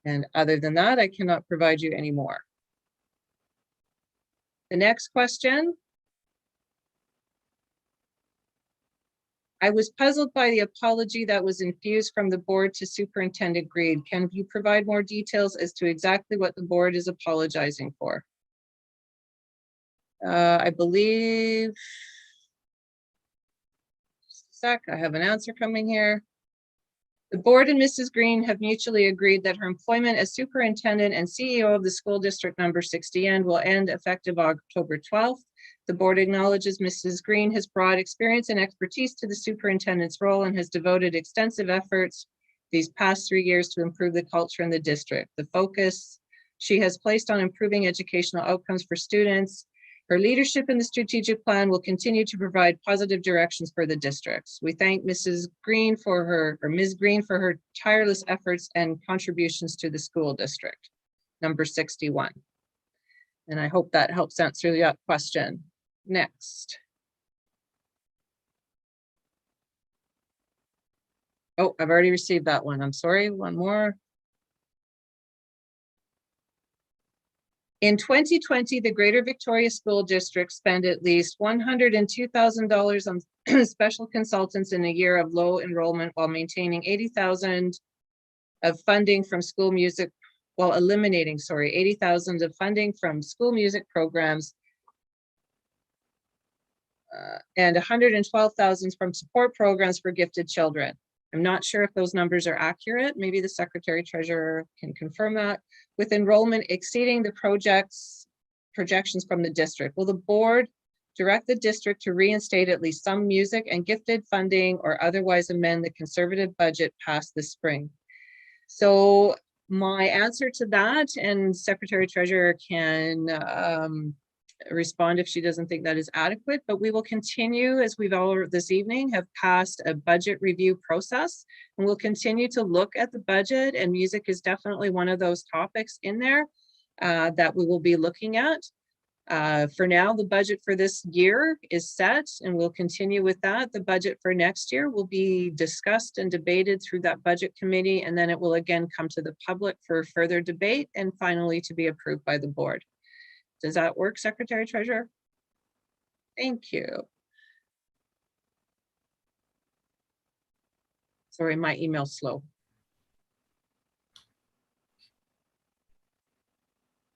And other than that, I cannot provide you any more. The next question. I was puzzled by the apology that was infused from the board to Superintendent Greed. Can you provide more details as to exactly what the board is apologizing for? I believe, just a sec, I have an answer coming here. The board and Mrs. Green have mutually agreed that her employment as superintendent and CEO of the school district number 60 will end effective October 12th. The board acknowledges Mrs. Green has brought experience and expertise to the superintendent's role and has devoted extensive efforts these past 3 years to improve the culture in the district. The focus she has placed on improving educational outcomes for students. Her leadership in the strategic plan will continue to provide positive directions for the districts. We thank Mrs. Green for her, or Ms. Green for her tireless efforts and contributions to the school district, number 61. And I hope that helps answer that question. Next. Oh, I've already received that one. I'm sorry, one more. In 2020, the Greater Victoria School District spent at least $102,000 on special consultants in a year of low enrollment while maintaining $80,000 of funding from school music, while eliminating, $80,000 of funding from school music programs and $112,000 from support programs for gifted children. I'm not sure if those numbers are accurate. Maybe the Secretary Treasurer can confirm that. With enrollment exceeding the projections from the district, will the board direct the district to reinstate at least some music and gifted funding or otherwise amend the conservative budget passed this spring? So my answer to that, and Secretary Treasurer can respond if she doesn't think that is adequate, but we will continue, as we've all this evening have passed a budget review process, and we'll continue to look at the budget, and music is definitely one of those topics in there that we will be looking at. For now, the budget for this year is set, and we'll continue with that. The budget for next year will be discussed and debated through that budget committee, and then it will again come to the public for further debate and finally to be approved by the board. Does that work, Secretary Treasurer? Thank you. Sorry, my email's slow.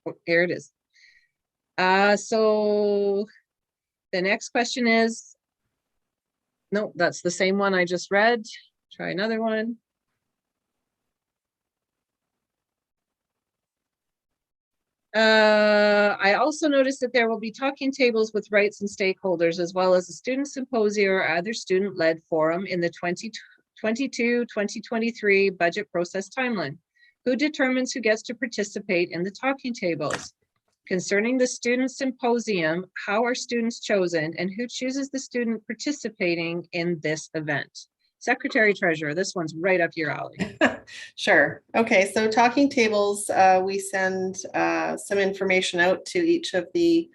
Oh, here it is. So the next question is, no, that's the same one I just read. Try another one. I also noticed that there will be talking tables with rights and stakeholders, as well as a student symposium or other student-led forum in the 2022-2023 budget process timeline. Who determines who gets to participate in the talking tables? Concerning the student symposium, how are students chosen and who chooses the student participating in this event? Secretary Treasurer, this one's right up your alley. Sure. Okay, so talking tables, we send some information out to each of the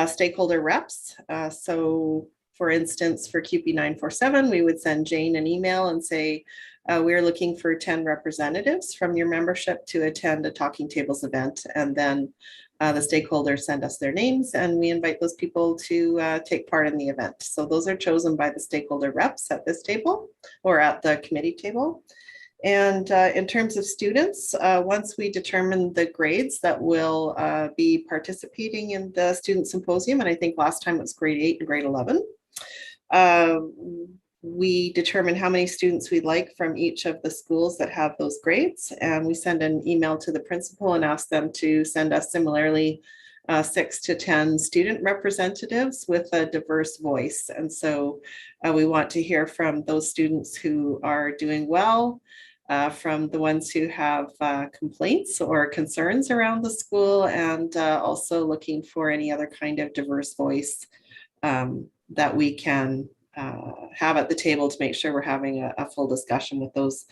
stakeholder reps. So for instance, for QP 947, we would send Jane an email and say, we're looking for 10 representatives from your membership to attend a talking tables event. And then the stakeholders send us their names and we invite those people to take part in the event. So those are chosen by the stakeholder reps at this table or at the committee table. And in terms of students, once we determine the grades that will be participating in the student symposium, and I think last time it was grade 8 and grade 11, we determine how many students we'd like from each of the schools that have those grades. And we send an email to the principal and ask them to send us similarly 6 to 10 student representatives with a diverse voice. And so we want to hear from those students who are doing well, from the ones who have complaints or concerns around the school, and also looking for any other kind of diverse voice that we can have at the table to make sure we're having a full discussion with those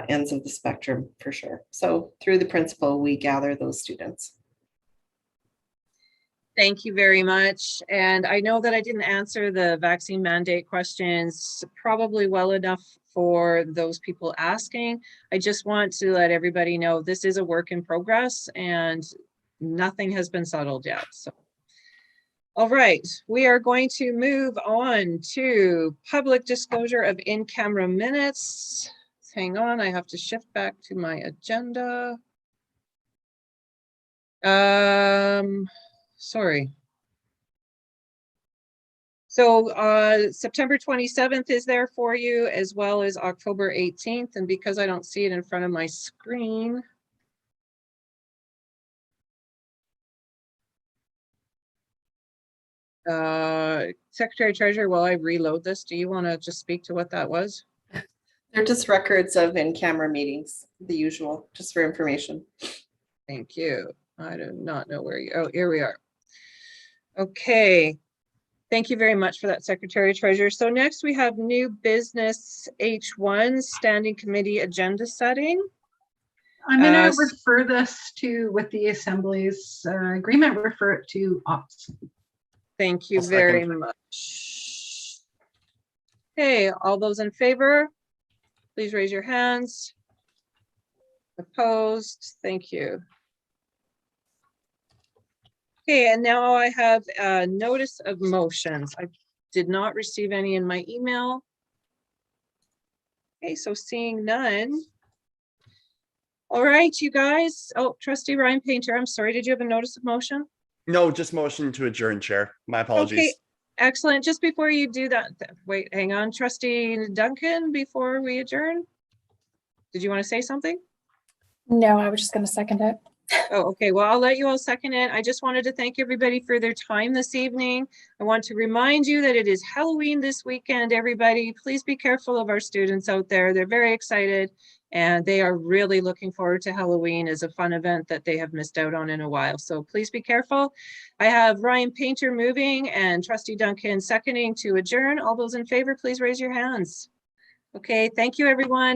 ends of the spectrum for sure. So through the principal, we gather those students. Thank you very much. And I know that I didn't answer the vaccine mandate questions probably well enough for those people asking. I just want to let everybody know this is a work in progress and nothing has been settled yet. So, all right, we are going to move on to public disclosure of in-camera minutes. Hang on, I have to shift back to my agenda. Sorry. So September 27th is there for you, as well as October 18th. And because I don't see it in front of my screen, Secretary Treasurer, while I reload this, do you want to just speak to what that was? They're just records of in-camera meetings, the usual, just for information. Thank you. I do not know where you, oh, here we are. Okay. Thank you very much for that, Secretary Treasurer. So next we have new business H1, standing committee agenda setting. I'm going to refer this to, with the Assembly's agreement, refer it to Ops. Thank you very much. Okay, all those in favor, please raise your hands. Opposed? Thank you. Okay, and now I have a notice of motions. I did not receive any in my email. Okay, so seeing none. All right, you guys. Oh, Trustee Ryan Painter, I'm sorry, did you have a notice of motion? No, just motion to adjourn, Chair. My apologies. Okay, excellent. Just before you do that, wait, hang on. Trustee Duncan, before we adjourn, did you want to say something? No, I was just going to second it. Oh, okay. Well, I'll let you all second it. I just wanted to thank everybody for their time this evening. I want to remind you that it is Halloween this weekend, everybody. Please be careful of our students out there. They're very excited and they are really looking forward to Halloween as a fun event that they have missed out on in a while. So please be careful. I have Ryan Painter moving and Trustee Duncan seconding to adjourn. All those in favor, please raise your hands. Okay, thank you, everyone.